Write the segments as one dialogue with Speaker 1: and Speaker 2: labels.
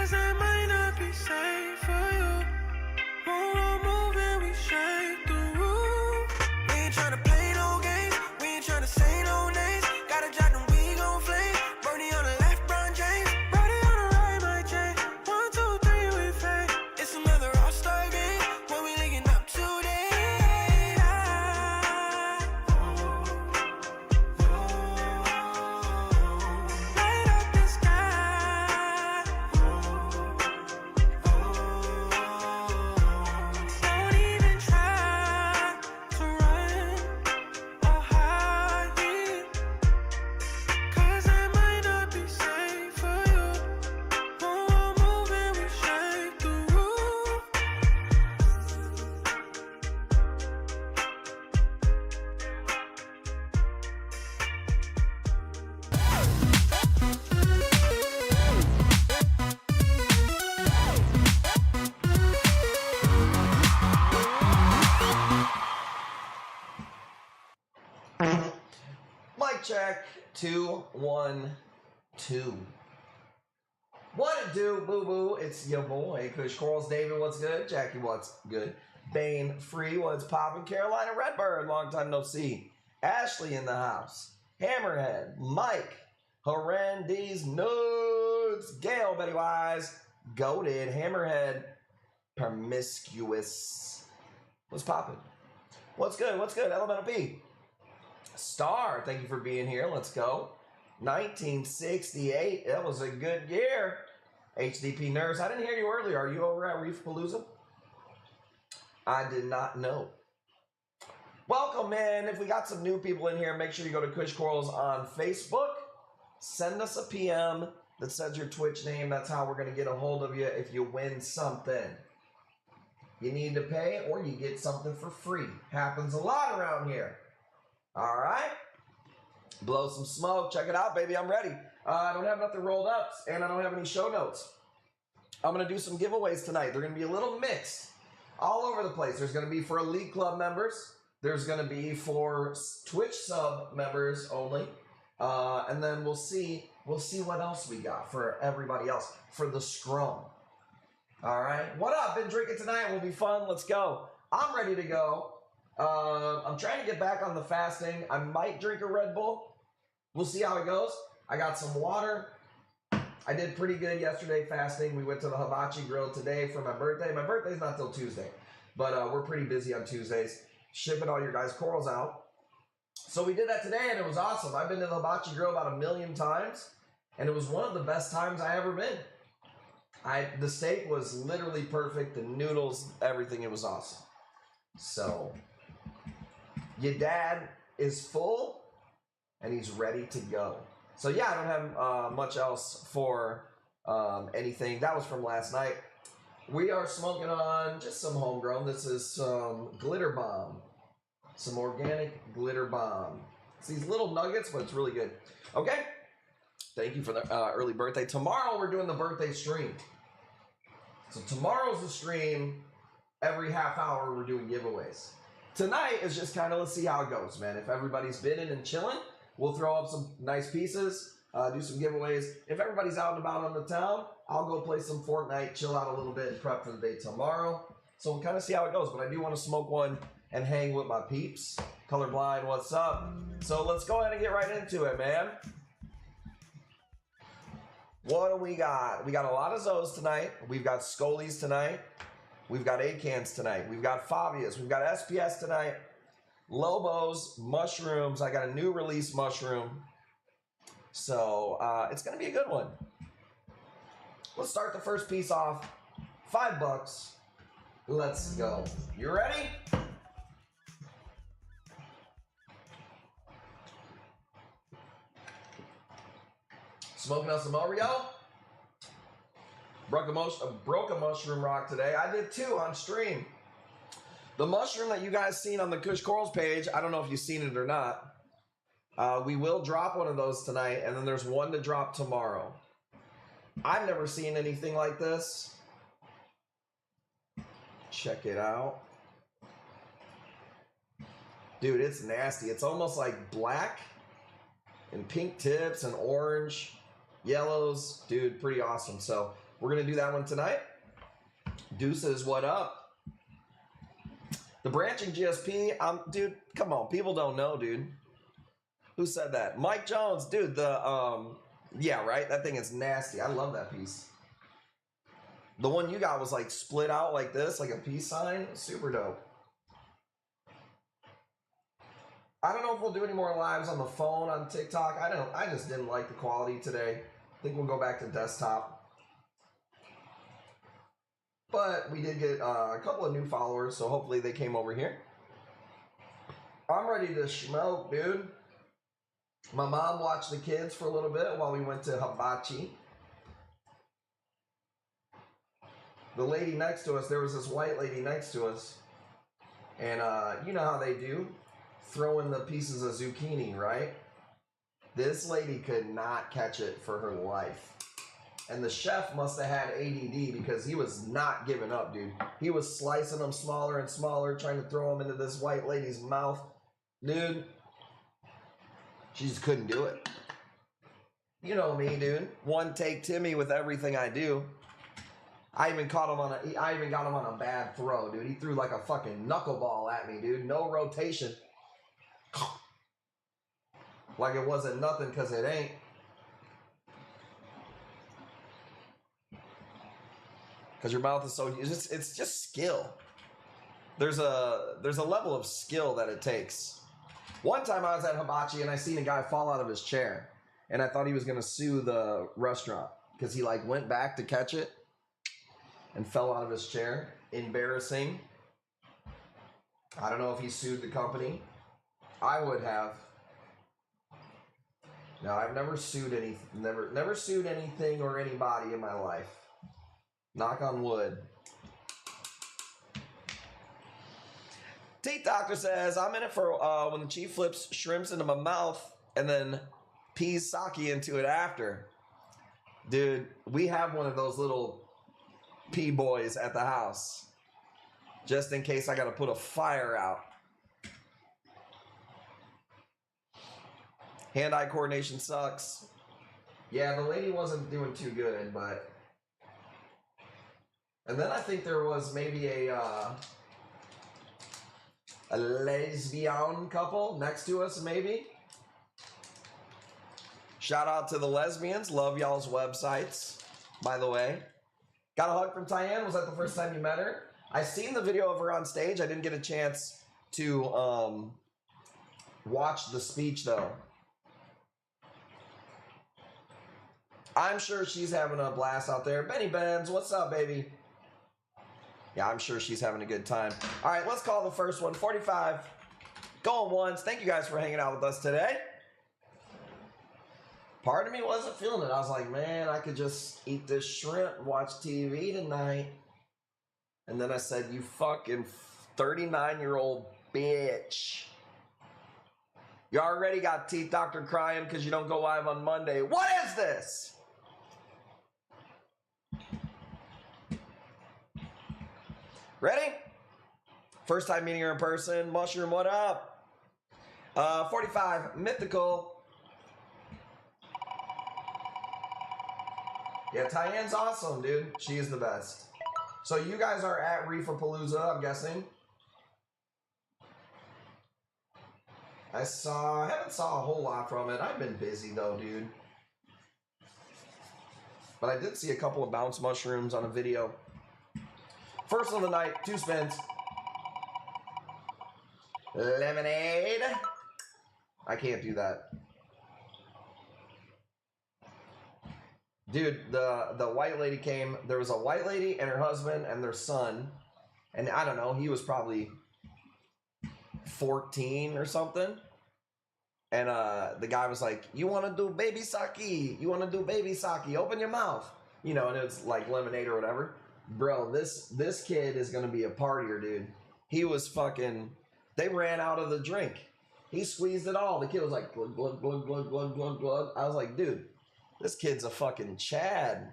Speaker 1: 'Cause I might not be safe for you. Won't move and we shake the room. We ain't tryna play no games. We ain't tryna say no names. Gotta drop them, we gon' flame. Bernie on the left, Brown James. Brody on the right, my chain. 1, 2, 3, we fade. It's another all-star game. When we linking up today. Light up the sky. Don't even try to run or hide. 'Cause I might not be safe for you. Won't move and we shake the room.
Speaker 2: Mic check 2 1 2. What it do, boo boo? It's your boy, Kush Corals. David, what's good? Jackie, what's good? Bane Free, what's poppin'? Carolina Redbird, long time no see. Ashley in the house. Hammerhead, Mike, Horrendous Nudes, Gail, Betty Wise, Goated, Hammerhead, Promiscuous. What's poppin'? What's good? What's good? Elemental P. Star, thank you for being here. Let's go. 1968. That was a good year. HDP Nurse. I didn't hear you earlier. Are you over at Reef Palooza? I did not know. Welcome, man. If we got some new people in here, make sure you go to Kush Corals on Facebook. Send us a PM that says your Twitch name. That's how we're going to get a hold of you if you win something. You need to pay or you get something for free. Happens a lot around here. All right. Blow some smoke. Check it out, baby. I'm ready. I don't have nothing rolled up, and I don't have any show notes. I'm going to do some giveaways tonight. They're going to be a little mixed all over the place. There's going to be for Elite Club members. There's going to be for Twitch sub members only. And then we'll see what else we got for everybody else for the scrum. All right. What up? Been drinking tonight. Will be fun. Let's go. I'm ready to go. I'm trying to get back on the fasting. I might drink a Red Bull. We'll see how it goes. I got some water. I did pretty good yesterday fasting. We went to the hibachi grill today for my birthday. My birthday's not till Tuesday, but we're pretty busy on Tuesdays, shipping all your guys' corals out. So we did that today, and it was awesome. I've been to the hibachi grill about 1,000,000 times, and it was one of the best times I ever been. The steak was literally perfect. The noodles, everything. It was awesome. So your dad is full and he's ready to go. So yeah, I don't have much else for anything. That was from last night. We are smoking on just some homegrown. This is some Glitter Bomb. Some organic Glitter Bomb. It's these little nuggets, but it's really good. Okay. Thank you for the early birthday. Tomorrow we're doing the birthday stream. So tomorrow's the stream. Every half hour we're doing giveaways. Tonight is just kind of, let's see how it goes, man. If everybody's bidding and chilling, we'll throw up some nice pieces, do some giveaways. If everybody's out and about on the town, I'll go play some Fortnite, chill out a little bit, and prep for the day tomorrow. So we'll kind of see how it goes, but I do want to smoke one and hang with my peeps. Colorblind, what's up? So let's go ahead and get right into it, man. What do we got? We got a lot of Zoes tonight. We've got Scolies tonight. We've got A-Cans tonight. We've got Fabias. We've got SPS tonight. Lobos, mushrooms. I got a new release mushroom. So it's going to be a good one. Let's start the first piece off. $5. Let's go. You ready? Smoking on some Oreo. Broke a mushroom rock today. I did too on stream. The mushroom that you guys seen on the Kush Corals page, I don't know if you've seen it or not. We will drop one of those tonight, and then there's one to drop tomorrow. I've never seen anything like this. Check it out. Dude, it's nasty. It's almost like black and pink tips and orange. Yellows, dude, pretty awesome. So we're going to do that one tonight. Deuces, what up? The branching GSP, dude, come on. People don't know, dude. Who said that? Mike Jones, dude, yeah, right? That thing is nasty. I love that piece. The one you got was like split out like this, like a peace sign. Super dope. I don't know if we'll do any more lives on the phone on TikTok. I just didn't like the quality today. I think we'll go back to desktop. But we did get a couple of new followers, so hopefully they came over here. I'm ready to smoke, dude. My mom watched the kids for a little bit while we went to hibachi. The lady next to us, there was this white lady next to us. And you know how they do? Throw in the pieces of zucchini, right? This lady could not catch it for her life. And the chef must have had ADD because he was not giving up, dude. He was slicing them smaller and smaller, trying to throw them into this white lady's mouth. Dude, she just couldn't do it. You know me, dude. One take Timmy with everything I do. I even got him on a bad throw, dude. He threw like a fucking knuckleball at me, dude. No rotation. Like it wasn't nothing, because it ain't. Because your mouth is so, it's just skill. There's a level of skill that it takes. One time I was at hibachi and I seen a guy fall out of his chair, and I thought he was gonna sue the restaurant because he like went back to catch it and fell out of his chair. Embarrassing. I don't know if he sued the company. I would have. No, I've never sued never sued anything or anybody in my life. Knock on wood. Teeth Doctor says, I'm in it for when the chief flips shrimps into my mouth and then pees sake into it after. Dude, we have one of those little pee boys at the house. Just in case I got to put a fire out. Hand-eye coordination sucks. Yeah, the lady wasn't doing too good, but... And then I think there was maybe a lesbian couple next to us, maybe. Shout out to the lesbians. Love y'all's websites, by the way. Got a hug from Tyann. Was that the first time you met her? I seen the video of her on stage. I didn't get a chance to watch the speech, though. I'm sure she's having a blast out there. Benny Benz, what's up, baby? Yeah, I'm sure she's having a good time. All right, let's call the first one. 45. Going once. Thank you guys for hanging out with us today. Part of me wasn't feeling it. I was like, man, I could just eat this shrimp and watch TV tonight. And then I said, you fucking 39-year-old bitch. You already got Teeth Doctor crying because you don't go live on Monday. What is this? Ready? First time meeting her in person. Mushroom, what up? 45, Mythical. Yeah, Tyann's awesome, dude. She is the best. So you guys are at Reeferpalooza, I'm guessing. I haven't saw a whole lot from it. I've been busy though, dude. But I did see a couple of bounce mushrooms on a video. First of the night, 2 spins. Lemonade. I can't do that. Dude, the white lady came. There was a white lady and her husband and their son. And I don't know, he was probably 14 or something. And the guy was like, you want to do baby sake? You want to do baby sake? Open your mouth. You know, and it's like lemonade or whatever. Bro, this kid is going to be a partier, dude. He was fucking... They ran out of the drink. He squeezed it all. The kid was like, glug, glug, glug, glug, glug, glug, glug. I was like, dude, this kid's a fucking Chad.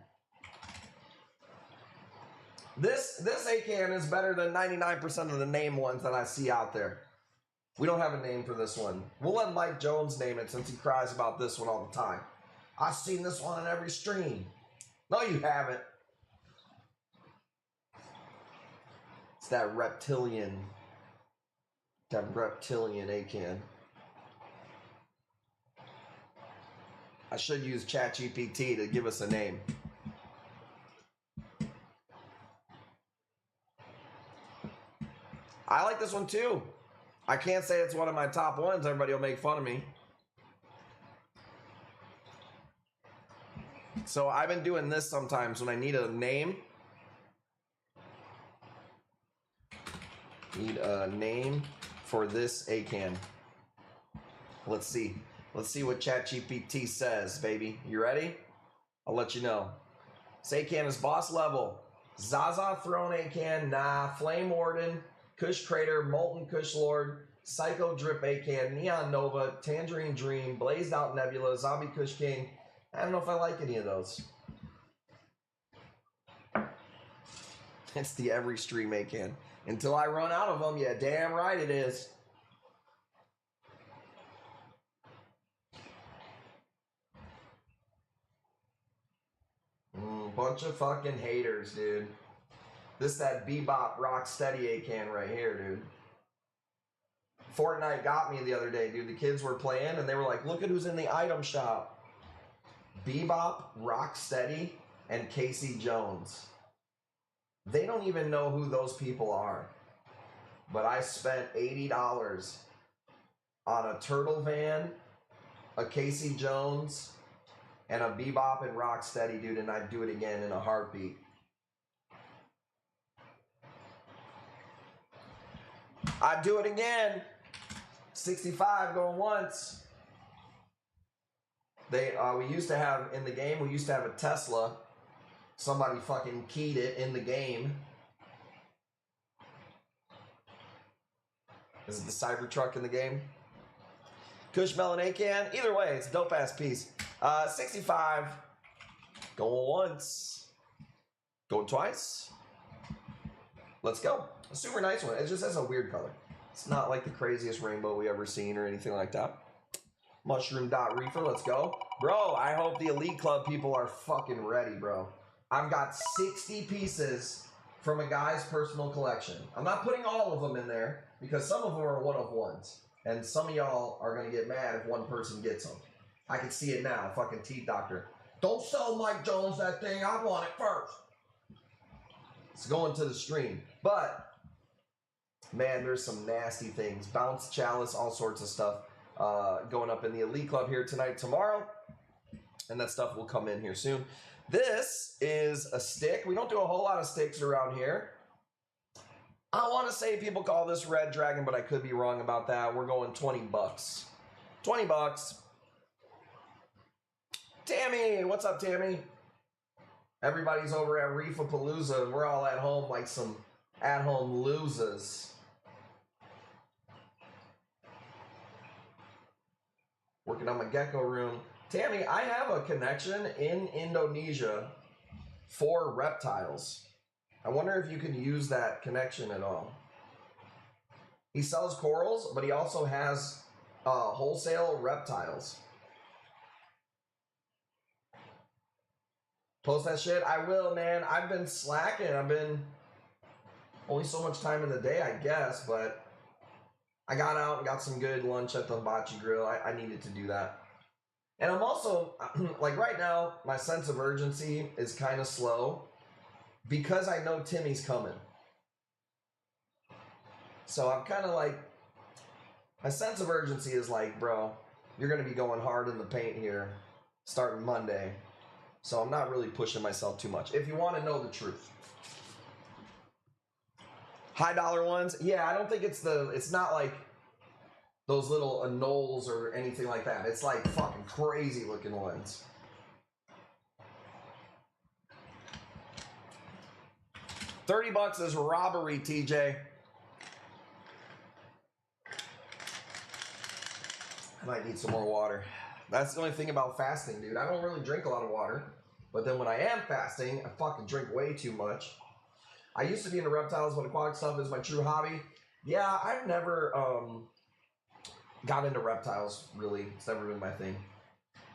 Speaker 2: This ACAN is better than 99% of the name ones that I see out there. We don't have a name for this one. We'll let Mike Jones name it since he cries about this one all the time. I've seen this one on every stream. No, you haven't. It's that reptilian ACAN. I should use ChatGPT to give us a name. I like this one too. I can't say it's one of my top ones. Everybody will make fun of me. So I've been doing this sometimes when I need a name. Need a name for this ACAN. Let's see. Let's see what ChatGPT says, baby. You ready? I'll let you know. This ACAN is boss level. Zaza Throne ACAN, nah. Flame Warden, Kush Crater, Molten Kush Lord, Psycho Drip ACAN, Neon Nova, Tangerine Dream, Blazed Out Nebula, Zombie Kush King. I don't know if I like any of those. It's the every stream ACAN. Until I run out of them, yeah, damn right it is. Bunch of fucking haters, dude. This that bebop rock steady ACAN right here, dude. Fortnite got me the other day, dude. The kids were playing and they were like, look at who's in the item shop. Bebop, Rocksteady, and Casey Jones. They don't even know who those people are. But I spent $80 on a Turtle Van, a Casey Jones, and a Bebop and Rocksteady, dude, and I'd do it again in a heartbeat. I'd do it again. 65 going once. We used to have, in the game, we used to have a Tesla. Somebody fucking keyed it in the game. Is it the Cybertruck in the game? Kush Melon ACAN. Either way, it's a dope ass piece. 65. Going once. Going twice. Let's go. A super nice one. It just has a weird color. It's not like the craziest rainbow we ever seen or anything like that. Mushroom Dot Reefer, let's go. Bro, I hope the Elite Club people are fucking ready, bro. I've got 60 pieces from a guy's personal collection. I'm not putting all of them in there because some of them are one-of-ones. And some of y'all are going to get mad if one person gets them. I can see it now, fucking Teeth Doctor. Don't sell Mike Jones that thing, I want it first. It's going to the stream. But, man, there's some nasty things. Bounce Chalice, all sorts of stuff. Going up in the Elite Club here tonight, tomorrow. And that stuff will come in here soon. This is a stick. We don't do a whole lot of sticks around here. I want to say people call this Red Dragon, but I could be wrong about that. We're going 20 bucks. 20 bucks. Tammy, what's up, Tammy? Everybody's over at Reefapalooza, and we're all at home like some at-home losers. Working on my gecko room. Tammy, I have a connection in Indonesia for reptiles. I wonder if you can use that connection at all. He sells corals, but he also has wholesale reptiles. Post that shit? I will, man. I've been slacking. I've been only so much time in the day, I guess, but I got out and got some good lunch at the hibachi grill. I needed to do that. And I'm also, like right now, my sense of urgency is kind of slow because I know Timmy's coming. So I'm kind of like, my sense of urgency is like, bro, you're going to be going hard in the paint here starting Monday. So I'm not really pushing myself too much. If you want to know the truth. High dollar ones? Yeah, I don't think it's not like those little anoles or anything like that. It's like fucking crazy looking ones. $30 is robbery, TJ. I might need some more water. That's the only thing about fasting, dude. I don't really drink a lot of water. But then when I am fasting, I fucking drink way too much. I used to be into reptiles, but aquatic stuff is my true hobby. Yeah, I've never got into reptiles, really. It's never been my thing.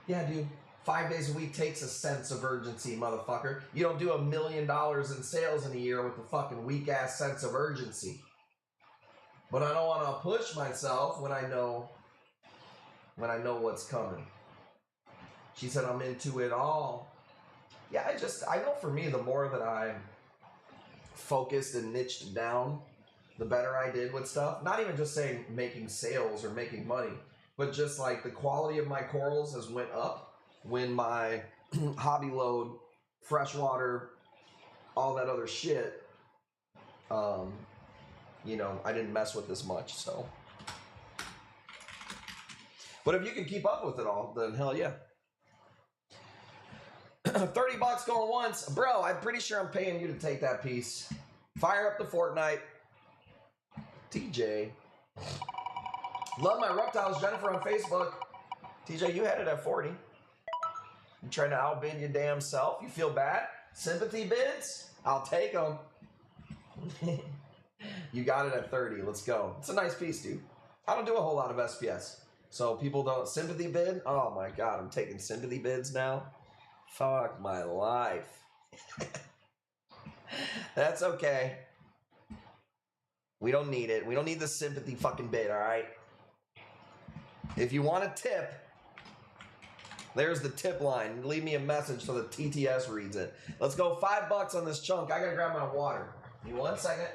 Speaker 2: Yeah, dude. 5 days a week takes a sense of urgency, motherfucker. You don't do $1 million in sales in a year with a fucking weak ass sense of urgency. But I don't want to push myself when I know what's coming. She said, I'm into it all. Yeah, I know for me, the more that I'm focused and niched down, the better I did with stuff. Not even just saying making sales or making money, but just like the quality of my corals has went up when my hobby load, freshwater, all that other shit, you know, I didn't mess with this much, so. But if you can keep up with it all, then hell yeah. 30 bucks going once. Bro, I'm pretty sure I'm paying you to take that piece. Fire up the Fortnite. TJ. Love my reptiles, Jennifer on Facebook. TJ, you had it at 40. You trying to outbid your damn self? You feel bad? Sympathy bids? I'll take them. You got it at 30. Let's go. It's a nice piece, dude. I don't do a whole lot of SPS. So people don't sympathy bid? Oh my God, I'm taking sympathy bids now. Fuck my life. That's okay. We don't need it. We don't need the sympathy fucking bid, all right? If you want a tip, there's the tip line. Leave me a message so the TTS reads it. Let's go. 5 bucks on this chunk. I gotta grab my water. Give me 1 second.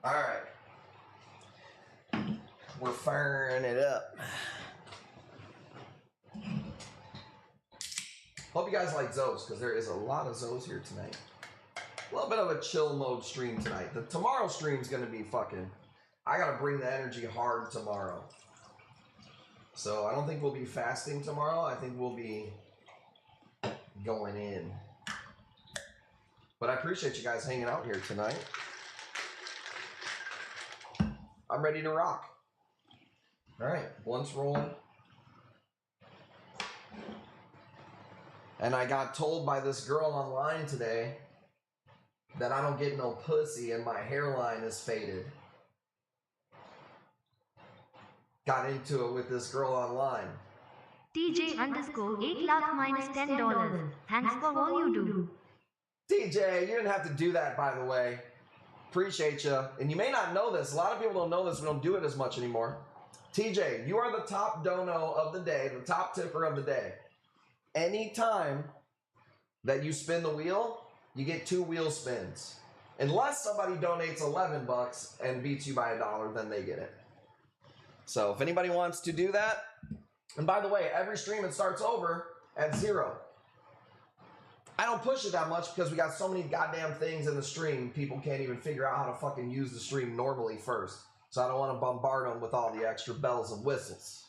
Speaker 2: All right. We're firing it up. Hope you guys like Zoes, because there is a lot of Zoes here tonight. A little bit of a chill mode stream tonight. The tomorrow stream's going to be fucking... I got to bring the energy hard tomorrow. So I don't think we'll be fasting tomorrow. I think we'll be going in. But I appreciate you guys hanging out here tonight. I'm ready to rock. All right, blunts rolling. And I got told by this girl online today that I don't get no pussy and my hairline is faded. Got into it with this girl online.
Speaker 3: TJ _ 8 lakh minus $10. Thanks for all you do.
Speaker 2: TJ, you didn't have to do that, by the way. Appreciate you. And you may not know this. A lot of people don't know this. We don't do it as much anymore. TJ, you are the top dono of the day, the top tipper of the day. Anytime that you spin the wheel, you get 2 wheel spins. Unless somebody donates 11 bucks and beats you by $1, then they get it. So if anybody wants to do that, and by the way, every stream it starts over at 0. I don't push it that much because we got so many goddamn things in the stream, people can't even figure out how to fucking use the stream normally first. So I don't want to bombard them with all the extra bells and whistles.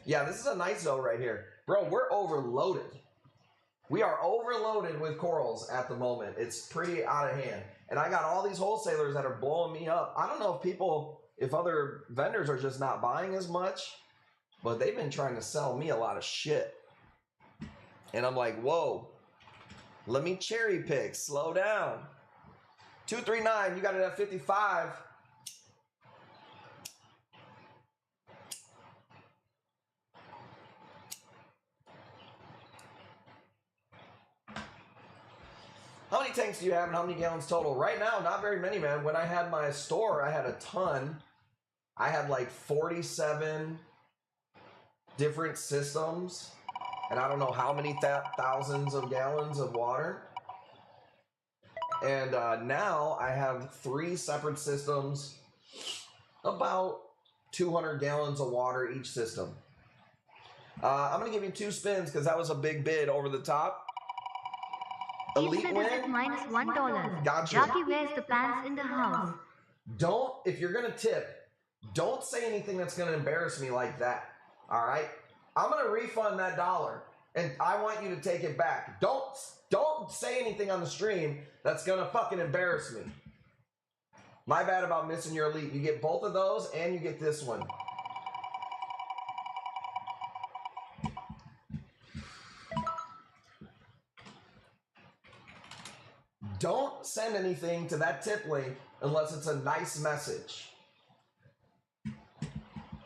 Speaker 2: Yeah, this is a nice zone right here. Bro, we're overloaded. We are overloaded with corals at the moment. It's pretty out of hand. And I got all these wholesalers that are blowing me up. I don't know if other vendors are just not buying as much, but they've been trying to sell me a lot of shit. And I'm like, whoa, let me cherry pick, slow down. 239, you got it at 55. How many tanks do you have and how many gallons total? Right now, not very many, man. When I had my store, I had a ton. I had like 47 different systems. And I don't know how many thousands of gallons of water. And now I have 3 separate systems, about 200 gallons of water each system. I'm going to give you 2 spins because that was a big bid over the top. Elite
Speaker 3: Keeps
Speaker 2: win.
Speaker 3: it at minus $1.
Speaker 2: Gotcha.
Speaker 3: Jackie wears the pants in the house.
Speaker 2: Don't, if you're going to tip, don't say anything that's going to embarrass me like that. All right? I'm going to refund that $1 and I want you to take it back. Don't say anything on the stream that's going to fucking embarrass me. My bad about missing your elite. You get both of those and you get this one. Don't send anything to that tip link unless it's a nice message.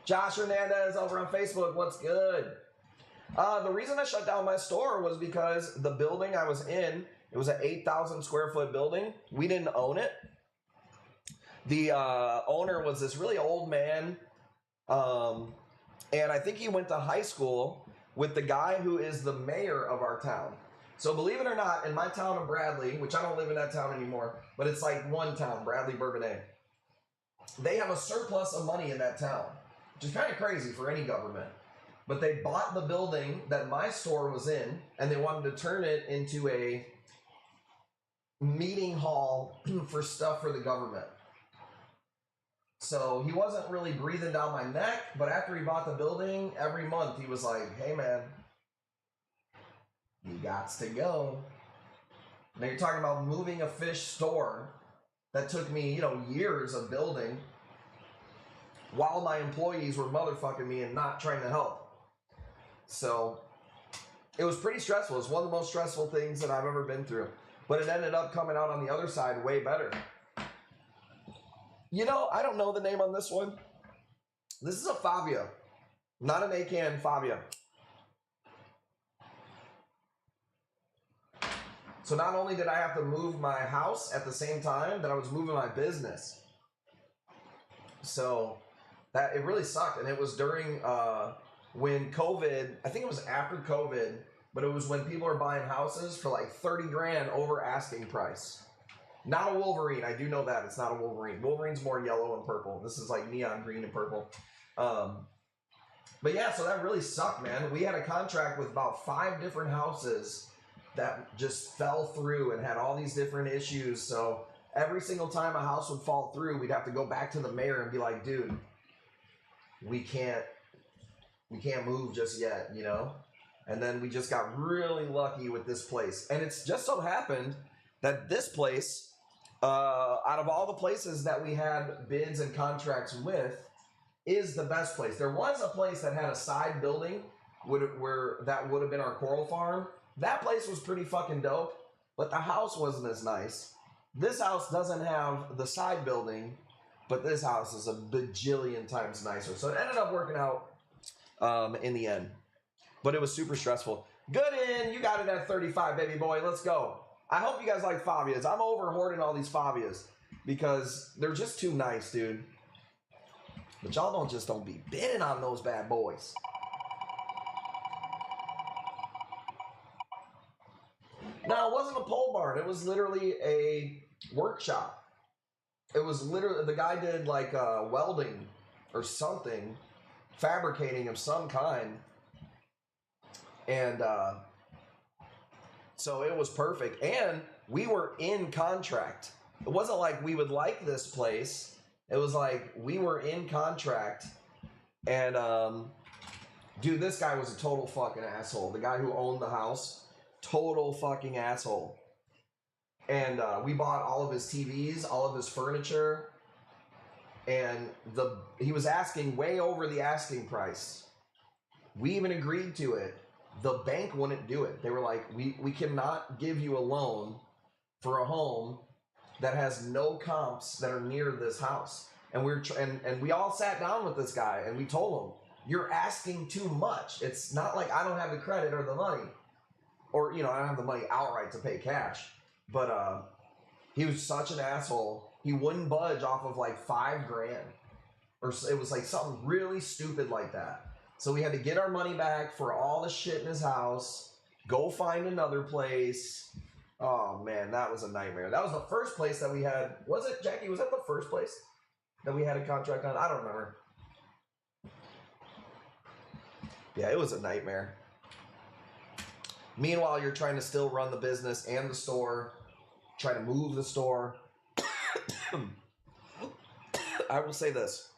Speaker 2: Josh Hernandez over on Facebook, what's good? The reason I shut down my store was because the building I was in, it was an 8,000 square foot building. We didn't own it. The owner was this really old man, and I think he went to high school with the guy who is the mayor of our town. So believe it or not, in my town of Bradley, which I don't live in that town anymore, but it's like one town, Bradley, Bourbonnais, they have a surplus of money in that town, which is kind of crazy for any government. But they bought the building that my store was in, and they wanted to turn it into a meeting hall for stuff for the government. So he wasn't really breathing down my neck, but after he bought the building, every month he was like, hey man, you gots to go. Now you're talking about moving a fish store that took me, years of building while my employees were motherfucking me and not trying to help. So it was pretty stressful. It's one of the most stressful things that I've ever been through. But it ended up coming out on the other side way better. I don't know the name on this one. This is a Fabia, not an Acan Fabia. So not only did I have to move my house at the same time that I was moving my business. So that it really sucked. And it was during when COVID, I think it was after COVID, but it was when people are buying houses for like 30 grand over asking price. Not a Wolverine. I do know that. It's not a Wolverine. Wolverine's more yellow and purple. This is like neon green and purple. But yeah, so that really sucked, man. We had a contract with about 5 different houses that just fell through and had all these different issues. So every single time a house would fall through, we'd have to go back to the mayor and be like, dude, we can't move just yet, And then we just got really lucky with this place. And it's just so happened that this place, out of all the places that we had bids and contracts with, is the best place. There was a place that had a side building where that would have been our coral farm. That place was pretty fucking dope, but the house wasn't as nice. This house doesn't have the side building, but this house is a bajillion times nicer. So it ended up working out in the end. But it was super stressful. Good in, you got it at 35, baby boy. Let's go. I hope you guys like Fabias. I'm over hoarding all these Fabias because they're just too nice, dude. But y'all don't be bidding on those bad boys. No, it wasn't a pole barn. It was literally a workshop. It was literally, the guy did like welding or something, fabricating of some kind. And so it was perfect. And we were in contract. It wasn't like we would like this place. It was like we were in contract. And dude, this guy was a total fucking asshole. The guy who owned the house, total fucking asshole. And we bought all of his TVs, all of his furniture. And he was asking way over the asking price. We even agreed to it. The bank wouldn't do it. They were like, we cannot give you a loan for a home that has no comps that are near this house. And we all sat down with this guy and we told him, you're asking too much. It's not like I don't have the credit or the money, or I don't have the money outright to pay cash. But he was such an asshole. He wouldn't budge off of like $5 grand, or it was like something really stupid like that. So we had to get our money back for all the shit in his house, go find another place. Oh man, that was a nightmare. That was the first place that we had. Was it, Jackie? Was that the first place that we had a contract on? I don't remember. Yeah, it was a nightmare. Meanwhile, you're trying to still run the business and the store, try to move the store. I will say this.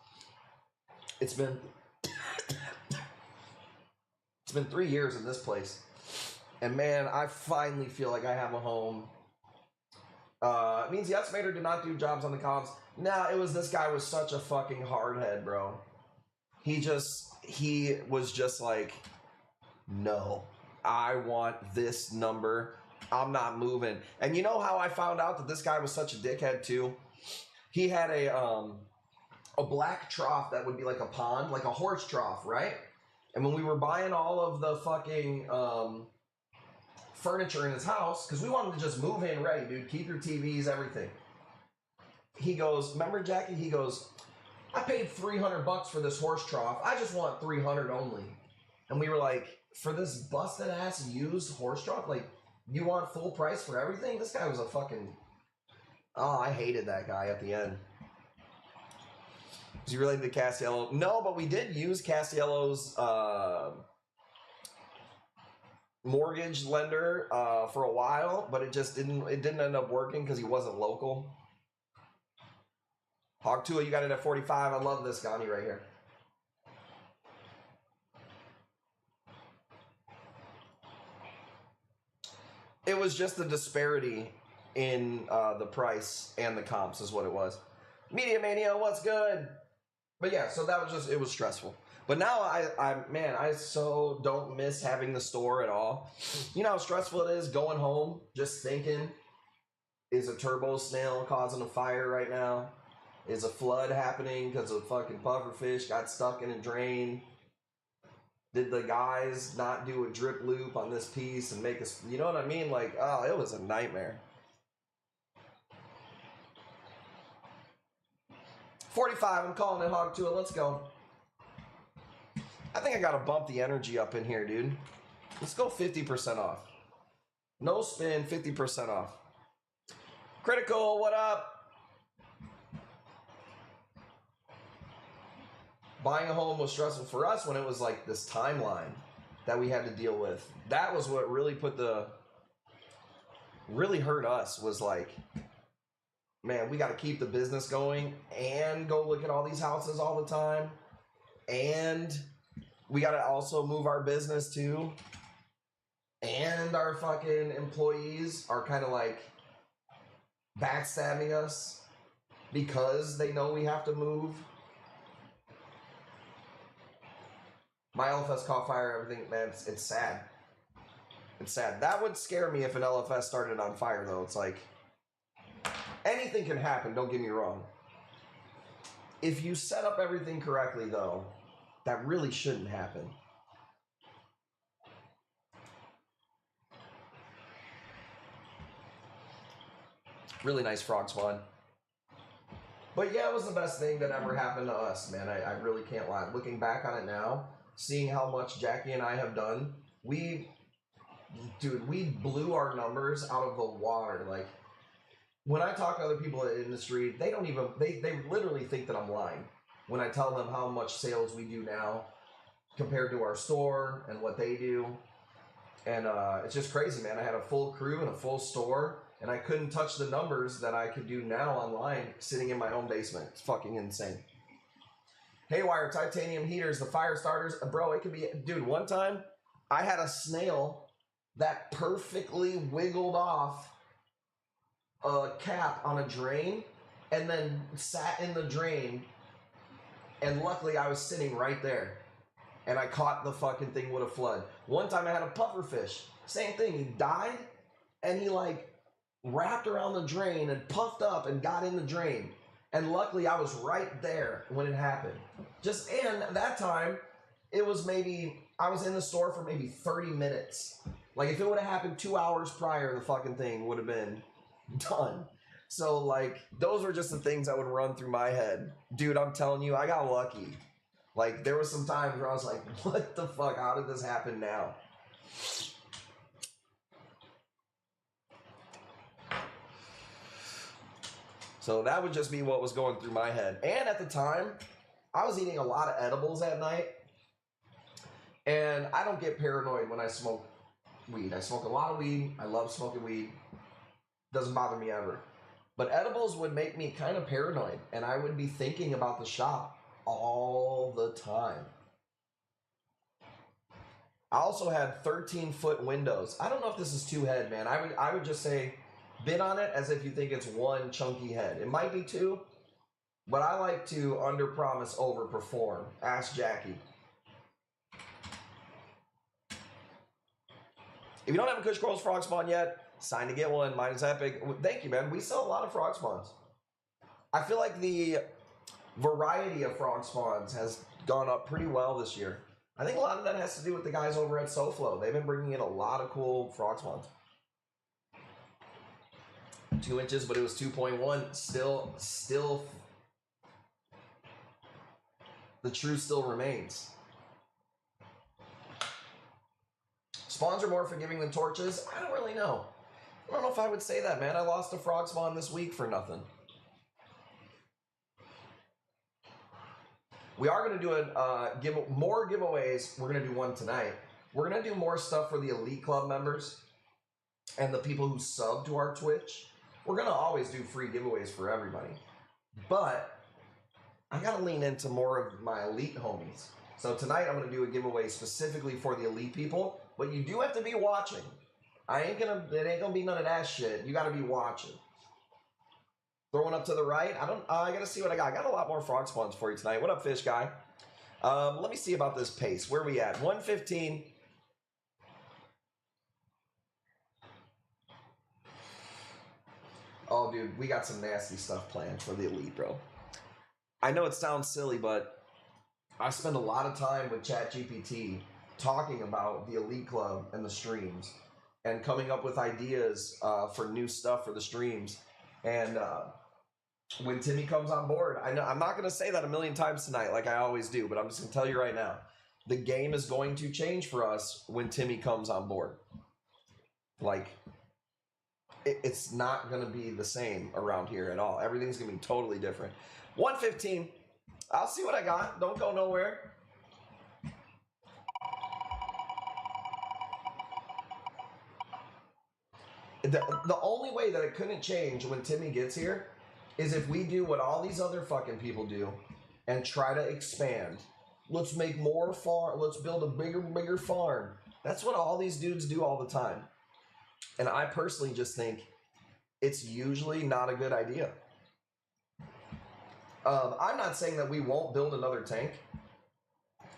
Speaker 2: It's been 3 years in this place. And man, I finally feel like I have a home. It means the estimator did not do jobs on the comms. Nah, it was this guy was such a fucking hardhead, bro. He was just like, no, I want this number. I'm not moving. And you know how I found out that this guy was such a dickhead too? He had a black trough that would be like a pond, like a horse trough, right? And when we were buying all of the fucking furniture in his house, because we wanted to just move in ready, dude, keep your TVs, everything. He goes, remember, Jackie? He goes, I paid $300 for this horse trough. I just want $300 only. And we were like, for this busted ass used horse trough, like, you want full price for everything? This guy was a fucking... Oh, I hated that guy at the end. Was he related to Castiello? No, but we did use Castiello's mortgage lender for a while, but it didn't end up working because he wasn't local. Hog Tua, you got it at 45. I love this Gandhi right here. It was just the disparity in the price and the comps is what it was. Media Mania, what's good? But yeah, so that was just, it was stressful. But now I so don't miss having the store at all. You know how stressful it is going home, just thinking, is a turbo snail causing a fire right now? Is a flood happening because a fucking pufferfish got stuck in a drain? Did the guys not do a drip loop on this piece and make us, you know what I mean? Like, oh, it was a nightmare. 45, I'm calling it Hog Tua. Let's go. I think I gotta bump the energy up in here, dude. Let's go 50% off. No spin, 50% off. Critical, what up? Buying a home was stressful for us when it was like this timeline that we had to deal with. That was what really really hurt us, was like, man, we got to keep the business going and go look at all these houses all the time. And we got to also move our business too. And our fucking employees are kind of like backstabbing us because they know we have to move. My LFS caught fire, everything, man, it's sad. It's sad. That would scare me if an LFS started on fire, though. It's like, anything can happen, don't get me wrong. If you set up everything correctly, though, that really shouldn't happen. Really nice frog spawn. But yeah, it was the best thing that ever happened to us, man. I really can't lie. Looking back on it now, seeing how much Jackie and I have done, we blew our numbers out of the water. Like, when I talk to other people in the industry, they literally think that I'm lying when I tell them how much sales we do now compared to our store and what they do. And it's just crazy, man. I had a full crew and a full store, and I couldn't touch the numbers that I could do now online sitting in my own basement. It's fucking insane. Haywire, titanium heaters, the fire starters. Bro, it could be... Dude, one time, I had a snail that perfectly wiggled off a cap on a drain and then sat in the drain, and luckily I was sitting right there and I caught the fucking thing with a flood. One time I had a pufferfish. Same thing. He died and he like wrapped around the drain and puffed up and got in the drain. And luckily I was right there when it happened. And that time, it was maybe, I was in the store for maybe 30 minutes. Like, if it would have happened 2 hours prior, the fucking thing would have been done. So, like, those were just the things that would run through my head. Dude, I'm telling you, I got lucky. Like, there was some times where I was like, what the fuck? How did this happen now? So that would just be what was going through my head. And at the time, I was eating a lot of edibles at night. And I don't get paranoid when I smoke weed. I smoke a lot of weed. I love smoking weed. Doesn't bother me ever. But edibles would make me kind of paranoid. And I would be thinking about the shop all the time. I also had 13-foot windows. I don't know if this is two head, man. I would just say... bid on it as if you think it's one chunky head. It might be two, but I like to under-promise, over-perform. Ask Jackie. If you don't have a Kush Corals frog spawn yet, sign to get one. Mine is epic. Thank you, man. We sell a lot of frog spawns. I feel like the variety of frog spawns has gone up pretty well this year. I think a lot of that has to do with the guys over at SoFlo. They've been bringing in a lot of cool frog spawns. 2 inches, but it was 2.1. Still, the truth still remains. Spawns are more forgiving than torches? I don't really know. I don't know if I would say that, man. I lost a frog spawn this week for nothing. We are going to do more giveaways. We're going to do one tonight. We're going to do more stuff for the Elite Club members and the people who sub to our Twitch. We're going to always do free giveaways for everybody. But I got to lean into more of my Elite homies. So tonight I'm going to do a giveaway specifically for the Elite people. But you do have to be watching. It ain't going to be none of that shit. You got to be watching. Throwing up to the right. I got to see what I got. I got a lot more frog spawns for you tonight. What up, fish guy? Let me see about this pace. Where are we at? 115. Oh, dude, we got some nasty stuff planned for the Elite, bro. I know it sounds silly, but I spend a lot of time with ChatGPT talking about the Elite Club and the streams and coming up with ideas for new stuff for the streams. And when Timmy comes on board, I know I'm not going to say that a million times tonight like I always do, but I'm just going to tell you right now. The game is going to change for us when Timmy comes on board. Like, it's not going to be the same around here at all. Everything's going to be totally different. 115. I'll see what I got. Don't go nowhere. The only way that it couldn't change when Timmy gets here is if we do what all these other fucking people do and try to expand. Let's make more farm. Let's build a bigger farm. That's what all these dudes do all the time. And I personally just think it's usually not a good idea. I'm not saying that we won't build another tank.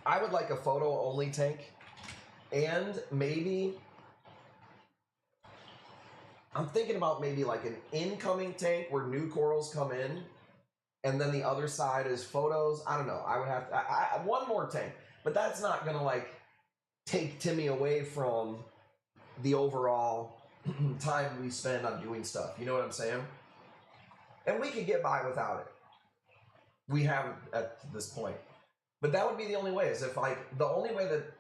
Speaker 2: I would like a photo-only tank. And maybe I'm thinking about maybe like an incoming tank where new corals come in, and then the other side is photos. I don't know. I would have to, one more tank, but that's not gonna like take Timmy away from the overall time we spend on doing stuff. You know what I'm saying? And we could get by without it. We haven't at this point, but that would be the only way. Is if like the only way that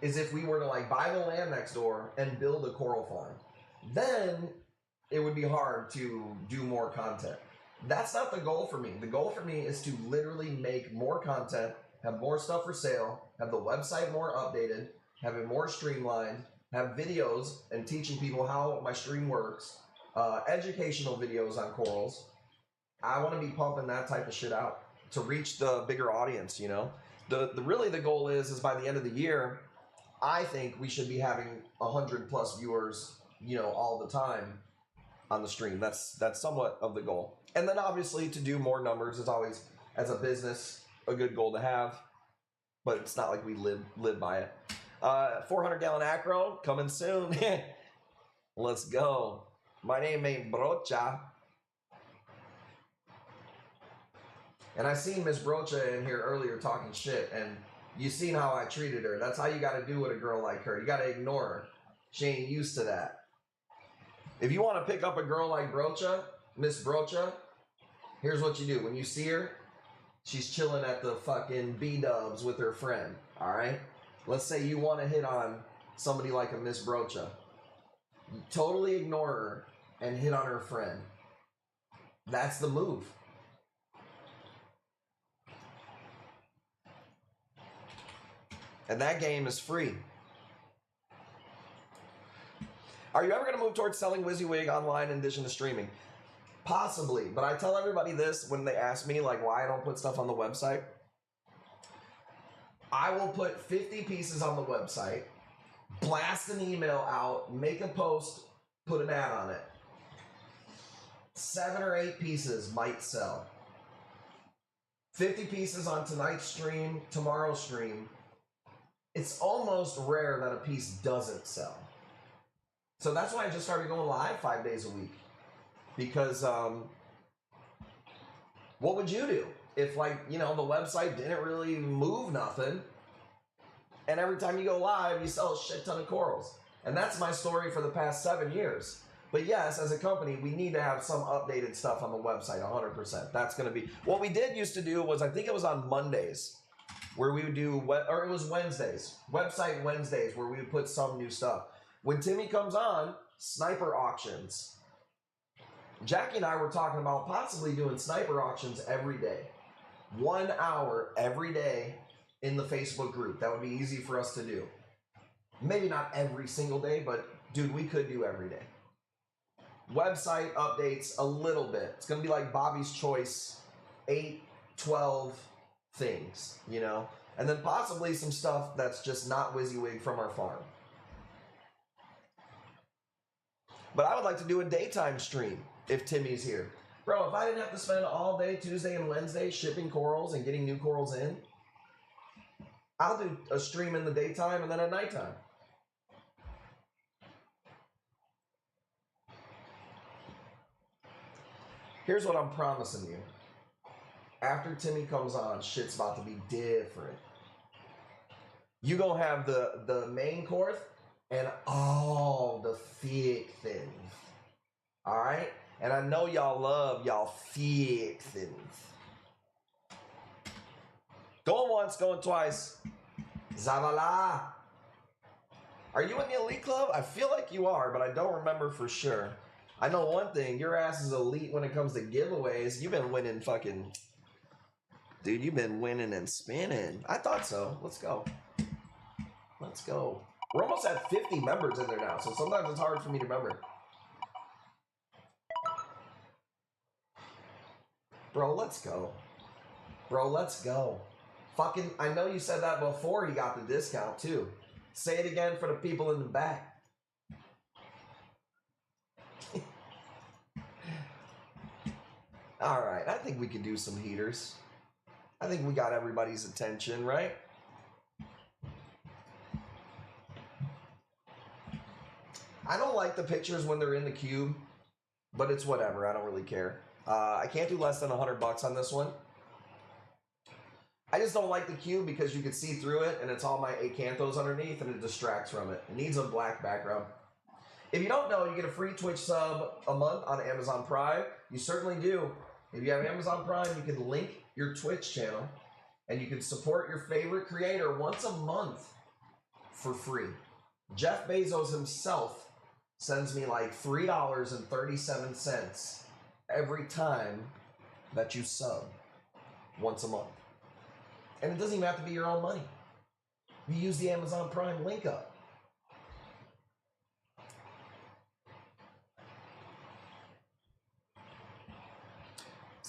Speaker 2: is if we were to like buy the land next door and build a coral farm. Then it would be hard to do more content. That's not the goal for me. The goal for me is to literally make more content, have more stuff for sale, have the website more updated, have it more streamlined, have videos and teaching people how my stream works, educational videos on corals. I want to be pumping that type of shit out to reach the bigger audience, you know? Really the goal is by the end of the year, I think we should be having 100+ viewers, you know, all the time on the stream. That's somewhat of the goal. And then obviously to do more numbers is always, as a business, a good goal to have, but it's not like we live by it. 400-gallon acro coming soon. Let's go. My name ain't Brocha. And I seen Miss Brocha in here earlier talking shit, and you seen how I treated her. That's how you got to do with a girl like her. You got to ignore her. She ain't used to that. If you want to pick up a girl like Brocha, Miss Brocha, here's what you do. When you see her, she's chilling at the fucking B-dubs with her friend, all right? Let's say you want to hit on somebody like a Miss Brocha. You totally ignore her and hit on her friend. That's the move. And that game is free. Are you ever going to move towards selling WYSIWYG online in addition to streaming? Possibly, but I tell everybody this when they ask me like why I don't put stuff on the website. I will put 50 pieces on the website, blast an email out, make a post, put an ad on it. 7 or 8 pieces might sell. 50 pieces on tonight's stream, tomorrow's stream. It's almost rare that a piece doesn't sell. So that's why I just started going live 5 days a week. Because what would you do if, like, you know, the website didn't really move nothing, and every time you go live, you sell a shit ton of corals? And that's my story for the past 7 years. But yes, as a company, we need to have some updated stuff on the website, 100%. That's going to be what we did used to do. Was, I think it was on Mondays where we would do, or it was Wednesdays, website Wednesdays, where we would put some new stuff. When Timmy comes on, sniper auctions. Jackie and I were talking about possibly doing sniper auctions every day. 1 hour every day in the Facebook group. That would be easy for us to do. Maybe not every single day, but dude, we could do every day. Website updates a little bit. It's going to be like Bobby's Choice, 8, 12 things, you know? And then possibly some stuff that's just not WYSIWYG from our farm. But I would like to do a daytime stream if Timmy's here. Bro, if I didn't have to spend all day Tuesday and Wednesday shipping corals and getting new corals in, I'll do a stream in the daytime and then at nighttime. Here's what I'm promising you. After Timmy comes on, shit's about to be different. You gonna have the main course and all the thick things. All right? And I know y'all love y'all thick things. Going once, going twice. Zavala. Are you in the elite club? I feel like you are, but I don't remember for sure. I know one thing. Your ass is elite when it comes to giveaways. You've been winning fucking... Dude, you've been winning and spinning. I thought so. Let's go. Let's go. We're almost at 50 members in there now, so sometimes it's hard for me to remember. Bro, let's go. Bro, let's go. Fucking, I know you said that before you got the discount, too. Say it again for the people in the back. All right, I think we could do some heaters. I think we got everybody's attention, right? I don't like the pictures when they're in the cube, but it's whatever. I don't really care. I can't do less than $100 on this one. I just don't like the cube because you can see through it and it's all my acanthos underneath and it distracts from it. It needs a black background. If you don't know, you get a free Twitch sub a month on Amazon Prime. You certainly do. If you have Amazon Prime, you can link your Twitch channel and you can support your favorite creator once a month for free. Jeff Bezos himself sends me like $3.37 every time that you sub once a month. And it doesn't even have to be your own money. You use the Amazon Prime link up.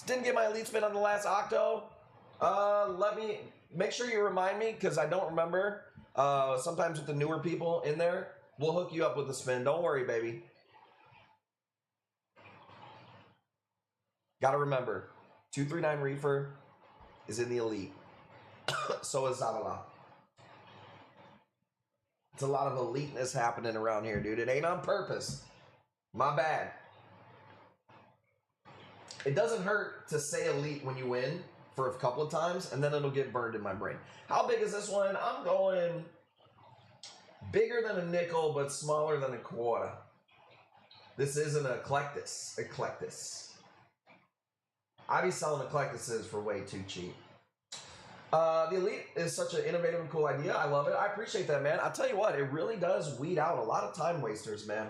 Speaker 2: Didn't get my elite spin on the last octo. Let me make sure you remind me because I don't remember. Sometimes with the newer people in there, we'll hook you up with a spin. Don't worry, baby. Gotta remember, 239 Reefer is in the elite. So is Zavala. It's a lot of eliteness happening around here, dude. It ain't on purpose. My bad. It doesn't hurt to say elite when you win for a couple of times, and then it'll get burned in my brain. How big is this one? I'm going bigger than a nickel, but smaller than a quarter. This is an eclectus. Eclectus. I be selling eclectuses for way too cheap. The elite is such an innovative and cool idea. I love it. I appreciate that, man. I'll tell you what, it really does weed out a lot of time wasters, man.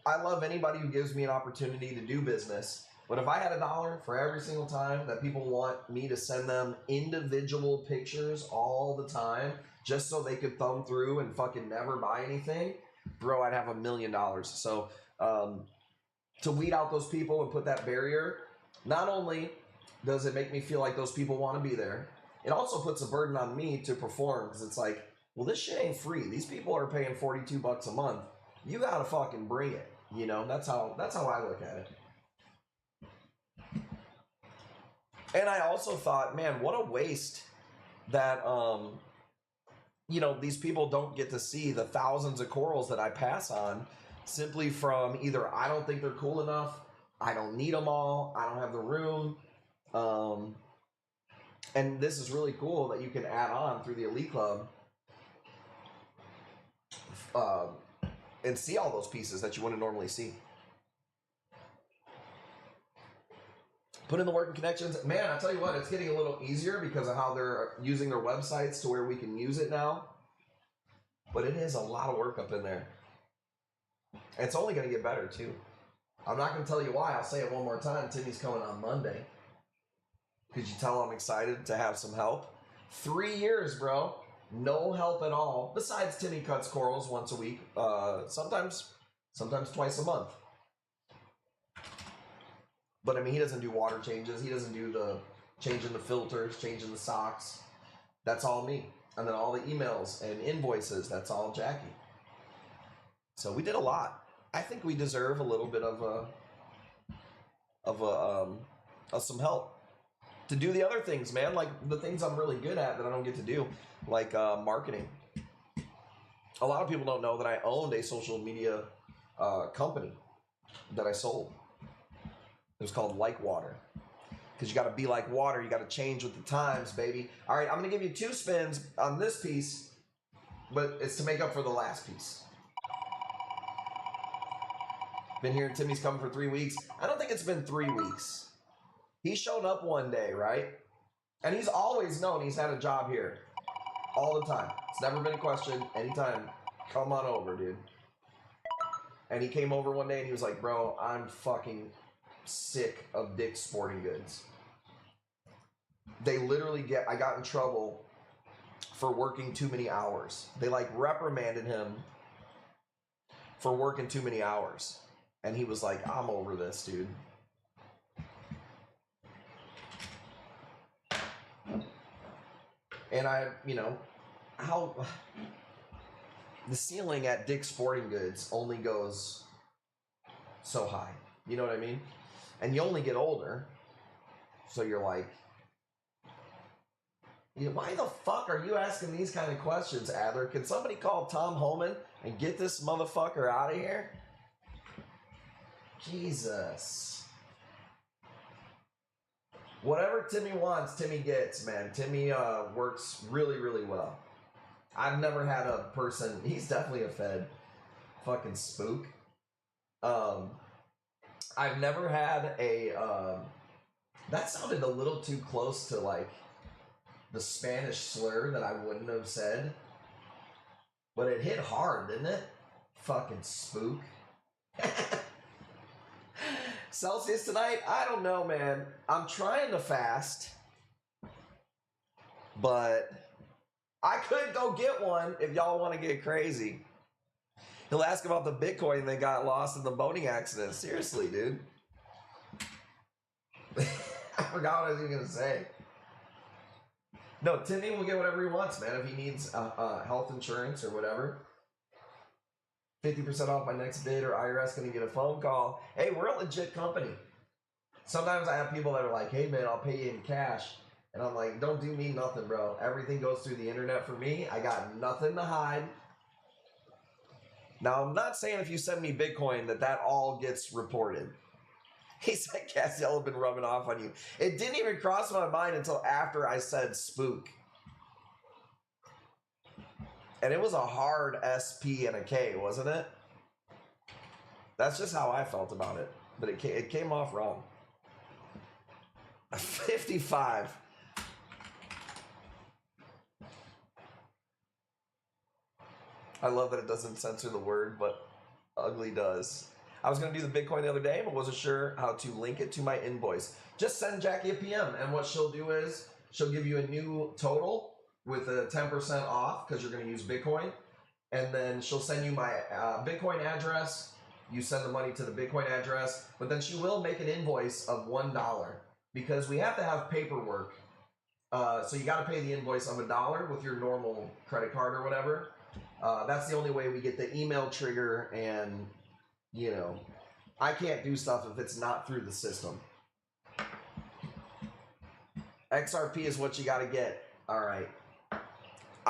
Speaker 2: I love anybody who gives me an opportunity to do business. But if I had $1 for every single time that people want me to send them individual pictures all the time, just so they could thumb through and fucking never buy anything, bro, I'd have $1 million. So to weed out those people and put that barrier, not only does it make me feel like those people want to be there, it also puts a burden on me to perform, because it's like, well, this shit ain't free. These people are paying $42 a month. You gotta fucking bring it. You know, that's how I look at it. And I also thought, man, what a waste that you know, these people don't get to see the thousands of corals that I pass on simply from either I don't think they're cool enough, I don't need them all, I don't have the room. And this is really cool that you can add on through the Elite Club and see all those pieces that you wouldn't normally see. Put in the working connections. Man, I tell you what, it's getting a little easier because of how they're using their websites to where we can use it now. But it is a lot of work up in there. And it's only going to get better, too. I'm not going to tell you why. I'll say it one more time. Timmy's coming on Monday. Could you tell I'm excited to have some help? 3 years, bro. No help at all. Besides, Timmy cuts corals once a week. Sometimes twice a month. But I mean, he doesn't do water changes. He doesn't do the changing the filters, changing the socks. That's all me. And then all the emails and invoices, that's all Jackie. So we did a lot. I think we deserve a little bit of some help to do the other things, man. Like the things I'm really good at that I don't get to do, like marketing. A lot of people don't know that I owned a social media company that I sold. It was called Like Water. Because you got to be like water. You got to change with the times, baby. All right, I'm going to give you 2 spins on this piece, but it's to make up for the last piece. Been hearing Timmy's coming for 3 weeks. I don't think it's been 3 weeks. He showed up one day, right? And he's always known he's had a job here. All the time. It's never been a question. Anytime. Come on over, dude. And he came over one day and he was like, bro, I'm fucking sick of Dick's Sporting Goods. They literally I got in trouble for working too many hours. They like reprimanded him for working too many hours. And he was like, I'm over this, dude. And how the ceiling at Dick's Sporting Goods only goes so high. You know what I mean? And you only get older. So you're like, why the fuck are you asking these kind of questions, Adler? Can somebody call Tom Homan and get this motherfucker out of here? Jesus. Whatever Timmy wants, Timmy gets, man. Timmy works really, really well. I've never had a person, he's definitely a Fed fucking spook. I've never had that sounded a little too close to like the Spanish slur that I wouldn't have said. But it hit hard, didn't it? Fucking spook. Celsius tonight? I don't know, man. I'm trying to fast. But I could go get one if y'all want to get crazy. He'll ask about the Bitcoin that got lost in the boating accident. Seriously, dude. I forgot what I was even going to say. No, Timmy will get whatever he wants, man. If he needs health insurance or whatever. 50% off my next bid, or IRS going to get a phone call. Hey, we're a legit company. Sometimes I have people that are like, hey, man, I'll pay you in cash. And I'm like, don't do me nothing, bro. Everything goes through the internet for me. I got nothing to hide. Now, I'm not saying if you send me Bitcoin that all gets reported. He said Cassiel had been rubbing off on you. It didn't even cross my mind until after I said spook. And it was a hard SP and a K, wasn't it? That's just how I felt about it. But it came off wrong. 55. I love that it doesn't censor the word, but ugly does. I was going to do the Bitcoin the other day, but wasn't sure how to link it to my invoice. Just send Jackie a PM, and what she'll do is she'll give you a new total with a 10% off because you're going to use Bitcoin, and then she'll send you my Bitcoin address. You send the money to the Bitcoin address, but then she will make an invoice of $1 because we have to have paperwork. So you got to pay the invoice of $1 with your normal credit card or whatever. That's the only way we get the email trigger, and I can't do stuff if it's not through the system. XRP is what you got to get. All right.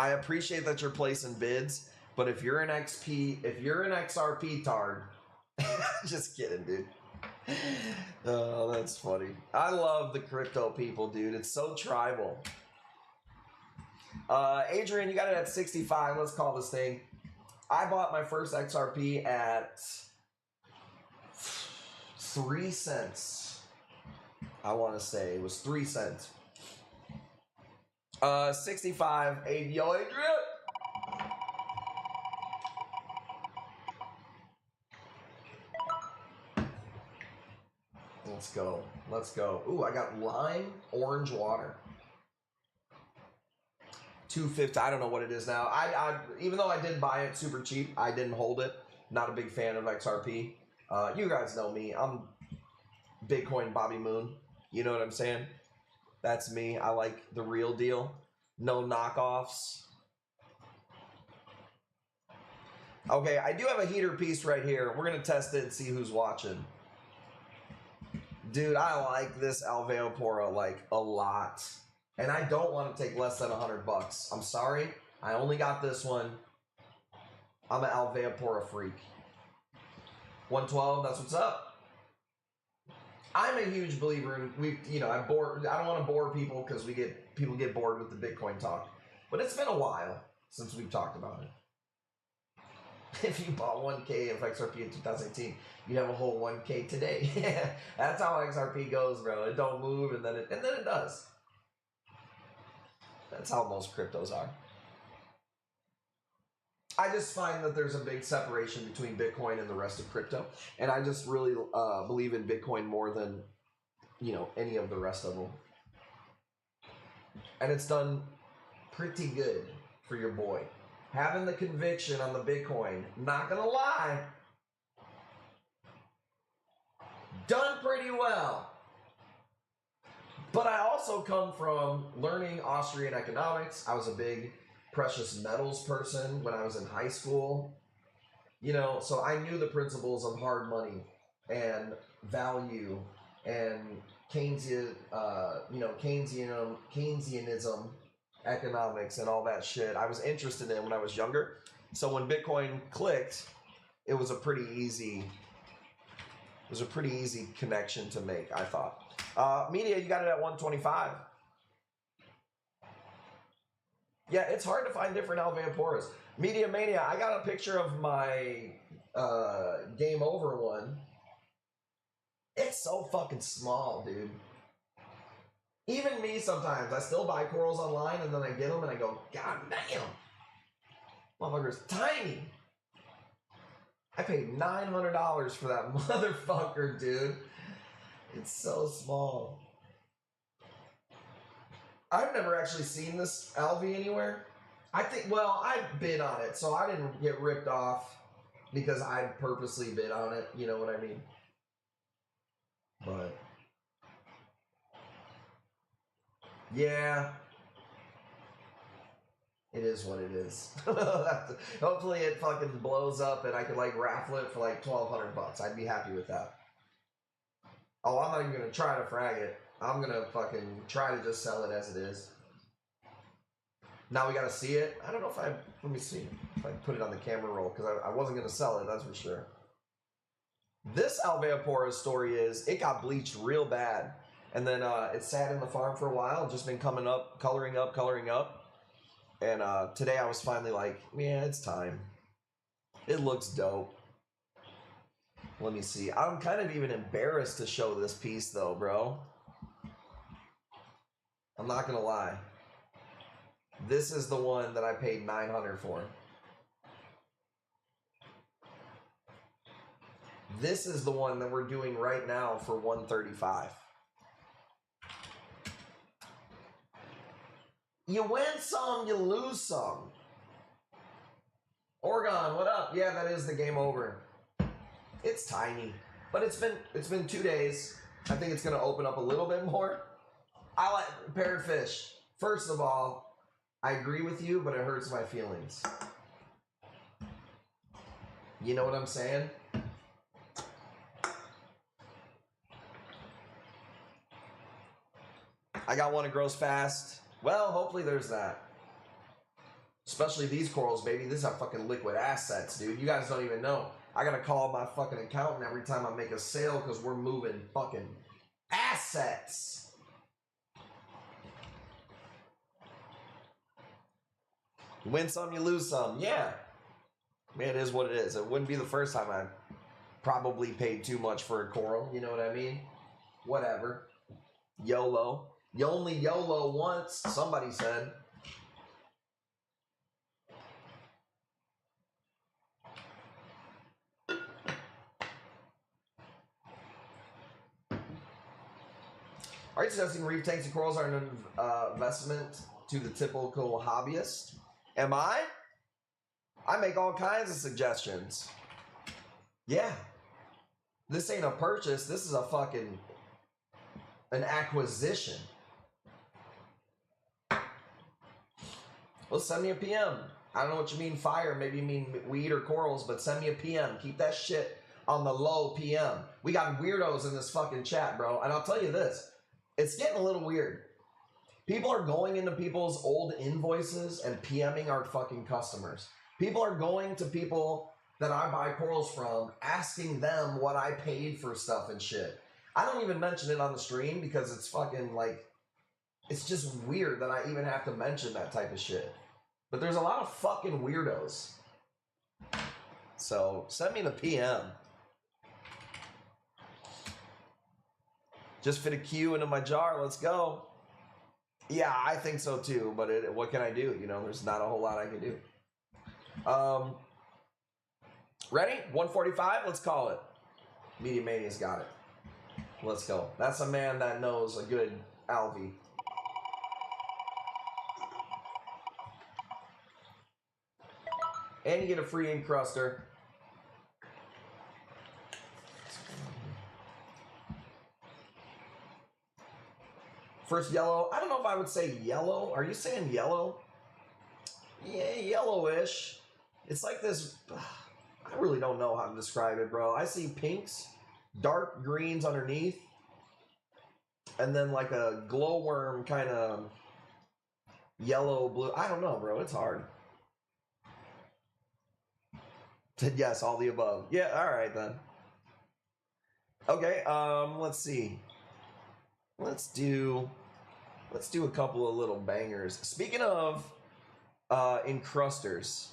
Speaker 2: I appreciate that you're placing bids, but if you're an XRP tard, just kidding, dude. Oh, that's funny. I love the crypto people, dude. It's so tribal. Adrian, you got it at 65. Let's call this thing. I bought my first XRP at 3 cents. I want to say it was 3 cents. 65. Yo, Adrian. Let's go. Let's go. Ooh, I got lime orange water. 250. I don't know what it is now. I even though I did buy it super cheap, I didn't hold it. Not a big fan of XRP. You guys know me. I'm Bitcoin Bobby Moon. You know what I'm saying? That's me. I like the real deal. No knockoffs. Okay, I do have a heater piece right here. We're going to test it and see who's watching. Dude, I like this Alveopora like a lot. And I don't want to take less than $100. I'm sorry. I only got this one. I'm an Alveopora freak. 112, that's what's up. I'm a huge believer in I don't want to bore people because people get bored with the Bitcoin talk. But it's been a while since we've talked about it. If you bought 1K of XRP in 2018, you'd have a whole 1K today. That's how XRP goes, bro. It don't move and then it does. That's how most cryptos are. I just find that there's a big separation between Bitcoin and the rest of crypto, and I just really believe in Bitcoin more than any of the rest of them. And it's done pretty good for your boy. Having the conviction on the Bitcoin, not gonna lie, done pretty well. But I also come from learning Austrian economics. I was a big precious metals person when I was in high school. So I knew the principles of hard money and value and Keynesianism, economics and all that shit. I was interested in when I was younger. So when Bitcoin clicked, it was a pretty easy connection to make, I thought. Media, you got it at 125. Yeah, it's hard to find different Alveoporas. Media Mania, I got a picture of my Game Over one. It's so fucking small, dude. Even me sometimes, I still buy corals online and then I get them and I go, God damn, motherfucker's tiny. I paid $900 for that motherfucker, dude. It's so small. I've never actually seen this Alvy anywhere. I bid on it, so I didn't get ripped off because I purposely bid on it. You know what I mean? But yeah, it is what it is. Hopefully it fucking blows up and I could raffle it for $1,200. I'd be happy with that. Oh, I'm not even gonna try to frag it. I'm gonna fucking try to just sell it as it is. Now we gotta see it. I don't know if let me see if I put it on the camera roll because I wasn't gonna sell it, that's for sure. This Alveopora's story is it got bleached real bad. And then it sat in the farm for a while, just been coming up, coloring up. And today I was finally like, yeah, it's time. It looks dope. Let me see. I'm kind of even embarrassed to show this piece though, bro. I'm not gonna lie. This is the one that I paid $900 for. This is the one that we're doing right now for $135. You win some, you lose some. Oregon, what up? Yeah, that is the Game Over. It's tiny, but it's been 2 days. I think it's gonna open up a little bit more. I like parrotfish. First of all, I agree with you, but it hurts my feelings. You know what I'm saying? I got one that grows fast. Well, hopefully there's that. Especially these corals, baby. These are fucking liquid assets, dude. You guys don't even know. I gotta call my fucking accountant every time I make a sale because we're moving fucking assets. You win some, you lose some. Yeah. Man, it is what it is. It wouldn't be the first time I probably paid too much for a coral. You know what I mean? Whatever. YOLO. You only YOLO once, somebody said. Are you suggesting reef tanks and corals are an investment to the typical hobbyist? Am I? I make all kinds of suggestions. Yeah. This ain't a purchase. This is a fucking an acquisition. Well, send me a PM. I don't know what you mean fire. Maybe you mean weed or corals, but send me a PM. Keep that shit on the low PM. We got weirdos in this fucking chat, bro. And I'll tell you this. It's getting a little weird. People are going into people's old invoices and PMing our fucking customers. People are going to people that I buy corals from, asking them what I paid for stuff and shit. I don't even mention it on the stream because it's fucking like, it's just weird that I even have to mention that type of shit. But there's a lot of fucking weirdos. So send me the PM. Just fit a Q into my jar. Let's go. Yeah, I think so too. But what can I do? You know, there's not a whole lot I can do. Ready? 145. Let's call it. Media Mania's got it. Let's go. That's a man that knows a good Alvy. And you get a free encruster. First yellow. I don't know if I would say yellow. Are you saying yellow? Yeah, yellowish. It's like this. I really don't know how to describe it, bro. I see pinks, dark greens underneath, and then like a glowworm kind of yellow, blue. I don't know, bro. It's hard. Said yes, all the above. Yeah, all right then. Okay, let's see. Let's do a couple of little bangers. Speaking of encrusters,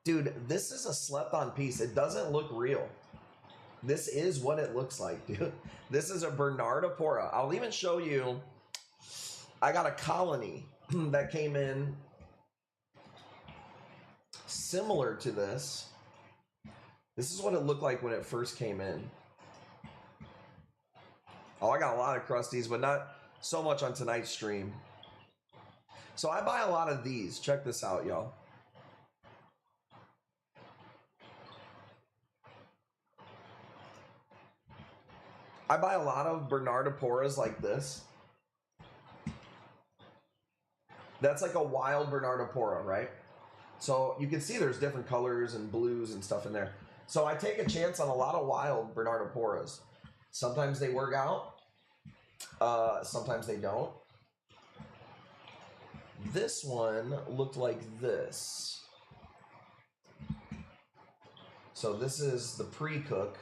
Speaker 2: dude, this is a slept-on piece. It doesn't look real. This is what it looks like, dude. This is a Bernardipora. I'll even show you. I got a colony that came in similar to this. This is what it looked like when it first came in. Oh, I got a lot of crusties, but not so much on tonight's stream. So I buy a lot of these. Check this out, y'all. I buy a lot of Bernardiporas like this. That's like a wild Bernardipora, right? So you can see there's different colors and blues and stuff in there. So I take a chance on a lot of wild Bernardiporas. Sometimes they work out. Sometimes they don't. This one looked like this. So this is the pre-cook.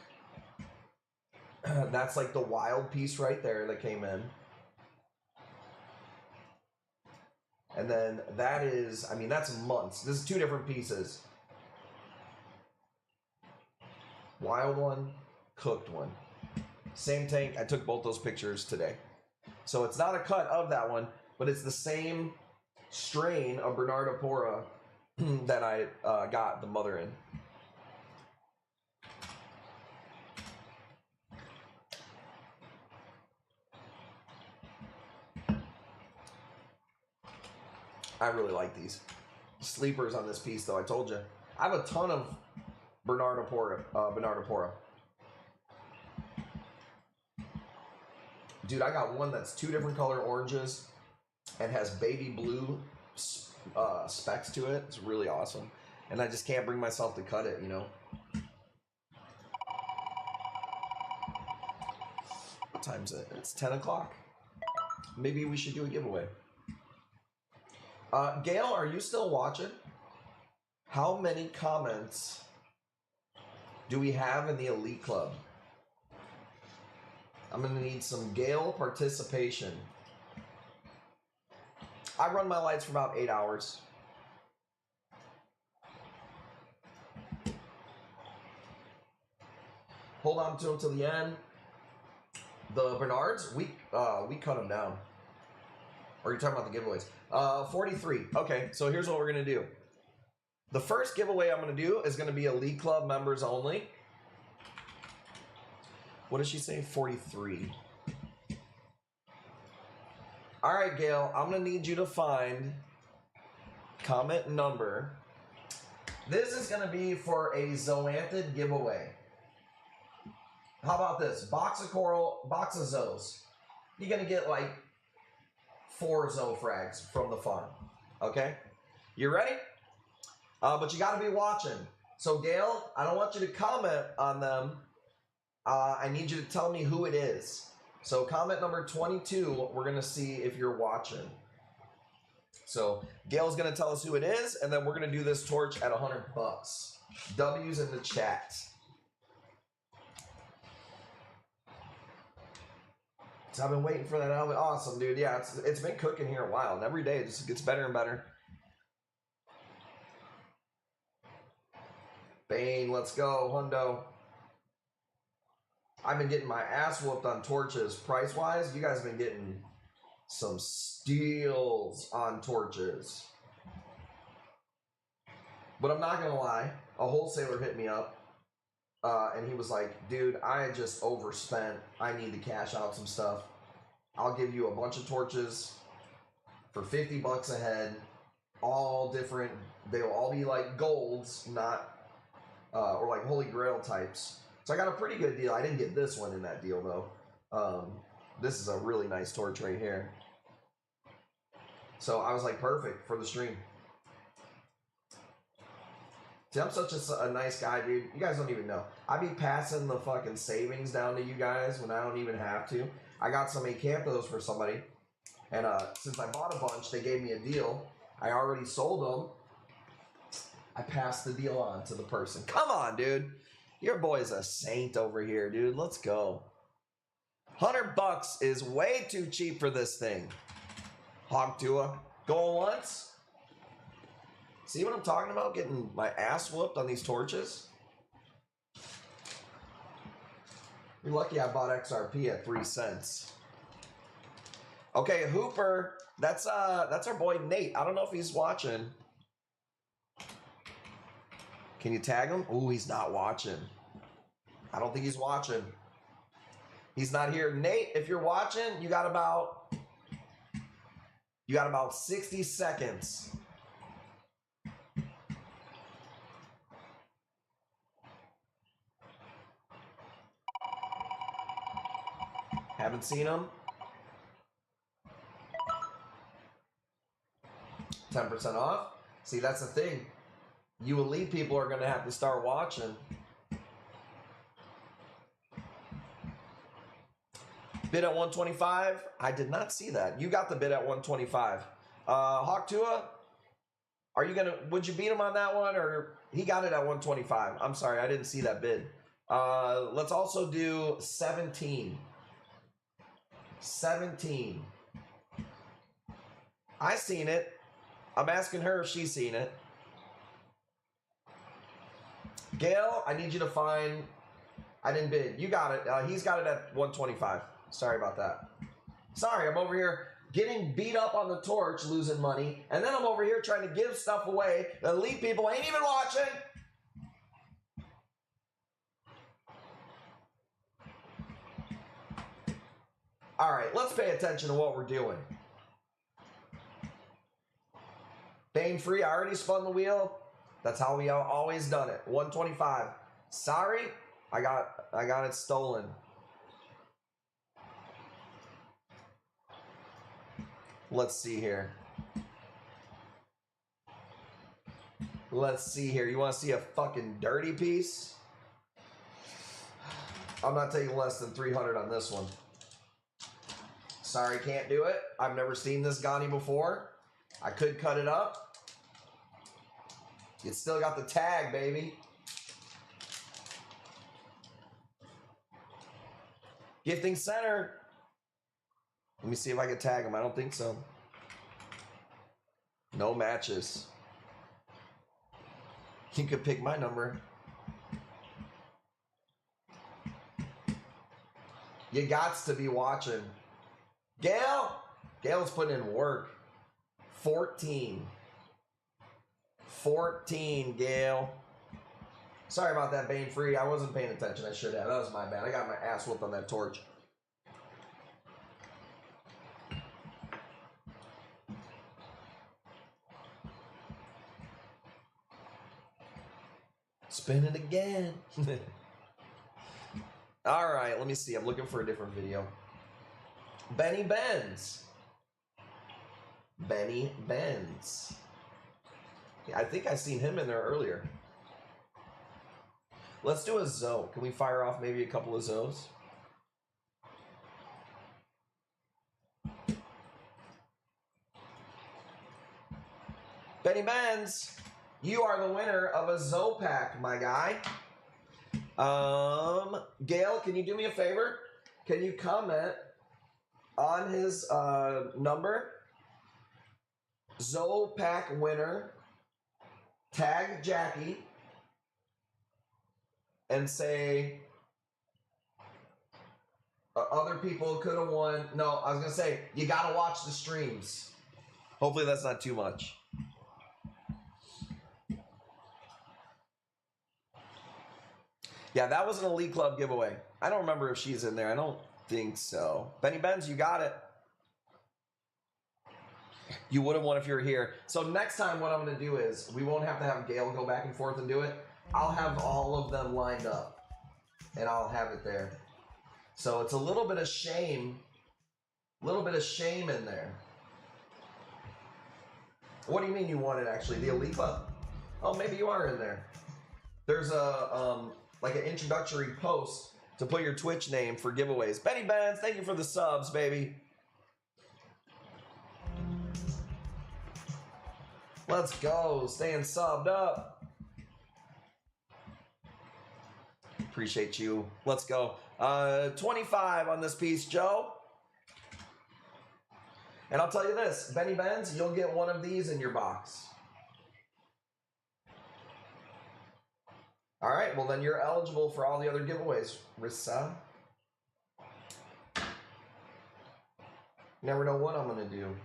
Speaker 2: That's like the wild piece right there that came in. And then that is, I mean, that's months. This is two different pieces. Wild one, cooked one. Same tank. I took both those pictures today. So it's not a cut of that one, but it's the same strain of Bernardipora that I got the mother in. I really like these sleepers on this piece, though. I told you, I have a ton of Bernardipora. Dude, I got one that's two different color oranges and has baby blue specks to it. It's really awesome, and I just can't bring myself to cut it. You know. What time's it? It's 10 o'clock. Maybe we should do a giveaway. Gail, are you still watching? How many comments do we have in the Elite Club? I'm going to need some Gail participation. I run my lights for about 8 hours. Hold on to them till the end. The Bernards, we cut them down. Or you're talking about the giveaways. 43. Okay, so here's what we're going to do. The first giveaway I'm going to do is going to be Elite Club members only. What does she say? 43. All right, Gail, I'm going to need you to find comment number. This is going to be for a Zoanthid giveaway. How about this? Box of coral, box of Zoes. You're going to get like 4 Zoe frags from the farm. Okay? You ready? But you got to be watching. So, Gail, I don't want you to comment on them. I need you to tell me who it is. So, comment number 22, we're going to see if you're watching. So, Gail's going to tell us who it is, and then we're going to do this torch at $100. W's in the chat. So I've been waiting for that element. Awesome, dude. Yeah, it's been cooking here a while, and every day it just gets better and better. Bane, let's go, Hundo. I've been getting my ass whooped on torches price-wise. You guys have been getting some steals on torches. But I'm not going to lie. A wholesaler hit me up. And he was like, dude, I just overspent. I need to cash out some stuff. I'll give you a bunch of torches for $50 a head. All different. They will all be like golds, not, or like Holy Grail types. So I got a pretty good deal. I didn't get this one in that deal though. This is a really nice torch right here. So I was like, perfect for the stream. See, I'm such a nice guy, dude. You guys don't even know. I be passing the fucking savings down to you guys when I don't even have to. I got some Acanthos for somebody. And since I bought a bunch, they gave me a deal. I already sold them. I passed the deal on to the person. Come on, dude. Your boy's a saint over here, dude. Let's go. $100 is way too cheap for this thing. Hog Tua. Going once. See what I'm talking about? Getting my ass whooped on these torches. You're lucky I bought XRP at 3 cents. Okay, Hooper. That's our boy Nate. I don't know if he's watching. Can you tag him? Ooh, he's not watching. I don't think he's watching. He's not here. Nate, if you're watching, you got about 60 seconds. Haven't seen him. 10% off. See, that's the thing. You elite people are going to have to start watching. Bid at 125. I did not see that. You got the bid at 125. Hawk Tua, are you gonna? Would you beat him on that one, or he got it at 125? I'm sorry, I didn't see that bid. Let's also do 17. 17. I seen it. I'm asking her if she's seen it. Gail, I need you to find. I didn't bid. You got it. He's got it at 125. Sorry about that. Sorry, I'm over here getting beat up on the torch, losing money, and then I'm over here trying to give stuff away. The elite people ain't even watching. All right, let's pay attention to what we're doing. Bane free, I already spun the wheel. That's how we always done it. 125. Sorry, I got it stolen. Let's see here. Let's see here. You want to see a fucking dirty piece? I'm not taking less than 300 on this one. Sorry, can't do it. I've never seen this Ghani before. I could cut it up. You still got the tag, baby. Gifting center. Let me see if I can tag him. I don't think so. No matches. You could pick my number. You gots to be watching. Gail? Gail's putting in work. 14. 14, Gail. Sorry about that, Bane Free. I wasn't paying attention. I should have. That was my bad. I got my ass whooped on that torch. Spin it again. All right, let me see. I'm looking for a different video. Benny Benz. Benny Benz. Yeah, I think I seen him in there earlier. Let's do a Zoe. Can we fire off maybe a couple of Zoes? Benny Benz, you are the winner of a Zoe pack, my guy. Gail, can you do me a favor? Can you comment on his number? Zoe pack winner. Tag Jackie. And say other people could have won. No, I was going to say, you got to watch the streams. Hopefully that's not too much. Yeah, that was an Elite Club giveaway. I don't remember if she's in there. I don't think so. Benny Benz, you got it. You would have won if you were here. So next time what I'm going to do is, we won't have to have Gail go back and forth and do it. I'll have all of them lined up. And I'll have it there. So it's a little bit of shame. A little bit of shame in there. What do you mean you want it actually? The Elite Club? Oh, maybe you are in there. There's a... like an introductory post to put your Twitch name for giveaways. Benny Benz, thank you for the subs, baby. Let's go. Staying subbed up. Appreciate you. Let's go. 25 on this piece, Joe. And I'll tell you this, Benny Benz, you'll get one of these in your box. All right, well then you're eligible for all the other giveaways, Rissa. Never know what I'm gonna do.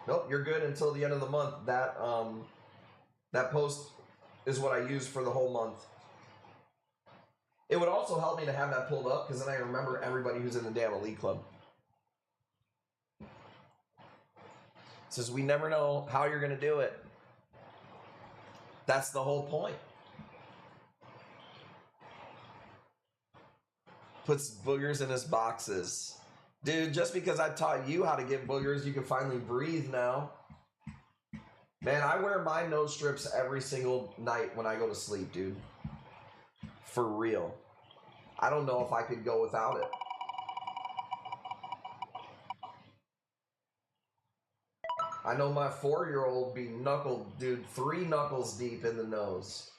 Speaker 2: Nope, you're good until the end of the month. That post is what I use for the whole month. It would also help me to have that pulled up because then I remember everybody who's in the damn Elite Club. It says we never know how you're going to do it. That's the whole point. Puts boogers in his boxes. Dude, just because I taught you how to get boogers, you can finally breathe now. Man, I wear my nose strips every single night when I go to sleep, dude. For real. I don't know if I could go without it. I know my 4-year-old be knuckled, dude, 3 knuckles deep in the nose.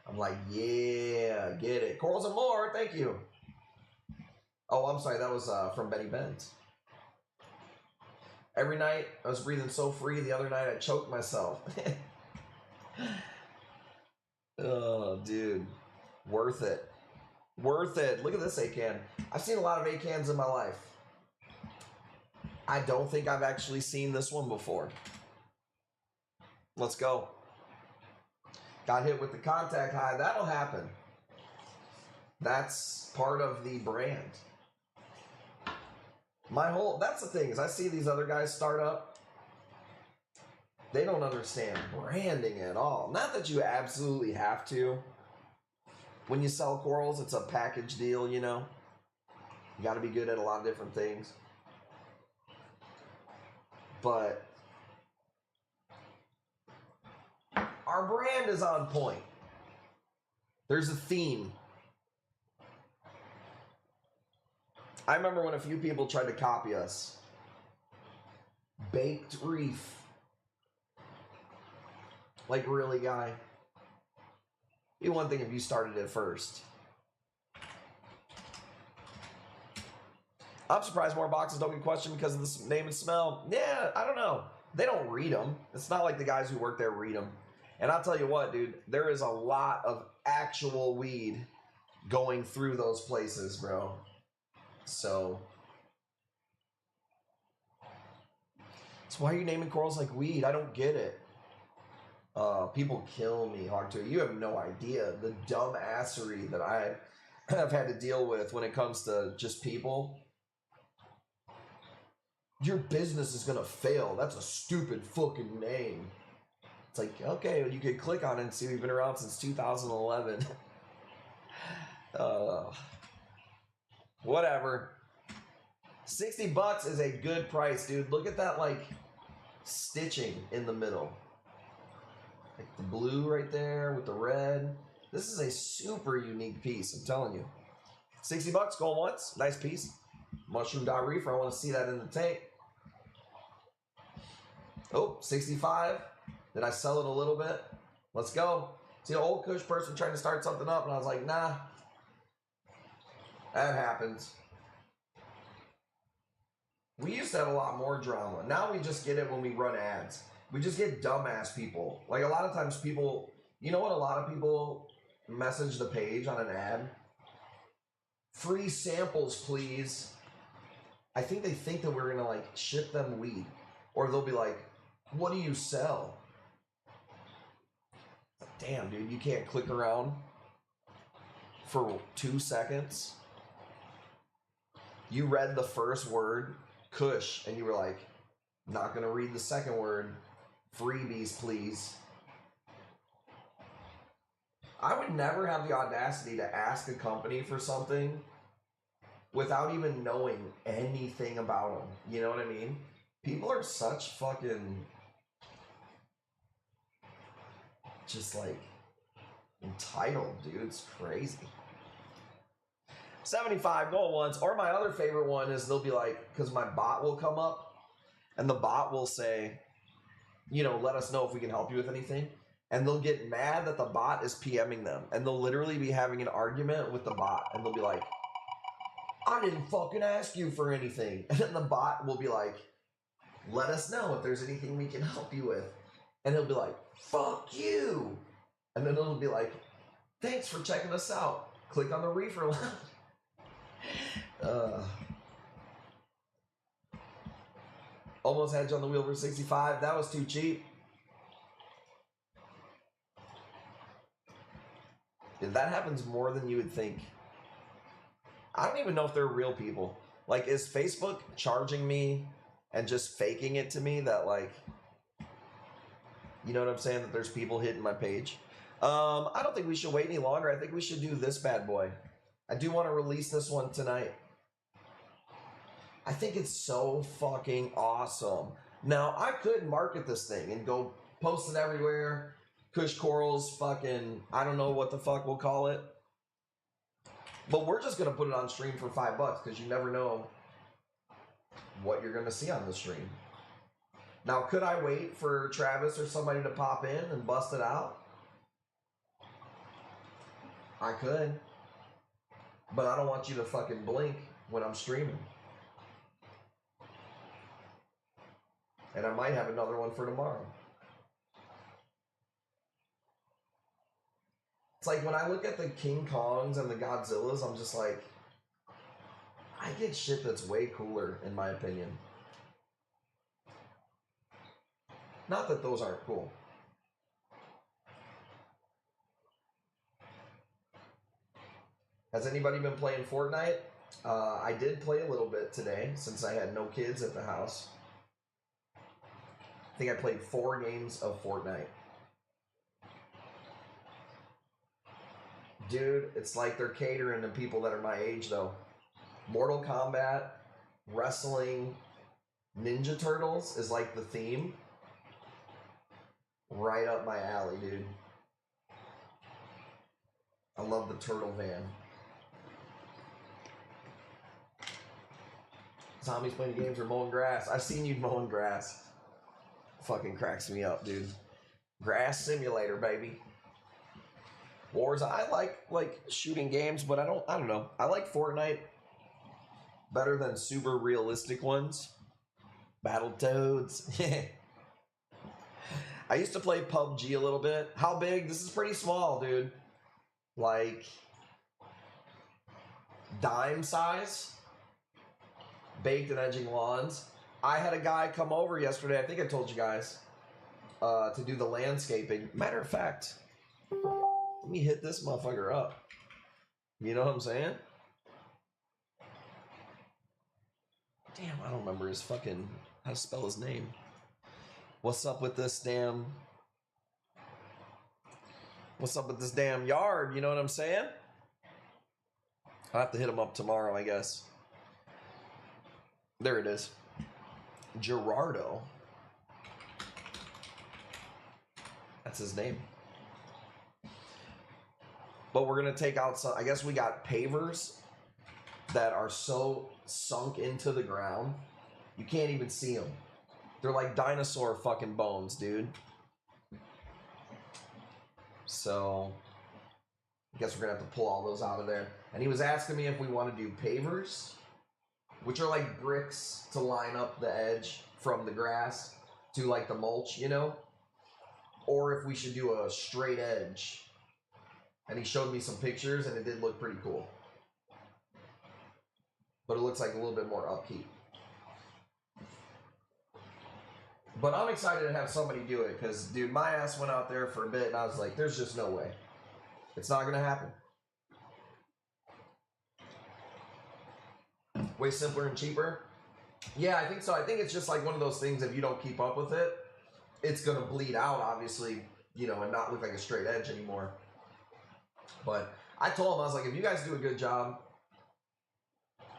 Speaker 2: I'm like, yeah, get it. Corals and more, thank you. Oh, I'm sorry, that was from Benny Benz. Every night, I was breathing so free. The other night, I choked myself. Oh, dude. Worth it. Worth it. Look at this ACAN. I've seen a lot of ACANs in my life. I don't think I've actually seen this one before. Let's go. Got hit with the contact high. That'll happen. That's part of the brand. That's the thing, is I see these other guys start up. They don't understand branding at all. Not that you absolutely have to. When you sell corals, it's a package deal, you know. You got to be good at a lot of different things. But our brand is on point. There's a theme. I remember when a few people tried to copy us. Baked reef. Like, really, guy? It'd be one thing if you started it first. I'm surprised more boxes don't get questioned because of the name and smell. Yeah, I don't know. They don't read them. It's not like the guys who work there read them. And I'll tell you what, dude, there is a lot of actual weed going through those places, bro. So why are you naming corals like weed? I don't get it. People kill me, Hogtoy. You have no idea the dumbassery that I have had to deal with when it comes to just people. Your business is gonna fail. That's a stupid fucking name. It's like, okay, you could click on it and see we've been around since 2011. Whatever. $60 is a good price, dude. Look at that, like, stitching in the middle. Like the blue right there with the red. This is a super unique piece, I'm telling you. $60 going once. Nice piece. Mushroom dot reefer. I want to see that in the tank. Oh, 65. Did I sell it a little bit? Let's go. See, an old Kush person trying to start something up, and I was like, nah. That happens. We used to have a lot more drama. Now we just get it when we run ads. We just get dumbass people. Like, a lot of times people, you know what a lot of people message the page on an ad? Free samples, please. I think they think that we're going to, like, ship them weed. Or they'll be like, what do you sell? Damn, dude, you can't click around for 2 seconds. You read the first word, Kush, and you were like, not going to read the second word. Freebies, please. I would never have the audacity to ask a company for something without even knowing anything about them. You know what I mean? People are such fucking just like entitled, dude. It's crazy. 75 going once. Or my other favorite one is they'll be like, because my bot will come up and the bot will say, you know, let us know if we can help you with anything. And they'll get mad that the bot is PMing them. And they'll literally be having an argument with the bot. And they'll be like, I didn't fucking ask you for anything. And then the bot will be like, let us know if there's anything we can help you with. And he'll be like, fuck you. And then it'll be like, thanks for checking us out. Click on the reefer line. Almost had you on the wheel for 65. That was too cheap. That happens more than you would think. I don't even know if they're real people. Like, is Facebook charging me and just faking it to me that, like, you know what I'm saying? That there's people hitting my page. I don't think we should wait any longer. I think we should do this bad boy. I do want to release this one tonight. I think it's so fucking awesome. Now, I could market this thing and go post it everywhere. Kush Corals, fucking, I don't know what the fuck we'll call it. But we're just going to put it on stream for $5 because you never know what you're going to see on the stream. Now, could I wait for Travis or somebody to pop in and bust it out? I could. But I don't want you to fucking blink when I'm streaming. And I might have another one for tomorrow. It's like when I look at the King Kongs and the Godzillas, I'm just like, I get shit that's way cooler, in my opinion. Not that those aren't cool. Has anybody been playing Fortnite? I did play a little bit today since I had no kids at the house. I think I played 4 games of Fortnite. Dude, it's like they're catering to people that are my age, though. Mortal Kombat, wrestling, Ninja Turtles is like the theme. Right up my alley, dude. I love the turtle van. Zombies playing games or mowing grass. I've seen you mowing grass. Fucking cracks me up, dude. Grass simulator, baby. Wars. I like shooting games, but I don't know. I like Fortnite better than super realistic ones. Battletoads. I used to play PUBG a little bit. How big? This is pretty small, dude. Like dime size. Baked and edging lawns. I had a guy come over yesterday, I think I told you guys, to do the landscaping. Matter of fact, let me hit this motherfucker up. You know what I'm saying? Damn, I don't remember his fucking, how to spell his name. What's up with this damn, yard? You know what I'm saying? I'll have to hit him up tomorrow, I guess. There it is. Gerardo. That's his name. But we're going to take out some, I guess we got pavers that are so sunk into the ground, you can't even see them. They're like dinosaur fucking bones, dude. So, I guess we're going to have to pull all those out of there. And he was asking me if we want to do pavers, which are like bricks to line up the edge from the grass to like the mulch, you know? Or if we should do a straight edge. And he showed me some pictures and it did look pretty cool. But it looks like a little bit more upkeep. But I'm excited to have somebody do it because, dude, my ass went out there for a bit and I was like, there's just no way. It's not going to happen. Way simpler and cheaper? Yeah, I think so. I think it's just like one of those things, if you don't keep up with it, it's going to bleed out, obviously, you know, and not look like a straight edge anymore. But I told him, I was like, if you guys do a good job,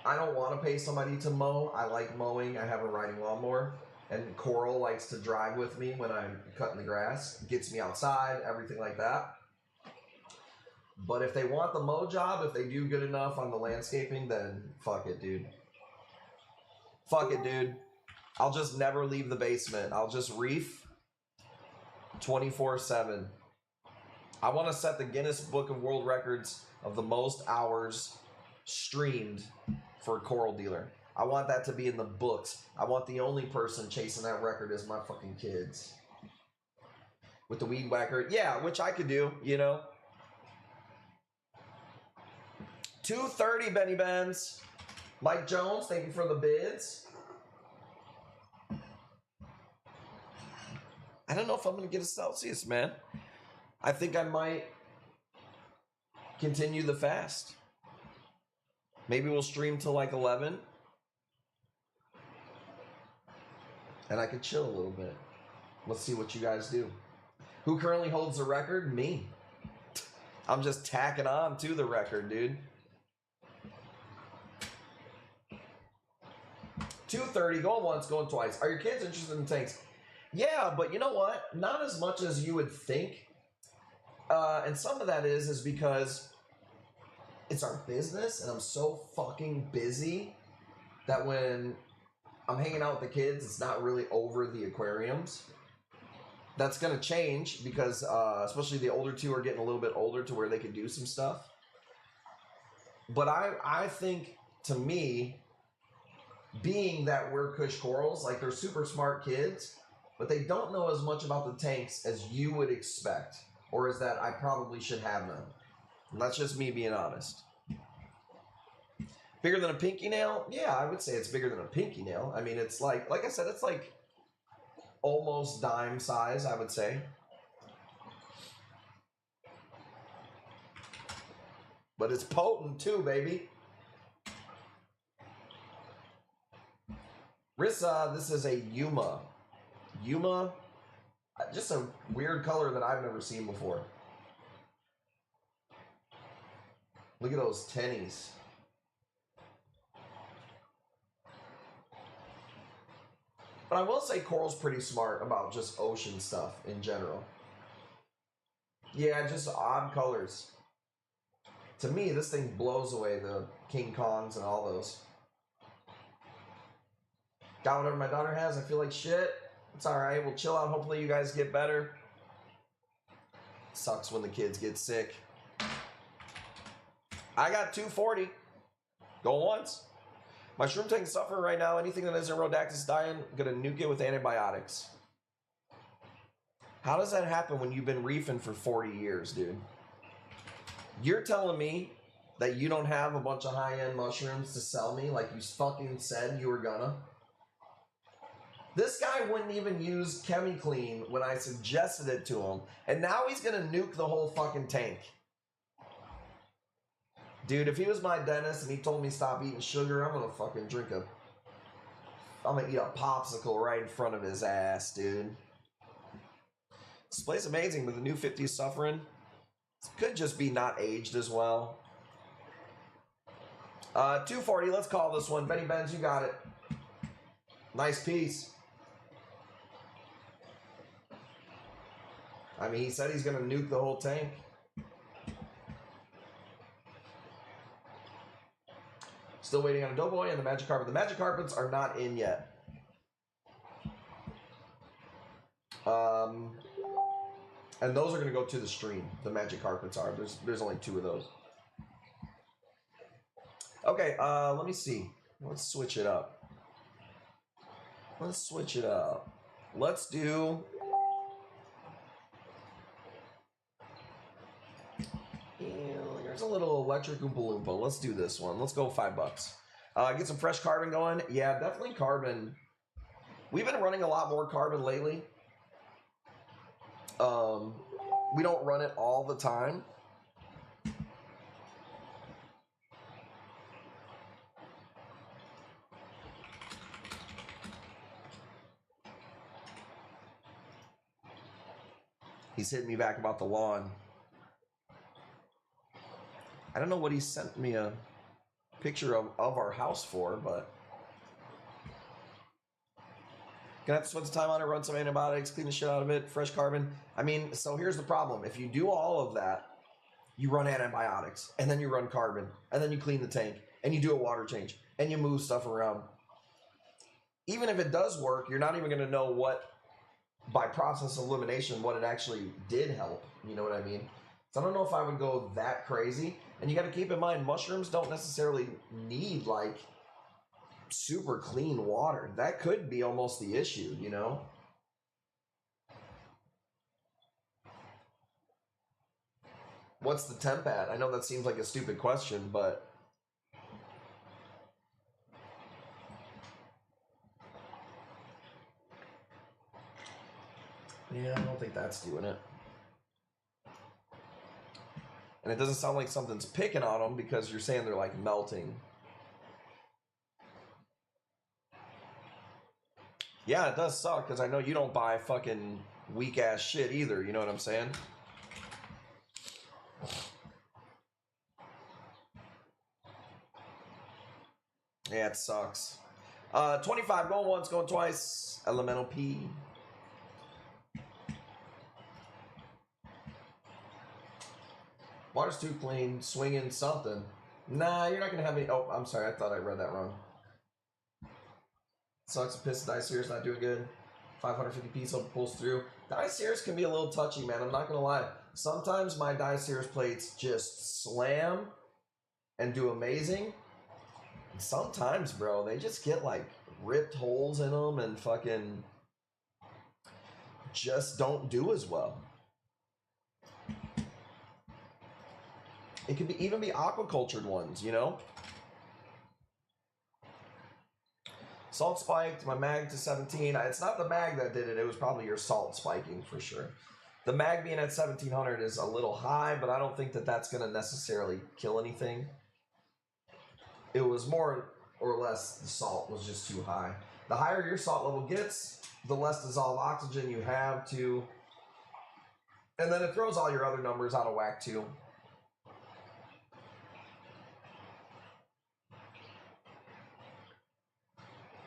Speaker 2: I don't want to pay somebody to mow. I like mowing. I have a riding lawnmower. And Coral likes to drive with me when I'm cutting the grass. Gets me outside, everything like that. But if they want the mow job, if they do good enough on the landscaping, then fuck it, dude. Fuck it, dude. I'll just never leave the basement. I'll just reef 24/7. I want to set the Guinness Book of World Records of the most hours streamed for a coral dealer. I want that to be in the books. I want the only person chasing that record is my fucking kids. With the weed whacker. Yeah, which I could do, you know. 230 Benny Benz. Mike Jones, thank you for the bids. I don't know if I'm going to get a Celsius, man. I think I might continue the fast. Maybe we'll stream till like 11. And I could chill a little bit. Let's see what you guys do. Who currently holds the record? Me. I'm just tacking on to the record, dude. 230, going once, going twice. Are your kids interested in tanks? Yeah, but you know what? Not as much as you would think. And some of that is because it's our business and I'm so fucking busy that when I'm hanging out with the kids, it's not really over the aquariums. That's going to change because especially the older two are getting a little bit older to where they can do some stuff. But I think, to me, being that we're Kush Corals, like they're super smart kids, but they don't know as much about the tanks as you would expect, or as that I probably should have them. And that's just me being honest. Bigger than a pinky nail? Yeah, I would say it's bigger than a pinky nail. I mean, it's like I said, it's like almost dime size, I would say. But it's potent too, baby. Rissa, this is a Yuma. Yuma, just a weird color that I've never seen before. Look at those tennies. But I will say Coral's pretty smart about just ocean stuff in general. Yeah, just odd colors. To me, this thing blows away the King Kongs and all those. Got whatever my daughter has. I feel like shit. It's alright. We'll chill out. Hopefully you guys get better. Sucks when the kids get sick. I got 240. Go once. My shroom tank suffering right now. Anything that isn't Rhodactis dying, gonna nuke it with antibiotics. How does that happen when you've been reefing for 40 years, dude? You're telling me that you don't have a bunch of high-end mushrooms to sell me like you fucking said you were gonna? This guy wouldn't even use ChemiClean when I suggested it to him, and now he's gonna nuke the whole fucking tank. Dude, if he was my dentist and he told me stop eating sugar, I'm gonna fucking I'm gonna eat a popsicle right in front of his ass, dude. This play's amazing, but the new 50 is suffering. This could just be not aged as well. 240, let's call this one. Benny Benz, you got it. Nice piece. I mean, he said he's gonna nuke the whole tank. Still waiting on a Doughboy and the Magic Carpet. The Magic Carpets are not in yet. And those are going to go to the stream. The Magic Carpets are. There's only 2 of those. Okay, let me see. Let's switch it up. Let's switch it up. Let's do... There's a little electric Oompa Loompa. Let's do this one. Let's go $5. Get some fresh carbon going. Yeah, definitely carbon. We've been running a lot more carbon lately. We don't run it all the time. He's hitting me back about the lawn. I don't know what he sent me a picture of our house for, but gonna have to spend some time on it, run some antibiotics, clean the shit out of it, fresh carbon. I mean, so here's the problem. If you do all of that, you run antibiotics, and then you run carbon, and then you clean the tank, and you do a water change, and you move stuff around. Even if it does work, you're not even gonna know what, by process of elimination, what it actually did help. You know what I mean? So I don't know if I would go that crazy. And you got to keep in mind, mushrooms don't necessarily need like super clean water. That could be almost the issue, you know? What's the temp at? I know that seems like a stupid question, but yeah, I don't think that's doing it. And it doesn't sound like something's picking on them because you're saying they're like melting. Yeah, it does suck because I know you don't buy fucking weak ass shit either. You know what I'm saying? Yeah, it sucks. 25 going once, going twice. Elemental P. Water's too clean. Swinging something. Nah, you're not gonna have any. Oh, I'm sorry. I thought I read that wrong. Sucks. Piss. Diceers not doing good. 550 piece pulls through. Diceers can be a little touchy, man. I'm not gonna lie. Sometimes my Diceers plates just slam and do amazing. And sometimes, bro, they just get like ripped holes in them and fucking just don't do as well. It could be even be aquacultured ones, you know? Salt spiked, my mag to 17. It's not the mag that did it. It was probably your salt spiking for sure. The mag being at 1700 is a little high, but I don't think that that's going to necessarily kill anything. It was more or less the salt was just too high. The higher your salt level gets, the less dissolved oxygen you have to. And then it throws all your other numbers out of whack too.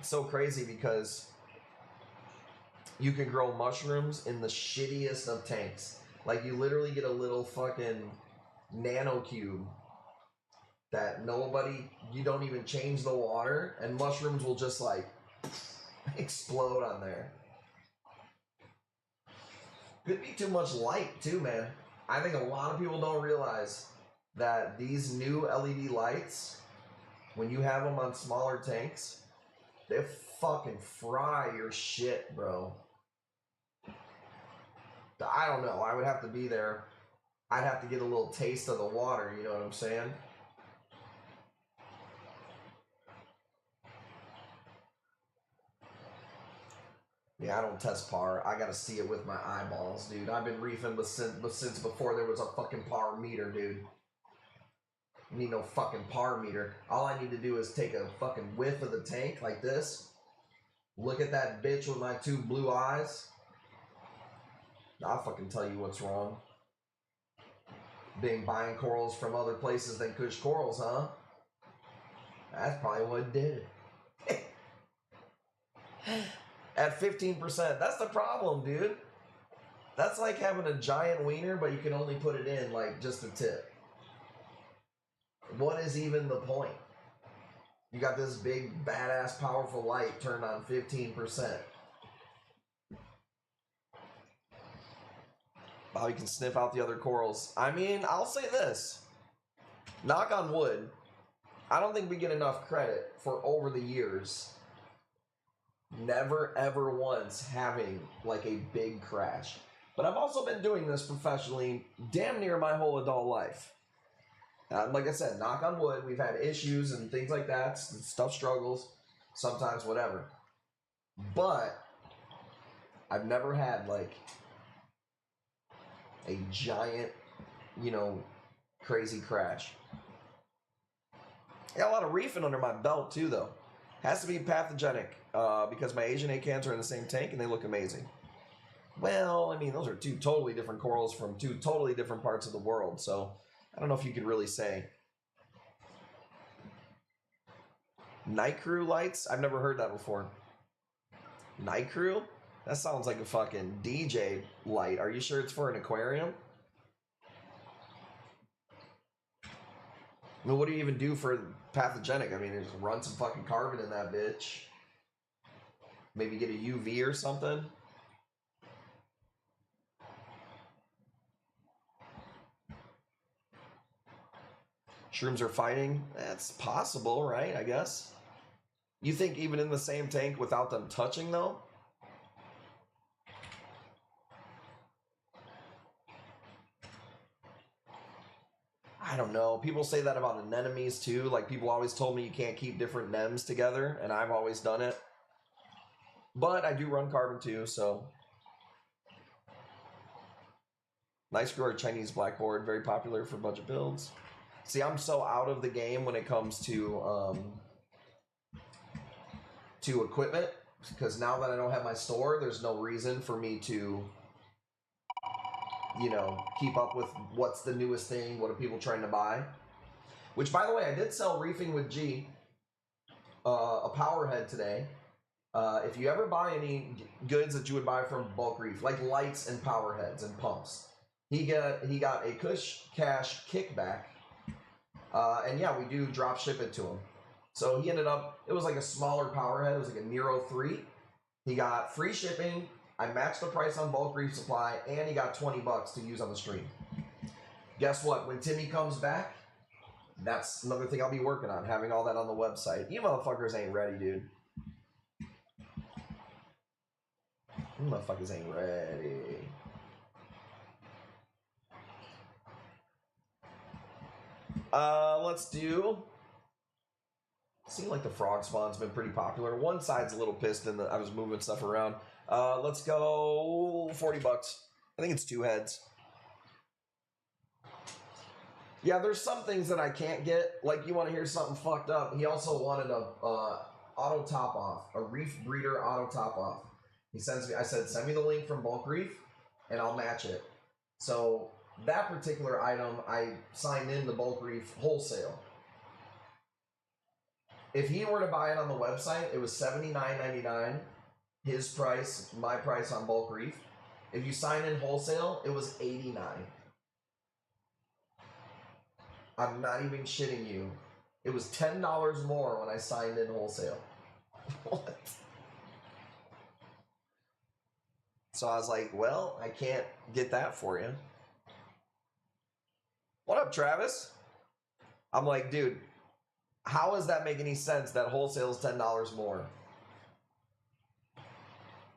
Speaker 2: So crazy because you can grow mushrooms in the shittiest of tanks. Like you literally get a little fucking nano cube that nobody, you don't even change the water and mushrooms will just like explode on there. Could be too much light too, man. I think a lot of people don't realize that these new LED lights, when you have them on smaller tanks, they fucking fry your shit, bro. I don't know. I would have to be there. I'd have to get a little taste of the water, you know what I'm saying? Yeah, I don't test par. I gotta see it with my eyeballs, dude. I've been reefing since before there was a fucking par meter, dude. You need no fucking par meter. All I need to do is take a fucking whiff of the tank like this. Look at that bitch with my two blue eyes. I'll fucking tell you what's wrong. Being buying corals from other places than Kush Corals, huh? That's probably what did it. At 15%. That's the problem, dude. That's like having a giant wiener, but you can only put it in like just a tip. What is even the point? You got this big, badass, powerful light turned on 15%. Bobby can sniff out the other corals. I mean, I'll say this. Knock on wood. I don't think we get enough credit for over the years never ever once having like a big crash. But I've also been doing this professionally damn near my whole adult life. Like I said, knock on wood, we've had issues and things like that, stuff struggles, sometimes whatever. But I've never had like a giant, you know, crazy crash. I got a lot of reefing under my belt too, though. Has to be pathogenic because my Asian acants are in the same tank and they look amazing. Well, I mean, those are two totally different corals from two totally different parts of the world, so I don't know if you could really say. Night crew lights? I've never heard that before. Night crew? That sounds like a fucking DJ light. Are you sure it's for an aquarium? I mean, what do you even do for pathogenic? I mean, just run some fucking carbon in that bitch. Maybe get a UV or something. Shrooms are fighting? That's possible, right? I guess. You think even in the same tank without them touching, though? I don't know. People say that about anemones too. Like, people always told me you can't keep different nems together, and I've always done it. But I do run carbon too, so. Nice grower Chinese blackboard, very popular for budget builds. See, I'm so out of the game when it comes to equipment, because now that I don't have my store, there's no reason for me to, you know, keep up with what's the newest thing, what are people trying to buy. Which, by the way, I did sell Reefing with G, a power head today. If you ever buy any goods that you would buy from Bulk Reef, like lights and power heads and pumps, he got a Kush Cash kickback. And yeah, we do drop ship it to him. So he ended up, it was like a smaller power head. It was like a Nero 3. He got free shipping. I matched the price on Bulk Reef Supply, and he got 20 bucks to use on the stream. Guess what? When Timmy comes back, that's another thing I'll be working on, having all that on the website. You motherfuckers ain't ready, dude. You motherfuckers ain't ready. Let's do. Seems like the frog spawn's been pretty popular. One side's a little pissed and I was moving stuff around. Let's go 40 bucks. I think it's 2 heads. Yeah, there's some things that I can't get. Like, you want to hear something fucked up. He also wanted a auto top off, a reef breeder auto top off. He sends me. I said, send me the link from Bulk Reef, and I'll match it. So that particular item, I signed in the Bulk Reef wholesale. If he were to buy it on the website, it was $79.99. His price, my price on Bulk Reef. If you sign in wholesale, it was $89. I'm not even shitting you. It was $10 more when I signed in wholesale. What? So I was like, well, I can't get that for you. What up, Travis? I'm like, dude, how does that make any sense that wholesale is $10 more?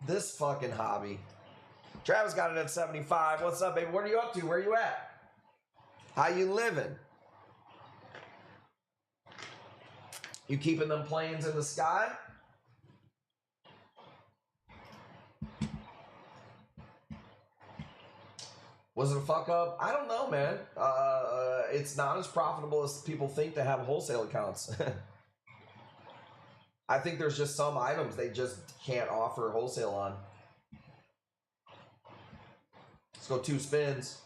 Speaker 2: This fucking hobby. Travis got it at 75. What's up, baby? What are you up to? Where are you at? How you living? You keeping them planes in the sky? Was it a fuck up? I don't know, man. It's not as profitable as people think to have wholesale accounts. I think there's just some items they just can't offer wholesale on. Let's go 2 spins.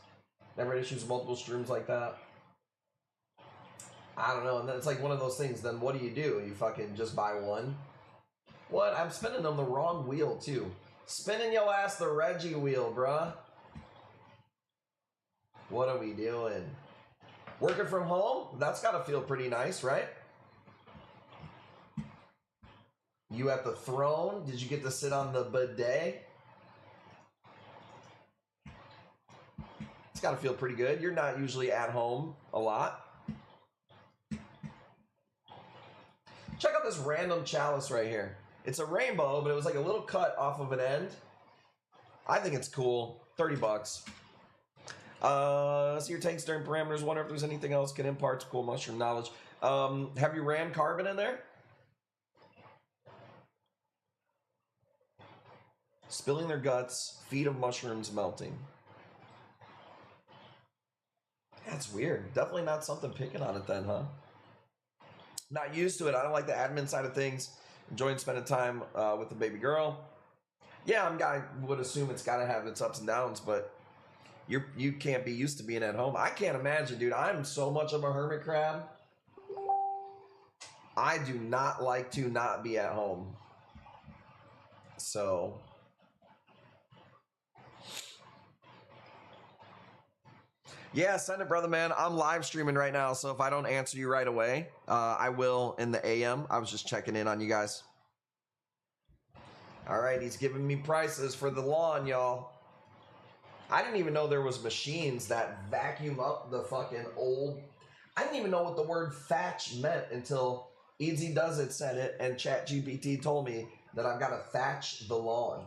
Speaker 2: Never had issues with multiple streams like that. I don't know. And then it's like one of those things. Then what do? You fucking just buy one? What? I'm spinning them the wrong wheel, too. Spinning your ass the Reggie wheel, bruh. What are we doing? Working from home? That's got to feel pretty nice, right? You at the throne? Did you get to sit on the bidet? It's got to feel pretty good. You're not usually at home a lot. Check out this random chalice right here. It's a rainbow, but it was like a little cut off of an end. I think it's cool. 30 bucks. See your tank stirring parameters. Wonder if there's anything else can impart cool mushroom knowledge. Have you ran carbon in there? Spilling their guts, feet of mushrooms melting. That's weird. Definitely not something picking on it then, huh? Not used to it. I don't like the admin side of things. Enjoying spending time with the baby girl. Yeah, I would assume it's got to have its ups and downs, but you can't be used to being at home. I can't imagine, dude. I'm so much of a hermit crab. I do not like to not be at home. So yeah, send it, brother, man. I'm live streaming right now, so if I don't answer you right away, I will in the AM. I was just checking in on you guys. All right, he's giving me prices for the lawn, y'all. I didn't even know there was machines that vacuum up the fucking old... I didn't even know what the word thatch meant until Easy Does It said it, and ChatGPT told me that I've got to thatch the lawn.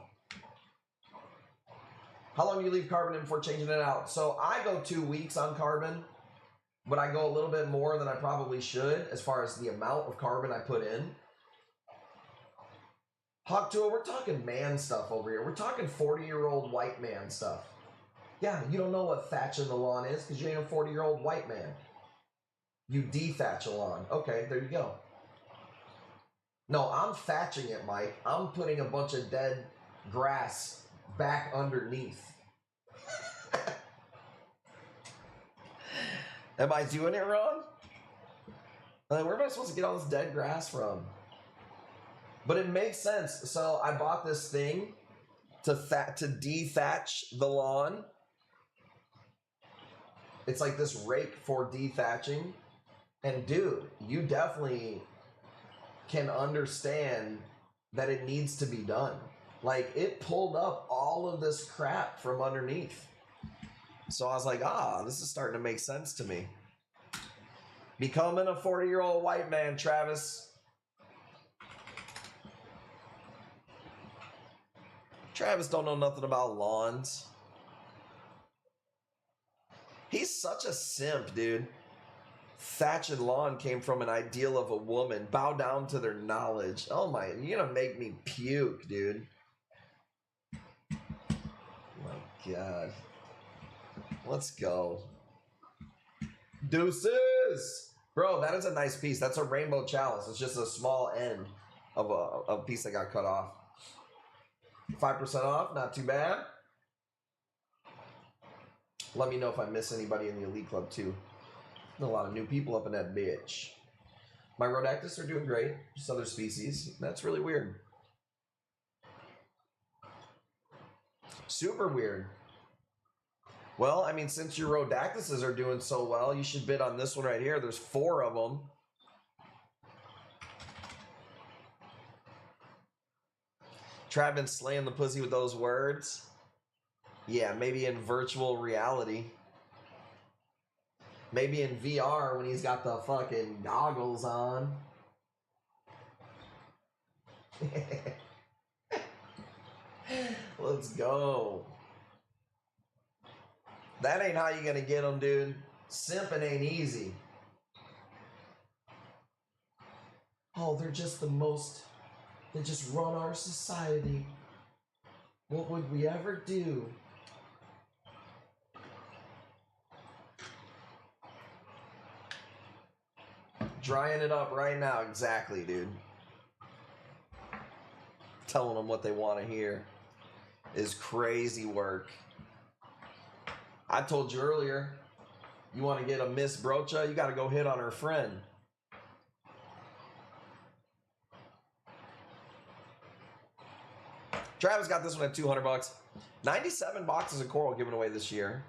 Speaker 2: How long do you leave carbon in before changing it out? So I go 2 weeks on carbon, but I go a little bit more than I probably should as far as the amount of carbon I put in. Hawk Tool, we're talking man stuff over here. We're talking 40-year-old white man stuff. Yeah, you don't know what thatching the lawn is because you ain't a 40-year-old white man. You dethatch a lawn. Okay, there you go. No, I'm thatching it, Mike. I'm putting a bunch of dead grass back underneath. Am I doing it wrong? Where am I supposed to get all this dead grass from? But it makes sense. So I bought this thing to dethatch the lawn. It's like this rake for dethatching. And dude, you definitely can understand that it needs to be done. Like, it pulled up all of this crap from underneath. So I was like, this is starting to make sense to me. Becoming a 40-year-old white man, Travis. Travis don't know nothing about lawns. He's such a simp, dude. Thatch and lawn came from an ideal of a woman. Bow down to their knowledge. Oh my, you're gonna make me puke, dude. My God. Let's go. Deuces! Bro, that is a nice piece. That's a rainbow chalice. It's just a small end of a piece that got cut off. 5% off, not too bad. Let me know if I miss anybody in the Elite Club too. There's a lot of new people up in that bitch. My Rhodactis are doing great. Just other species. That's really weird. Super weird. Well, I mean, since your Rhodactises are doing so well, you should bid on this one right here. There's 4 of them. Trav been slaying the pussy with those words. Yeah, maybe in virtual reality. Maybe in VR when he's got the fucking goggles on. Let's go. That ain't how you gonna get them, dude. Simping ain't easy. Oh, they're just the most... They just run our society. What would we ever do? Drying it up right now. Exactly, dude. Telling them what they want to hear is crazy work. I told you earlier, you want to get a Miss Brocha, you got to go hit on her friend. Travis got this one at 200 bucks. 97 boxes of coral given away this year.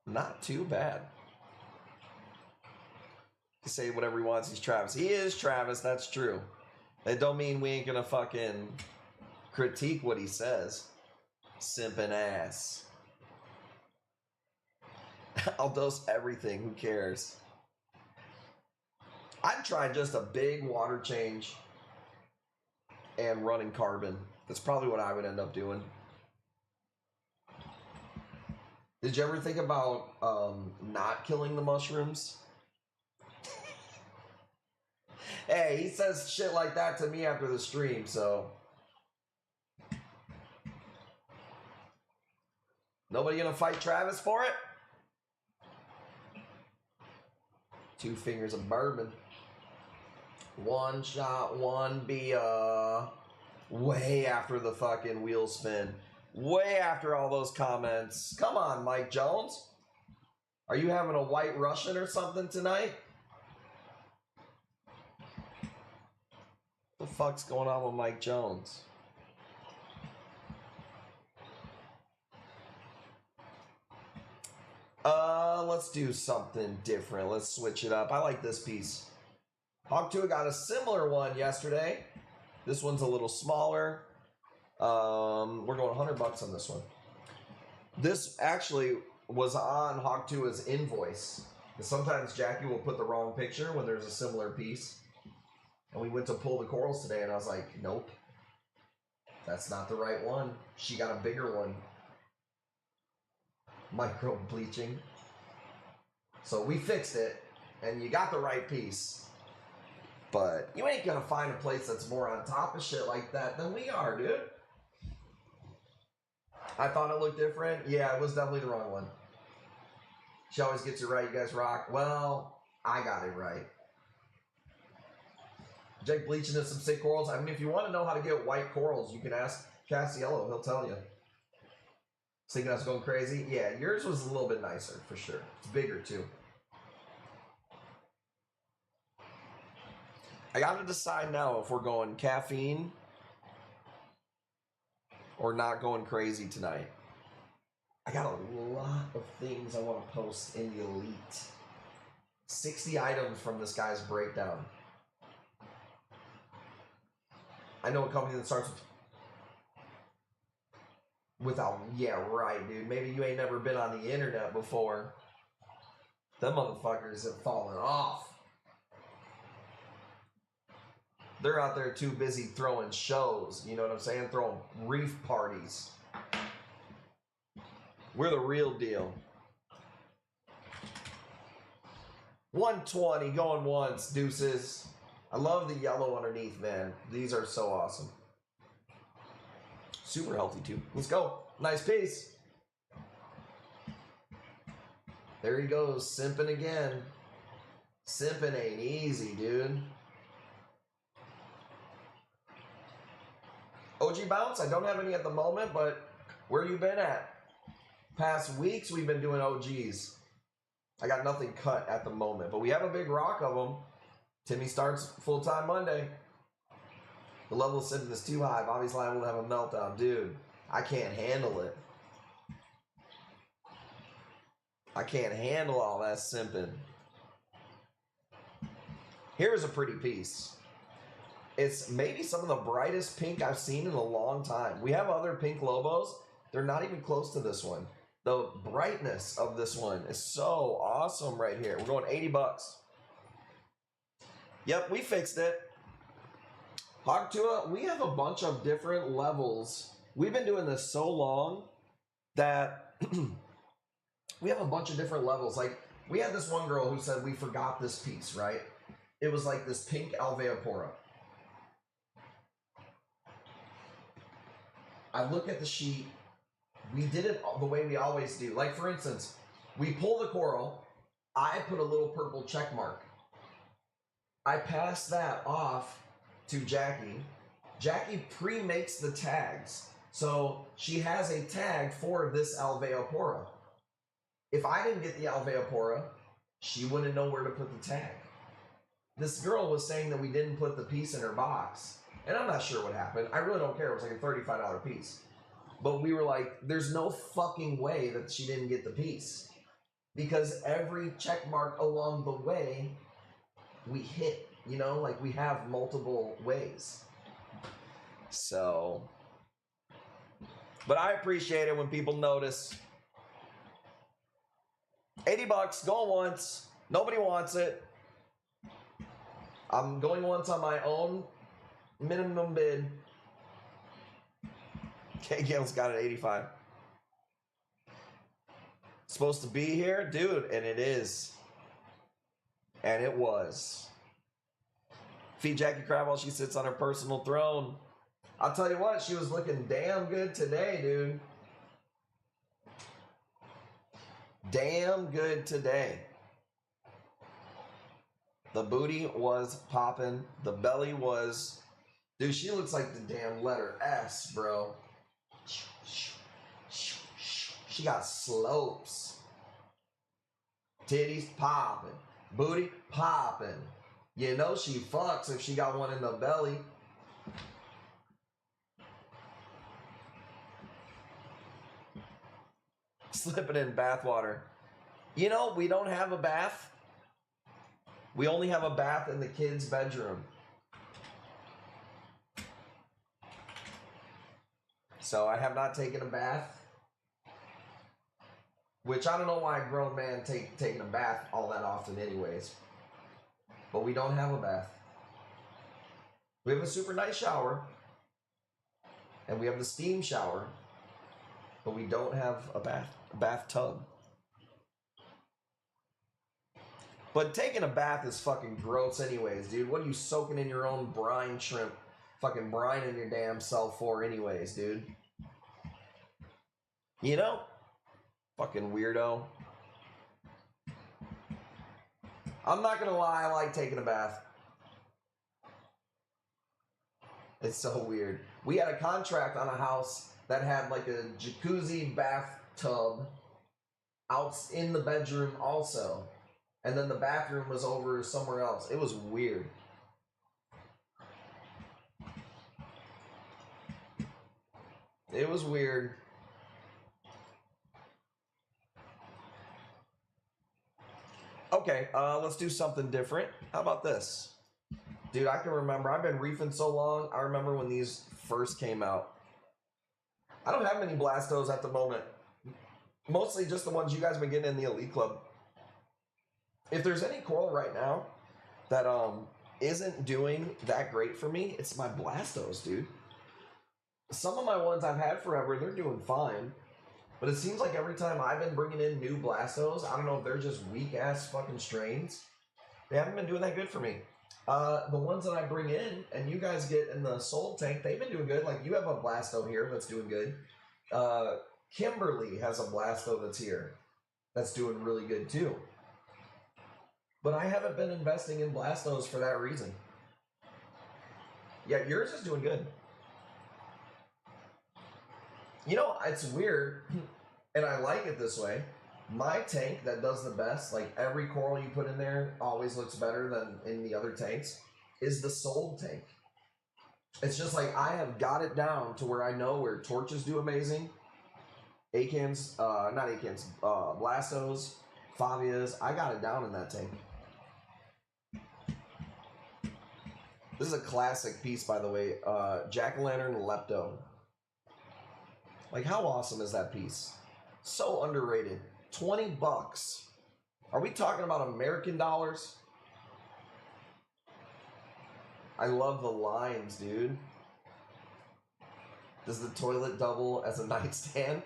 Speaker 2: Not too bad. You say whatever he wants, he's Travis. He is Travis, that's true. That don't mean we ain't gonna fucking critique what he says. Simping ass. I'll dose everything, who cares? I'd try just a big water change and running carbon. That's probably what I would end up doing. Did you ever think about not killing the mushrooms? Hey, he says shit like that to me after the stream, so... Nobody gonna fight Travis for it? 2 fingers of bourbon. One shot, one beer. Way after the fucking wheel spin. Way after all those comments. Come on, Mike Jones. Are you having a white Russian or something tonight? What the fuck's going on with Mike Jones? Let's do something different. Let's switch it up. I like this piece. Hawk 2 got a similar one yesterday. This one's a little smaller. We're going 100 bucks on this one. This actually was on Hawk 2's invoice. Sometimes Jackie will put the wrong picture when there's a similar piece. And we went to pull the corals today, and I was like, nope. That's not the right one. She got a bigger one. Micro bleaching. So we fixed it, and you got the right piece. But you ain't gonna find a place that's more on top of shit like that than we are, dude. I thought it looked different. Yeah, it was definitely the wrong one. She always gets it right. You guys rock. Well, I got it right. Jake bleaching in some sick corals. I mean, if you want to know how to get white corals, you can ask Cassiello. He'll tell you. Thinking I was going crazy? Yeah, yours was a little bit nicer, for sure. It's bigger, too. I got to decide now if we're going caffeine or not going crazy tonight. I got a lot of things I want to post in the Elite. 60 items from this guy's breakdown. I know a company that starts without, yeah, right, dude. Maybe you ain't never been on the internet before. Them motherfuckers have fallen off. They're out there too busy throwing shows, you know what I'm saying? Throwing reef parties. We're the real deal. 120 going once, deuces. I love the yellow underneath, man. These are so awesome. Super healthy too. Let's go. Nice piece. There he goes, simping again. Simping ain't easy, dude. OG bounce, I don't have any at the moment, but where you been at? Past weeks we've been doing OGs. I got nothing cut at the moment, but we have a big rock of them. Timmy starts full-time Monday. The level of simping is too high. Bobby's liable to have a meltdown. Dude, I can't handle it. I can't handle all that simping. Here's a pretty piece. It's maybe some of the brightest pink I've seen in a long time. We have other pink Lobos, They're not even close to this one. The brightness of this one is so awesome right here. We're going 80 bucks. Yep, we fixed it. Hogtua, we have a bunch of different levels. We've been doing this so long that we have a bunch of different levels. Like, we had this one girl who said we forgot this piece, right? It was like this pink alveopora. I look at the sheet. We did it the way we always do. Like, for instance, we pull the coral. I put a little purple check mark. I pass that off to Jackie. Jackie pre-makes the tags. So she has a tag for this alveopora. If I didn't get the alveopora, she wouldn't know where to put the tag. This girl was saying that we didn't put the piece in her box. And I'm not sure what happened. I really don't care. It was like a $35 piece. But we were like, there's no fucking way that she didn't get the piece. Because every check mark along the way, we hit. You know, like we have multiple ways. So, but I appreciate it when people notice. 80 bucks, going once. Nobody wants it. I'm going once on my own minimum bid. K Gale's got it at 85. Supposed to be here, dude, and it is. And it was. Feed Jackie Crab while she sits on her personal throne. I'll tell you what, she was looking damn good today, dude. Damn good today. The booty was popping. The belly was... Dude, she looks like the damn letter S, bro. She got slopes. Titties popping. Booty popping. You know she fucks if she got one in the belly. Slipping in bathwater. You know, we don't have a bath. We only have a bath in the kids' bedroom. So I have not taken a bath. Which I don't know why a grown man taking a bath all that often anyways. But we don't have a bath. We have a super nice shower. And we have the steam shower. But we don't have a bathtub. But taking a bath is fucking gross anyways, dude. What are you soaking in your own brine shrimp? Fucking brining your damn self for anyways, dude. You know? Fucking weirdo. I'm not gonna lie, I like taking a bath. It's so weird. We had a contract on a house that had like a jacuzzi bathtub out in the bedroom also. And then the bathroom was over somewhere else. It was weird. It was weird. Okay, let's do something different. How about this? Dude, I can remember, I've been reefing so long, I remember when these first came out. I don't have many Blastos at the moment. Mostly just the ones you guys have been getting in the Elite Club. If there's any coral right now that isn't doing that great for me, it's my Blastos, dude. Some of my ones I've had forever, they're doing fine. But it seems like every time I've been bringing in new Blastos, I don't know if they're just weak-ass fucking strains. They haven't been doing that good for me. The ones that I bring in, and you guys get in the Soul Tank, they've been doing good. Like, you have a Blasto here that's doing good. Kimberly has a Blasto that's here that's doing really good, too. But I haven't been investing in Blastos for that reason. Yeah, yours is doing good. You know, it's weird, and I like it this way. My tank that does the best, like every coral you put in there always looks better than in the other tanks, is the Soul Tank. It's just like I have got it down to where I know where torches do amazing. Acans, not Acans, Blastos, Fabias, I got it down in that tank. This is a classic piece, by the way. Jack-o'-lantern Lepto. Like, how awesome is that piece? So underrated. 20 bucks. Are we talking about American dollars? I love the lines, dude. Does the toilet double as a nightstand?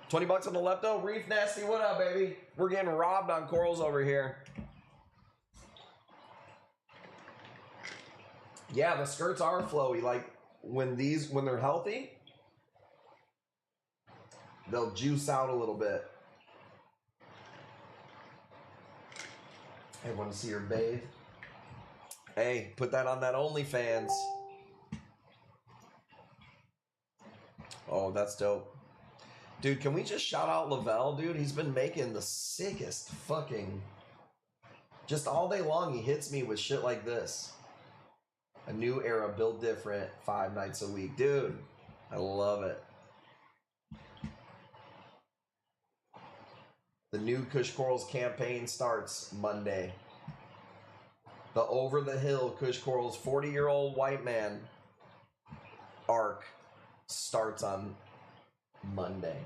Speaker 2: 20 bucks on the lepto. Reef Nasty, what up, baby? We're getting robbed on corals over here. Yeah, the skirts are flowy. Like when they're healthy, they'll juice out a little bit. Hey, want to see her bathe? Hey, put that on that OnlyFans. Oh, that's dope. Dude, can we just shout out Lavelle, dude? He's been making the sickest fucking... Just all day long, he hits me with shit like this. A new era, built different, 5 nights a week. Dude, I love it. The new Kush Corals campaign starts Monday. The Over the Hill Kush Corals 40-year-old white man arc starts on Monday.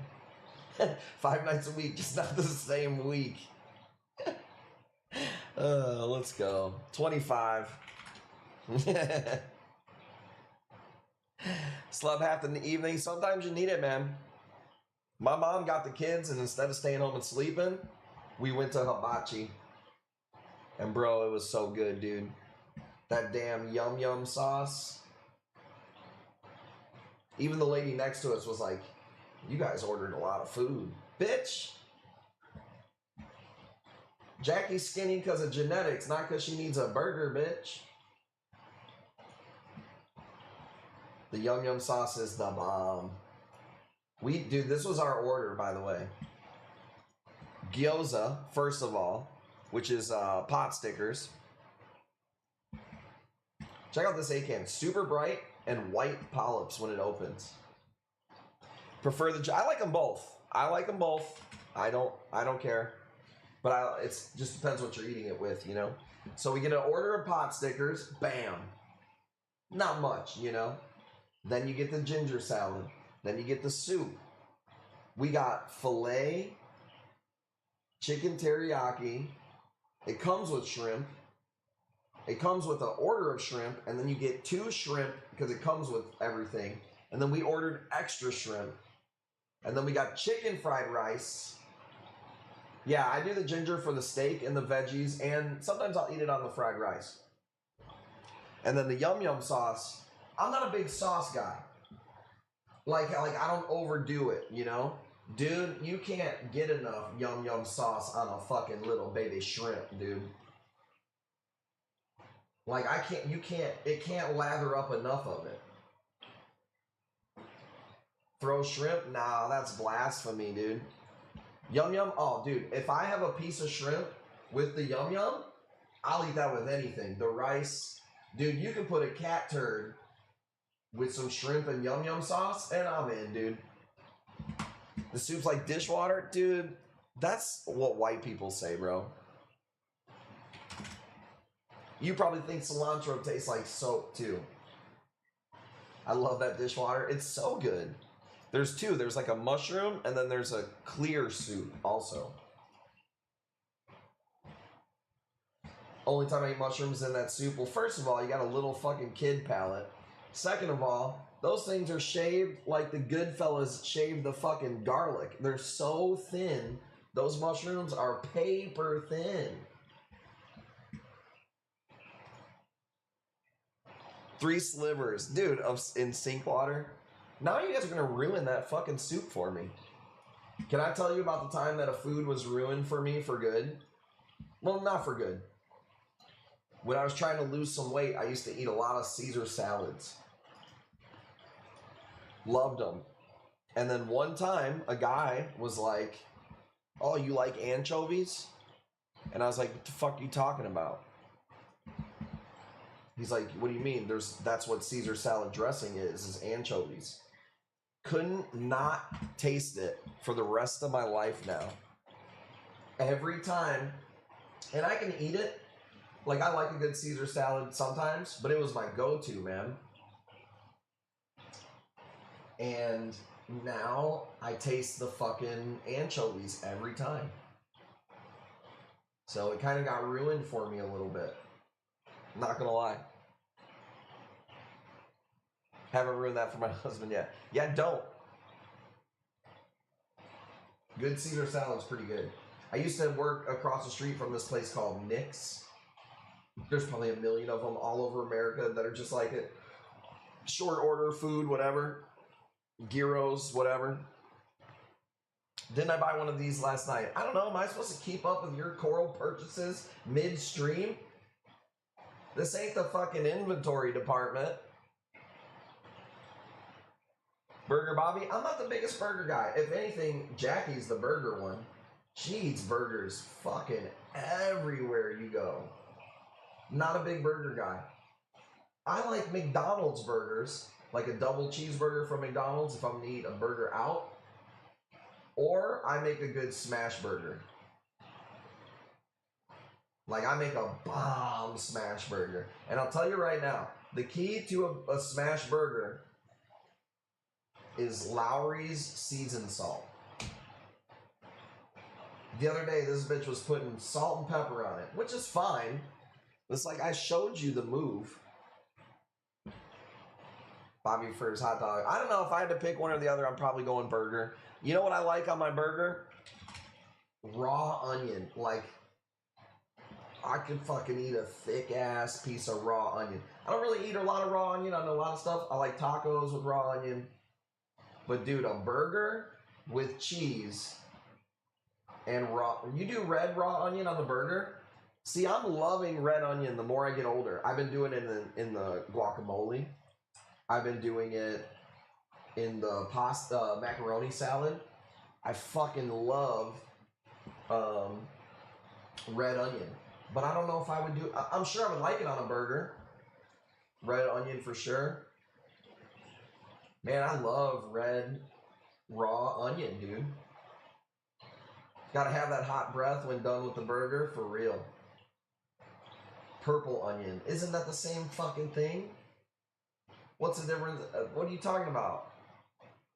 Speaker 2: 5 nights a week, just not the same week. Let's go. 25. Slept half in the evening. Sometimes you need it, man. My mom got the kids, and instead of staying home and sleeping, we went to hibachi. And bro, it was so good, dude. That damn yum yum sauce. Even the lady next to us was like, you guys ordered a lot of food. Bitch! Jackie's skinny because of genetics, not because she needs a burger, bitch. The yum yum sauce is the bomb. Dude, this was our order, by the way. Gyoza, first of all, which is pot stickers. Check out this A-can. Super bright and white polyps when it opens. Prefer the... I like them both. I like them both. I don't care. But it just depends what you're eating it with, you know? So we get an order of pot stickers. Bam. Not much, you know? Then you get the ginger salad. Then you get the soup. We got filet, chicken teriyaki. It comes with shrimp. It comes with an order of shrimp, and then you get 2 shrimp because it comes with everything. And then we ordered extra shrimp. And then we got chicken fried rice. Yeah, I do the ginger for the steak and the veggies, and sometimes I'll eat it on the fried rice. And then the yum yum sauce. I'm not a big sauce guy. Like I don't overdo it, you know? Dude, you can't get enough yum yum sauce on a fucking little baby shrimp, dude. Like it can't lather up enough of it. Throw shrimp? Nah, that's blasphemy, dude. Yum yum? Oh, dude, if I have a piece of shrimp with the yum yum, I'll eat that with anything. The rice. Dude, you can put a cat turd with some shrimp and yum yum sauce, and I'm in, dude. The soup's like dishwater? Dude, that's what white people say, bro. You probably think cilantro tastes like soap, too. I love that dishwater. It's so good. There's 2. There's like a mushroom, and then there's a clear soup also. Only time I eat mushrooms in that soup. Well, first of all, you got a little fucking kid palate. Second of all, those things are shaved like the Goodfellas shaved the fucking garlic. They're so thin. Those mushrooms are paper thin. 3 slivers. Dude, in sink water. Now you guys are going to ruin that fucking soup for me. Can I tell you about the time that a food was ruined for me for good? Well, not for good. When I was trying to lose some weight, I used to eat a lot of Caesar salads. Loved them. And then one time, a guy was like, oh, you like anchovies? And I was like, what the fuck are you talking about? He's like, what do you mean? That's what Caesar salad dressing is anchovies. Couldn't not taste it for the rest of my life now. Every time And I can eat it. Like, I like a good Caesar salad sometimes, but it was my go-to, man. And now I taste the fucking anchovies every time. So it kind of got ruined for me a little bit. Not gonna lie. Haven't ruined that for my husband yet. Yeah, don't. Good Caesar salad's pretty good. I used to work across the street from this place called Nick's. There's probably a million of them all over America that are just like it. Short order food, whatever. Gyros, whatever. Didn't I buy one of these last night? I don't know. Am I supposed to keep up with your Coral purchases midstream? This ain't the fucking inventory department. Burger Bobby? I'm not the biggest burger guy. If anything, Jackie's the burger one. She eats burgers fucking everywhere you go. Not a big burger guy. I like McDonald's burgers, like a double cheeseburger from McDonald's if I'm gonna eat a burger out. Or I make a good smash burger. Like, I make a bomb smash burger. And I'll tell you right now, the key to a smash burger is Lowry's seasoned salt. The other day, this bitch was putting salt and pepper on it, which is fine. It's like I showed you the move. Bobby Furr's hot dog. I don't know if I had to pick one or the other. I'm probably going burger. You know what I like on my burger? Raw onion. Like, I could fucking eat a thick ass piece of raw onion. I don't really eat a lot of raw onion on a lot of stuff. I like tacos with raw onion. But dude, a burger with cheese and raw. You do red raw onion on the burger? See, I'm loving red onion the more I get older. I've been doing it in the guacamole. I've been doing it in the pasta macaroni salad. I fucking love red onion. But I don't know if I would do... I'm sure I would like it on a burger. Red onion for sure. Man, I love red raw onion, dude. Gotta have that hot breath when done with the burger, for real. Purple onion. Isn't that the same fucking thing? What's the difference? What are you talking about?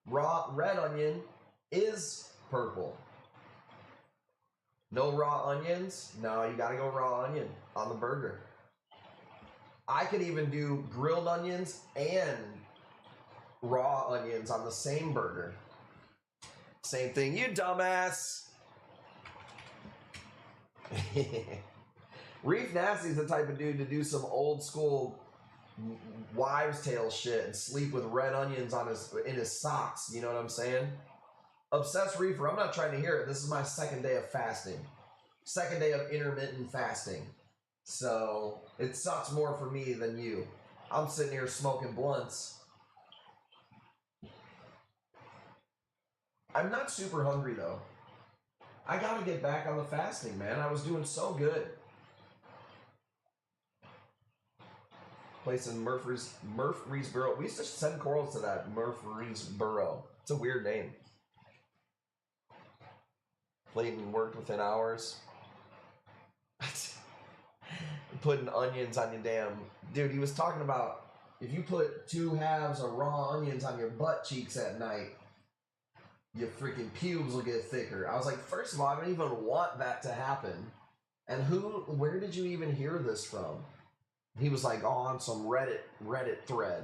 Speaker 2: Red onion is purple. No raw onions? No, you gotta go raw onion on the burger. I could even do grilled onions and raw onions on the same burger. Same thing, you dumbass. Reef Nasty's the type of dude to do some old school wives' tale shit and sleep with red onions on in his socks. You know what I'm saying? Obsessed Reefer, I'm not trying to hear it. This is my second day of fasting. Second day of intermittent fasting. So it sucks more for me than you. I'm sitting here smoking blunts. I'm not super hungry though. I gotta get back on the fasting, man. I was doing so good. Place in Murfreesboro. We used to send corals to that Murfreesboro. It's a weird name. Played and worked within hours. Putting onions on your damn... Dude, he was talking about if you put 2 halves of raw onions on your butt cheeks at night, your freaking pubes will get thicker. I was like, first of all, I don't even want that to happen. And where did you even hear this from? He was like, oh, on some Reddit thread.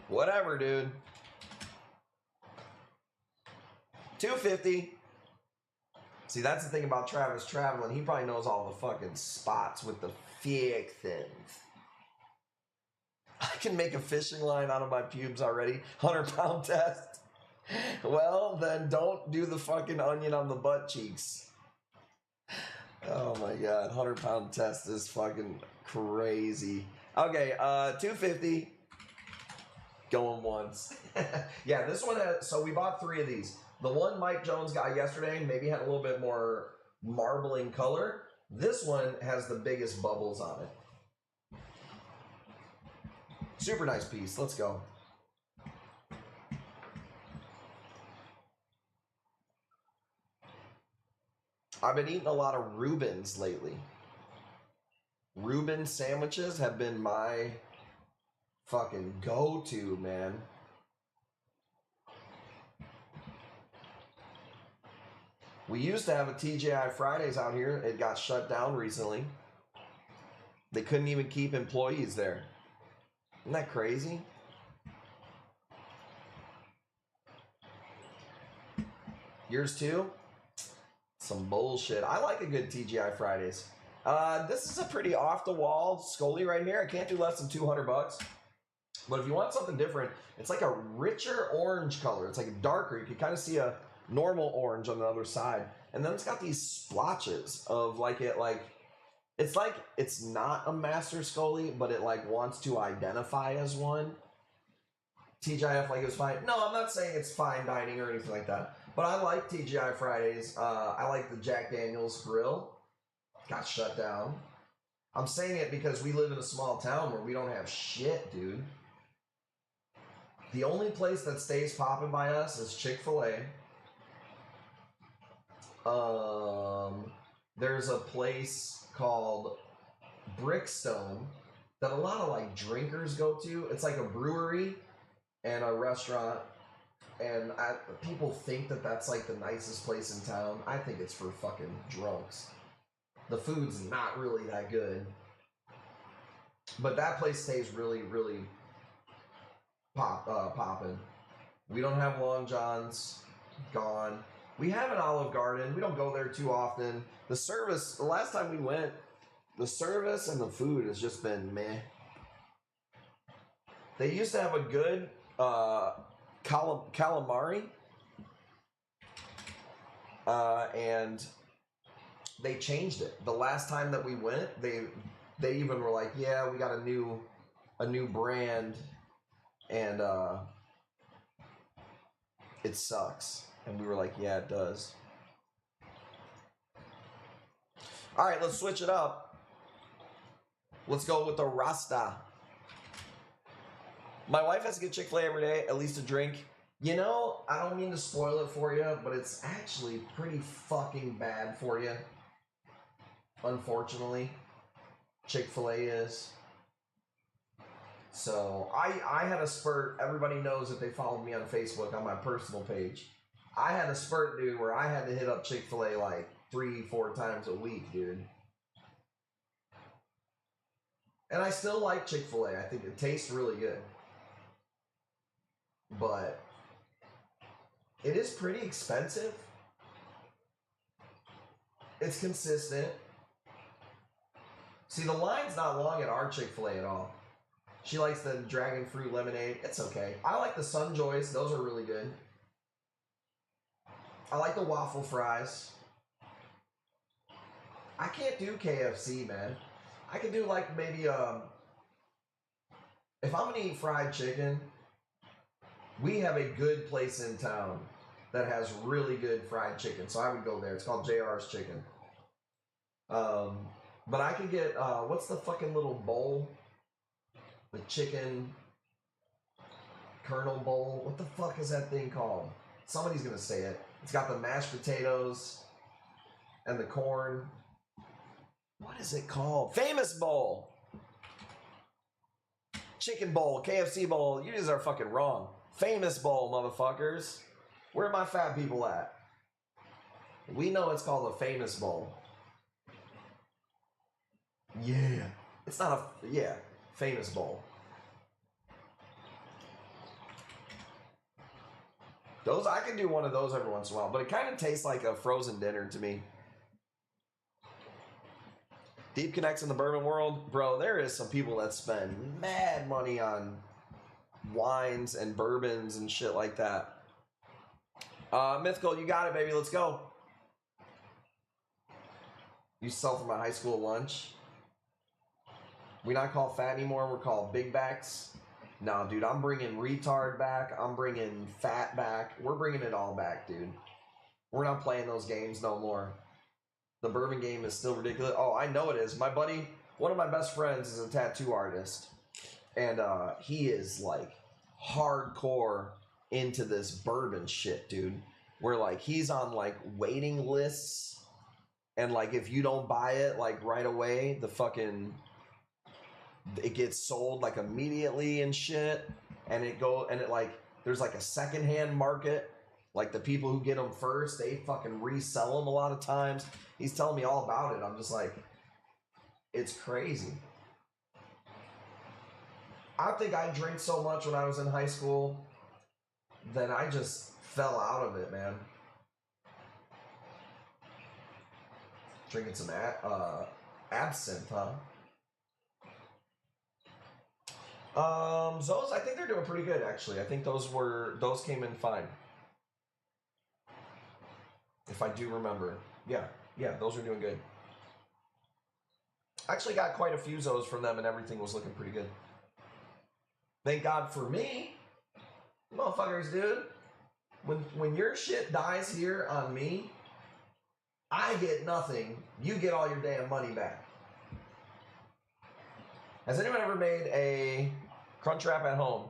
Speaker 2: Whatever, dude. $2.50. See, that's the thing about Travis traveling. He probably knows all the fucking spots with the fake things. I can make a fishing line out of my pubes already. 100-pound test. Well, then don't do the fucking onion on the butt cheeks. Oh my god, 100-pound test is fucking crazy. Okay, $2.50. Going once. Yeah, this one has, so we bought 3 of these. The one Mike Jones got yesterday maybe had a little bit more marbling color. This one has the biggest bubbles on it. Super nice piece. Let's go. I've been eating a lot of Reubens lately. Reuben sandwiches have been my fucking go-to, man. We used to have a TGI Fridays out here. It got shut down recently. They couldn't even keep employees there. Isn't that crazy? Yours too? Some bullshit. I like a good TGI Fridays. This is a pretty off-the-wall Scully right here. I can't do less than $200. But if you want something different, it's like a richer orange color. It's like a darker. You can kind of see a normal orange on the other side. And then it's got these splotches of it's not a Master Scully, but it like wants to identify as one. TGIF like it was fine. No, I'm not saying it's fine dining or anything like that. But I like TGI Fridays. I like the Jack Daniels Grill. Got shut down. I'm saying it because we live in a small town where we don't have shit, dude. The only place that stays popping by us is Chick-fil-A. There's a place called Brickstone that a lot of like drinkers go to. It's like a brewery and a restaurant. And people think that that's like the nicest place in town. I think it's for fucking drunks. The food's not really that good. But that place stays really, really popping. We don't have Long John's. Gone. We have an Olive Garden. We don't go there too often. The service, the last time we went, the service and the food has just been meh. They used to have a good calamari. And they changed it. The last time that we went, they even were like, yeah, we got a new brand, and it sucks. And we were like, yeah, it does. All right, let's switch it up. Let's go with the Rasta. My wife has to get Chick-fil-A every day, at least a drink. You know, I don't mean to spoil it for you, but it's actually pretty fucking bad for you. Unfortunately, Chick-fil-A is. So I had a spurt. Everybody knows that they followed me on Facebook on my personal page. I had a spurt, dude, where I had to hit up Chick-fil-A like 3-4 times a week, dude. And I still like Chick-fil-A. I think it tastes really good. But it is pretty expensive. It's consistent. See, the line's not long at our Chick-fil-A at all. She likes the dragon fruit lemonade. It's okay. I like the Sunjoys. Those are really good. I like the waffle fries. I can't do KFC, man. I could do like maybe, if I'm gonna eat fried chicken, we have a good place in town that has really good fried chicken. So I would go there. It's called JR's Chicken. But I could get, what's the fucking little bowl? The chicken kernel bowl. What the fuck is that thing called? Somebody's gonna say it. It's got the mashed potatoes and the corn. What is it called? Famous Bowl. Chicken bowl, KFC bowl. You guys are fucking wrong. Famous Bowl, motherfuckers. Where are my fat people at? We know it's called a Famous Bowl. Yeah. It's not a, yeah, Famous Bowl. Those, I can do one of those every once in a while, but it kind of tastes like a frozen dinner to me. Deep Connects in the bourbon world, bro, there is some people that spend mad money on wines and bourbons and shit like that. Mythical, you got it, baby. Let's go. You sell for my high school lunch. We not called fat anymore. We're called big backs. No, dude, I'm bringing retard back. I'm bringing fat back. We're bringing it all back, dude. We're not playing those games no more. The bourbon game is still ridiculous. Oh, I know it is. My buddy, one of my best friends is a tattoo artist. And he is like hardcore into this bourbon shit, dude. Where like he's on like waiting lists and like if you don't buy it like right away, it gets sold like immediately and shit, and it like there's like a secondhand market, like the people who get them first, they fucking resell them a lot of times. He's telling me all about it. I'm just like, it's crazy. I think I drank so much when I was in high school that I just fell out of it, man. Drinking some absinthe, huh? Those, I think they're doing pretty good, actually. I think those came in fine. If I do remember. Yeah, those are doing good. Actually got quite a few Zos from them and everything was looking pretty good. Thank God for me. Motherfuckers, dude. When your shit dies here on me, I get nothing. You get all your damn money back. Has anyone ever made a crunch wrap at home?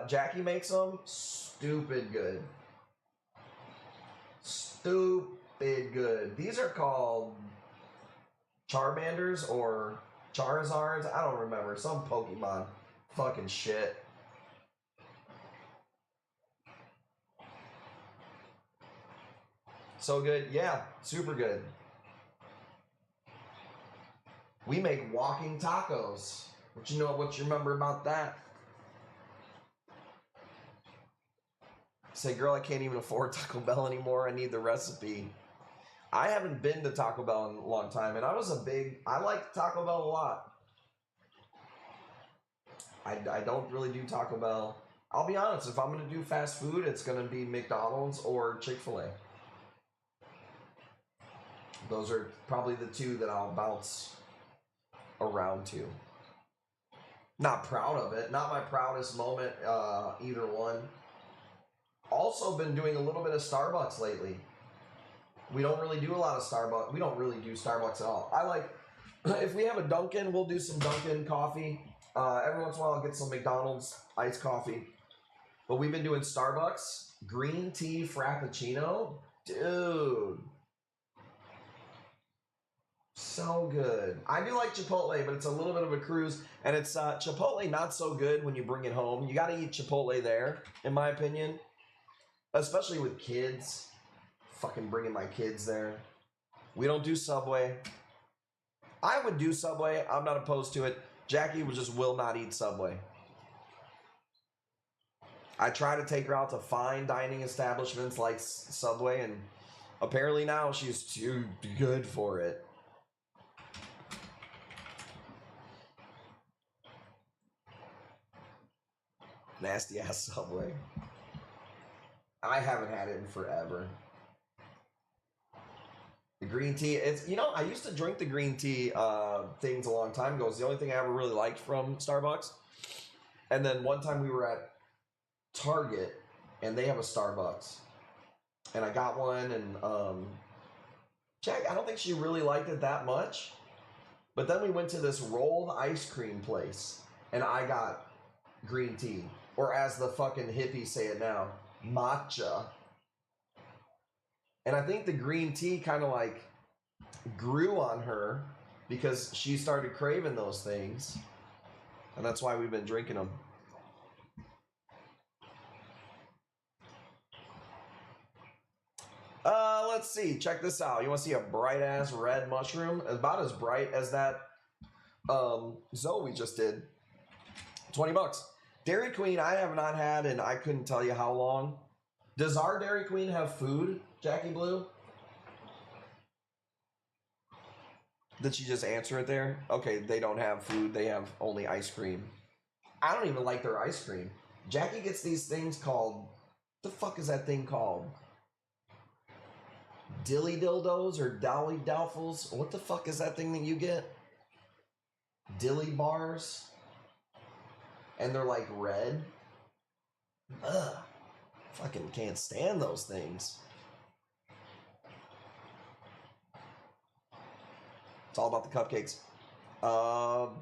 Speaker 2: Jackie makes them. Stupid good. Stupid good. These are called Charmanders or Charizards. I don't remember. Some Pokemon fucking shit. So good. Yeah, super good. We make walking tacos. What you remember about that? Say, girl, I can't even afford Taco Bell anymore. I need the recipe. I haven't been to Taco Bell in a long time, and I like Taco Bell a lot. I don't really do Taco Bell. I'll be honest, if I'm going to do fast food, it's going to be McDonald's or Chick-fil-A. Those are probably the two that I'll bounce around to. Not proud of it. Not my proudest moment, either one. Also been doing a little bit of Starbucks lately. We don't really do a lot of Starbucks. We don't really do Starbucks at all. I like, if we have a Dunkin', we'll do some Dunkin' coffee. Every once in a while I'll get some McDonald's iced coffee. But we've been doing Starbucks green tea frappuccino. Dude. So good. I do like Chipotle, but it's a little bit of a cruise. And it's Chipotle not so good when you bring it home. You got to eat Chipotle there, in my opinion. Especially with kids. Fucking bringing my kids there. We don't do Subway. I would do Subway. I'm not opposed to it. Jackie will not eat Subway. I try to take her out to fine dining establishments like Subway, and apparently now she's too good for it. Nasty ass Subway. I haven't had it in forever. The green tea, I used to drink the green tea things a long time ago. It's the only thing I ever really liked from Starbucks. And then one time we were at Target and they have a Starbucks. And I got one, and Jack, I don't think she really liked it that much. But then we went to this rolled ice cream place and I got green tea. Or as the fucking hippies say it now, matcha. And I think the green tea kind of like grew on her because she started craving those things. And that's why we've been drinking them. Let's see. Check this out. You want to see a bright ass red mushroom? About as bright as that Zoe just did. $20. Dairy Queen I have not had, and I couldn't tell you how long. Does our Dairy Queen have food, Jackie Blue? Did she just answer it there? Okay, they don't have food. They have only ice cream. I don't even like their ice cream. Jackie gets these things called... The fuck is that thing called? Dilly dildos or dolly doubtfuls? What the fuck is that thing that you get? Dilly bars? And they're like red. Ugh. Fucking can't stand those things. It's all about the cupcakes.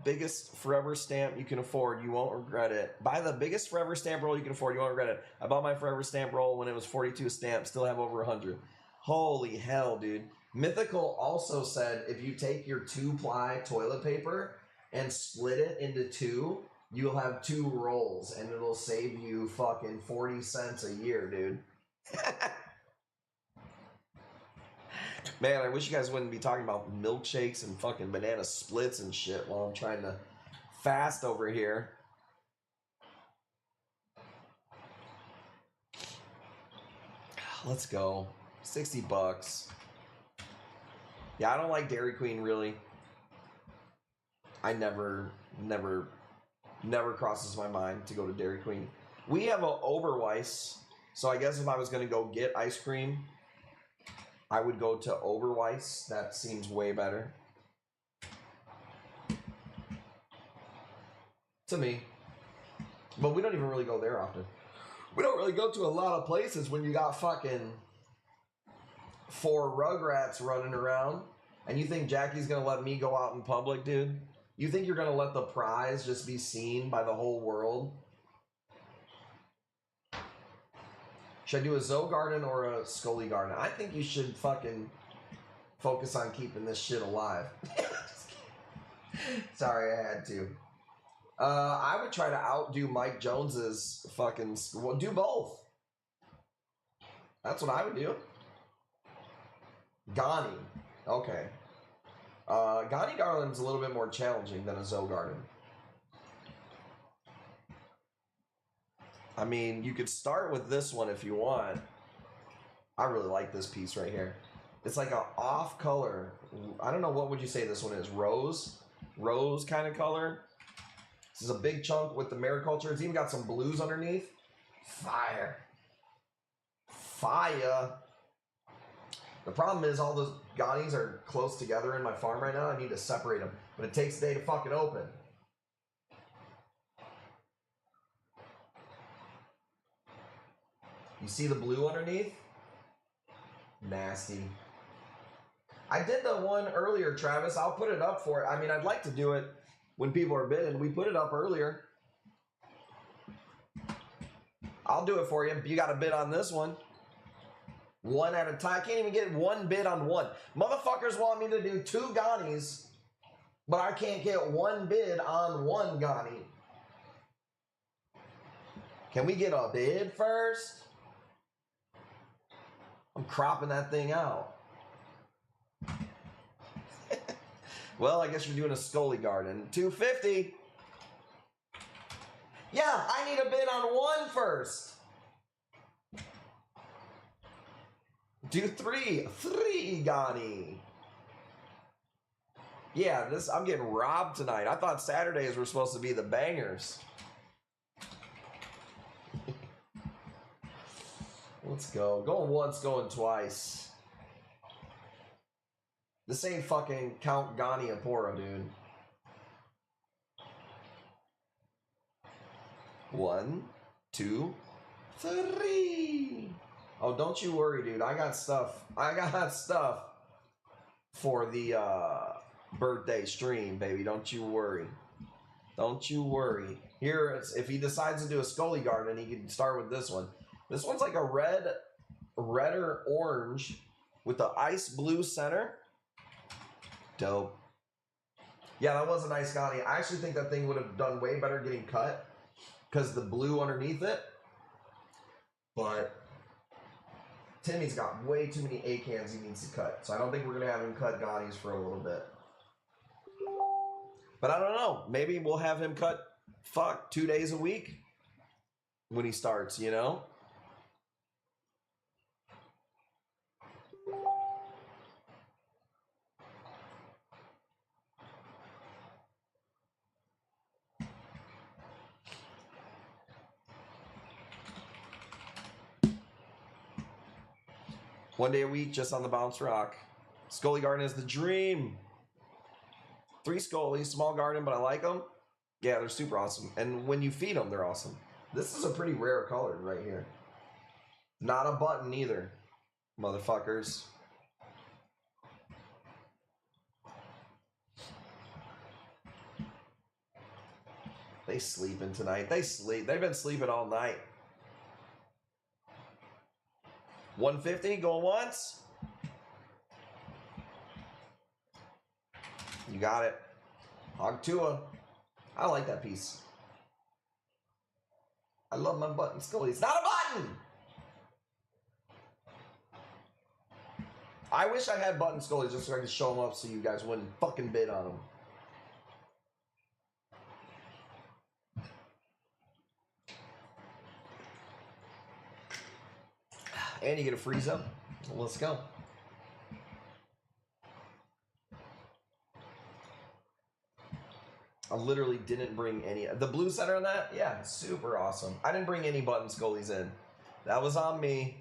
Speaker 2: Biggest forever stamp you can afford. You won't regret it. Buy the biggest forever stamp roll you can afford. You won't regret it. I bought my forever stamp roll when it was 42 stamps. Still have over 100. Holy hell, dude. Mythical also said if you take your 2-ply toilet paper and split it into 2, you'll have 2 rolls and it'll save you fucking 40 cents a year, dude. Man, I wish you guys wouldn't be talking about milkshakes and fucking banana splits and shit while I'm trying to fast over here. Let's go. 60 bucks. Yeah, I don't like Dairy Queen, really. I never crosses my mind to go to Dairy Queen. We have a Oberweis, so I guess if I was going to go get ice cream, I would go to Oberweis. That seems way better. To me. But we don't even really go there often. We don't really go to a lot of places when you got fucking 4 Rugrats running around. And you think Jackie's going to let me go out in public, dude? You think you're going to let the prize just be seen by the whole world? Should I do a Zoe Garden or a Scully Garden? I think you should fucking focus on keeping this shit alive. Sorry, I had to. I would try to outdo Mike Jones's fucking... Well, do both. That's what I would do. Ghani. Okay. Ghani Garland's a little bit more challenging than a Zoe Garden. I mean, you could start with this one if you want. I really like this piece right here. It's like a off color. I don't know, what would you say this one is? Rose? Rose kind of color. This is a big chunk with the mariculture. It's even got some blues underneath. Fire. Fire. The problem is all those Ghanis are close together in my farm right now. I need to separate them. But it takes a day to fucking open. You see the blue underneath? Nasty. I did the one earlier, Travis. I'll put it up for it. I mean, I'd like to do it when people are bidding. We put it up earlier. I'll do it for you. You got to bid on this one. One at a time. I can't even get one bid on one. Motherfuckers want me to do 2 Ghanis, but I can't get one bid on one Ghani. Can we get a bid first? I'm cropping that thing out. Well, I guess you're doing a Scully Garden. $250. Yeah, I need a bid on one first. Do 3. 3 Ghani. Yeah, I'm getting robbed tonight. I thought Saturdays were supposed to be the bangers. Let's go. Going once, going twice. This ain't fucking Count Ghani Apora, dude. 1, 2, 3. Oh, don't you worry, dude. I got stuff. I got stuff for the birthday stream, baby. Don't you worry. Don't you worry. Here, if he decides to do a Scully Garden, he can start with this one. This one's like a redder orange with the ice blue center. Dope. Yeah, that was a nice Ghani. I actually think that thing would have done way better getting cut because the blue underneath it. But Timmy's got way too many A-cans he needs to cut. So I don't think we're going to have him cut Ghanis for a little bit. But I don't know. Maybe we'll have him cut, 2 days a week when he starts, you know? One day a week, just on the Bounce Rock. Scully Garden is the dream. 3 Scullies, small garden, but I like them. Yeah, they're super awesome. And when you feed them, they're awesome. This is a pretty rare color right here. Not a button either, motherfuckers. They sleeping tonight. They sleep. They've been sleeping all night. 150 going once. You got it. Hog Tua. I like that piece. I love my button scully. It's not a button! I wish I had button scullies just so I could show them up so you guys wouldn't fucking bid on them. And you get a freeze up. Let's go. I literally didn't bring any. The blue center on that? Yeah, super awesome. I didn't bring any button scullies in. That was on me.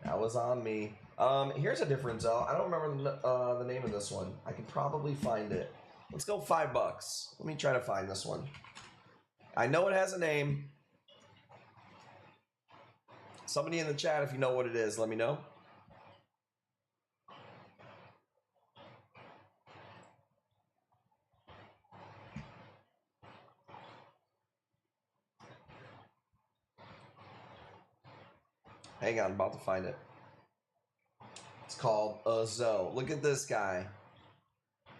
Speaker 2: That was on me. Here's a difference, though. I don't remember the name of this one. I could probably find it. Let's go $5. Let me try to find this one. I know it has a name. Somebody in the chat, if you know what it is, let me know. Hang on, I'm about to find it. It's called a Zoe. Look at this guy.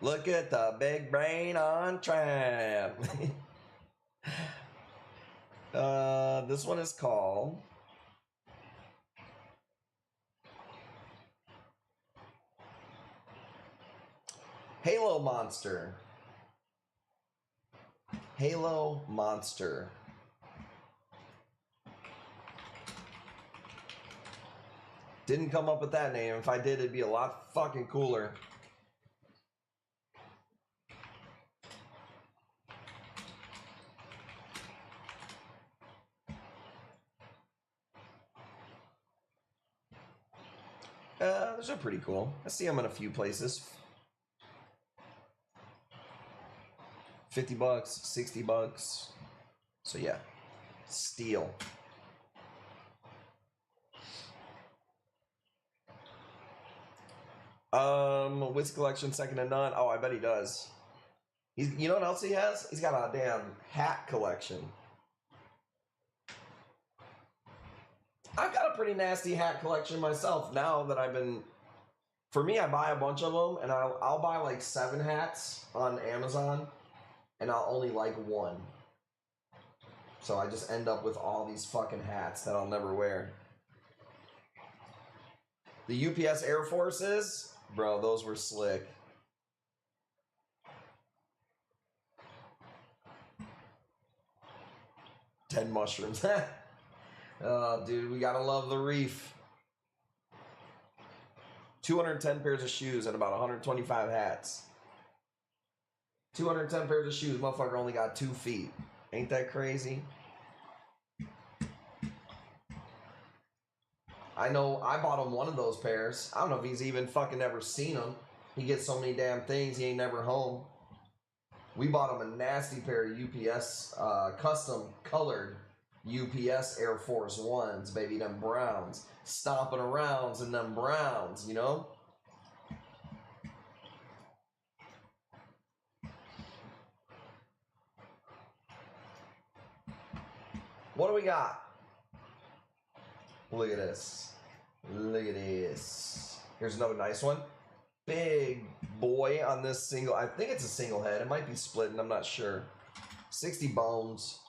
Speaker 2: Look at the big brain on trap. This one is called Halo Monster. Halo Monster. Didn't come up with that name. If I did, it'd be a lot fucking cooler. Those are pretty cool. I see them in a few places. $50, $60. So yeah, steal. Wiz collection second to none. Oh, I bet he does. You know what else he has? He's got a damn hat collection. I've got a pretty nasty hat collection myself now that I've been... For me, I buy a bunch of them, and I'll buy like 7 hats on Amazon, and I'll only like one. So I just end up with all these fucking hats that I'll never wear. The UPS Air Forces, bro, those were slick. Ten mushrooms. Oh, dude, we gotta love the reef. 210 pairs of shoes and about 125 hats. 210 pairs of shoes, motherfucker only got 2 feet. Ain't that crazy? I know I bought him one of those pairs. I don't know if he's even fucking ever seen them. He gets so many damn things, he ain't never home. We bought him a nasty pair of UPS, custom colored UPS Air Force Ones, baby, them browns. Stomping around in them browns, you know? What do we got? Look at this. Look at this. Here's another nice one. Big boy on this single. I think it's a single head. It might be splitting. I'm not sure. 60 bones.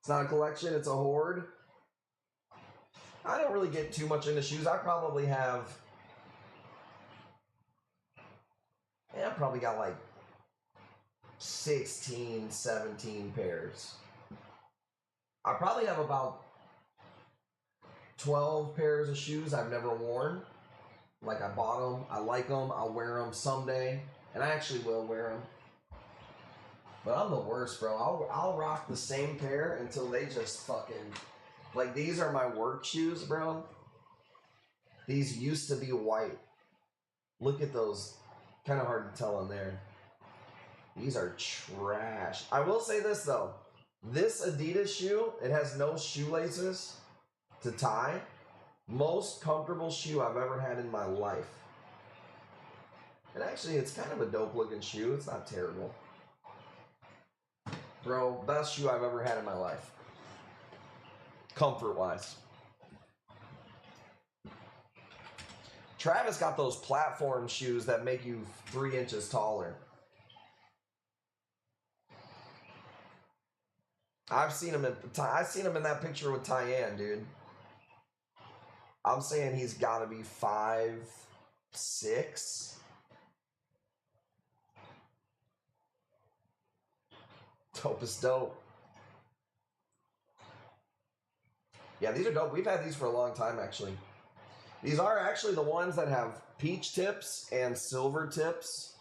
Speaker 2: It's not a collection. It's a hoard. I don't really get too much into shoes. I probably have... Yeah, I probably got like 16, 17 pairs. I probably have about 12 pairs of shoes I've never worn. Like, I bought them, I like them, I'll wear them someday, and I actually will wear them. But I'm the worst, bro. I'll rock the same pair until they just fucking... Like, these are my work shoes, bro. These used to be white. Look at those. Kind of hard to tell on there. These are trash. I will say this, though. This Adidas shoe, it has no shoelaces to tie. Most comfortable shoe I've ever had in my life. And actually, it's kind of a dope looking shoe. It's not terrible. Bro, best shoe I've ever had in my life. Comfort wise. Travis got those platform shoes that make you 3 inches taller. I've seen him in that picture with Tyann, dude. I'm saying he's got to be 5'6". Dope is dope. Yeah, these are dope. We've had these for a long time, actually. These are actually the ones that have peach tips and silver tips.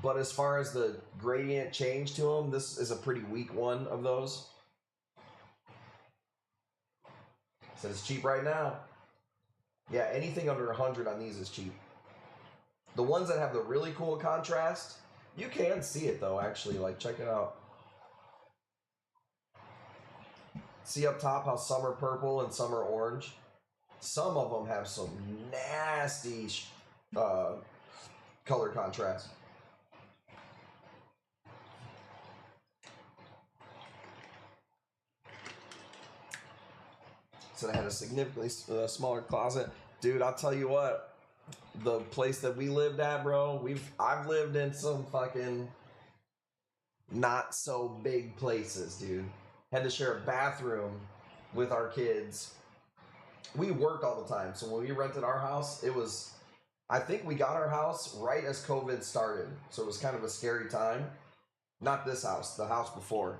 Speaker 2: But as far as the gradient change to them, this is a pretty weak one of those. Said it's cheap right now. Yeah, anything under 100 on these is cheap. The ones that have the really cool contrast, you can see it though, actually. Like, check it out. See up top how some are purple and some are orange? Some of them have some nasty color contrast. So I had a significantly smaller closet. Dude, I'll tell you what, the place that we lived at, bro, I've lived in some fucking not so big places, dude. Had to share a bathroom with our kids. We worked all the time, so when we rented our house, I think we got our house right as COVID started, so it was kind of a scary time. Not this house, the house before.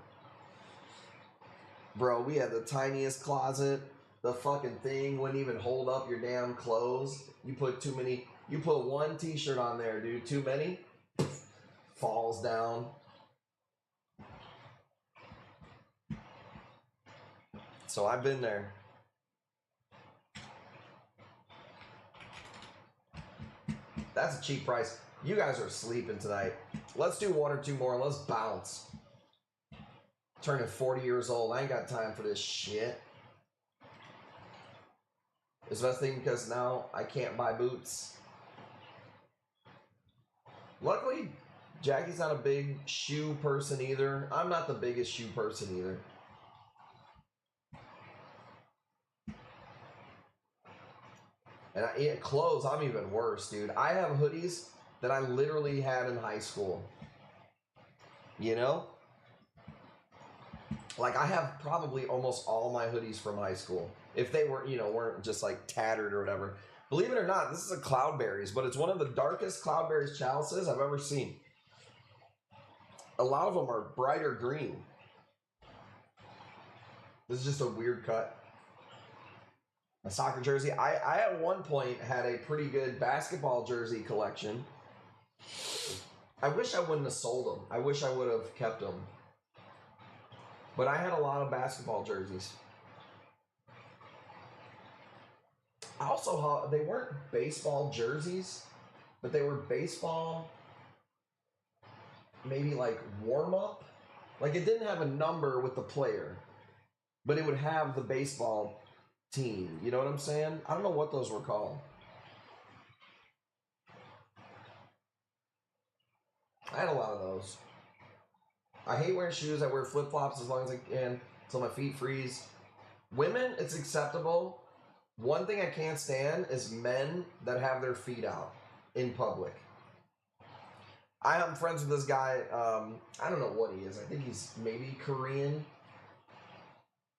Speaker 2: Bro, we had the tiniest closet. The fucking thing wouldn't even hold up your damn clothes. You put one t-shirt on there, dude. Too many, falls down. So I've been there. That's a cheap price. You guys are sleeping tonight. Let's do one or two more. Let's bounce. Turning 40 years old. I ain't got time for this shit. It's the best thing because now I can't buy boots. Luckily, Jackie's not a big shoe person either. I'm not the biggest shoe person either. And clothes, I'm even worse, dude. I have hoodies that I literally had in high school. You know? Like, I have probably almost all my hoodies from high school. If they weren't just like tattered or whatever. Believe it or not, this is a Cloudberries, but it's one of the darkest Cloudberries chalices I've ever seen. A lot of them are brighter green. This is just a weird cut. A soccer jersey. I at one point had a pretty good basketball jersey collection. I wish I wouldn't have sold them. I wish I would have kept them. But I had a lot of basketball jerseys. Also, they weren't baseball jerseys, but they were baseball, maybe like warm-up. Like, it didn't have a number with the player, but it would have the baseball team. You know what I'm saying? I don't know what those were called. I had a lot of those. I hate wearing shoes. I wear flip-flops as long as I can until my feet freeze. Women, it's acceptable. One thing I can't stand is men that have their feet out in public. I am friends with this guy. I don't know what he is. I think he's maybe Korean.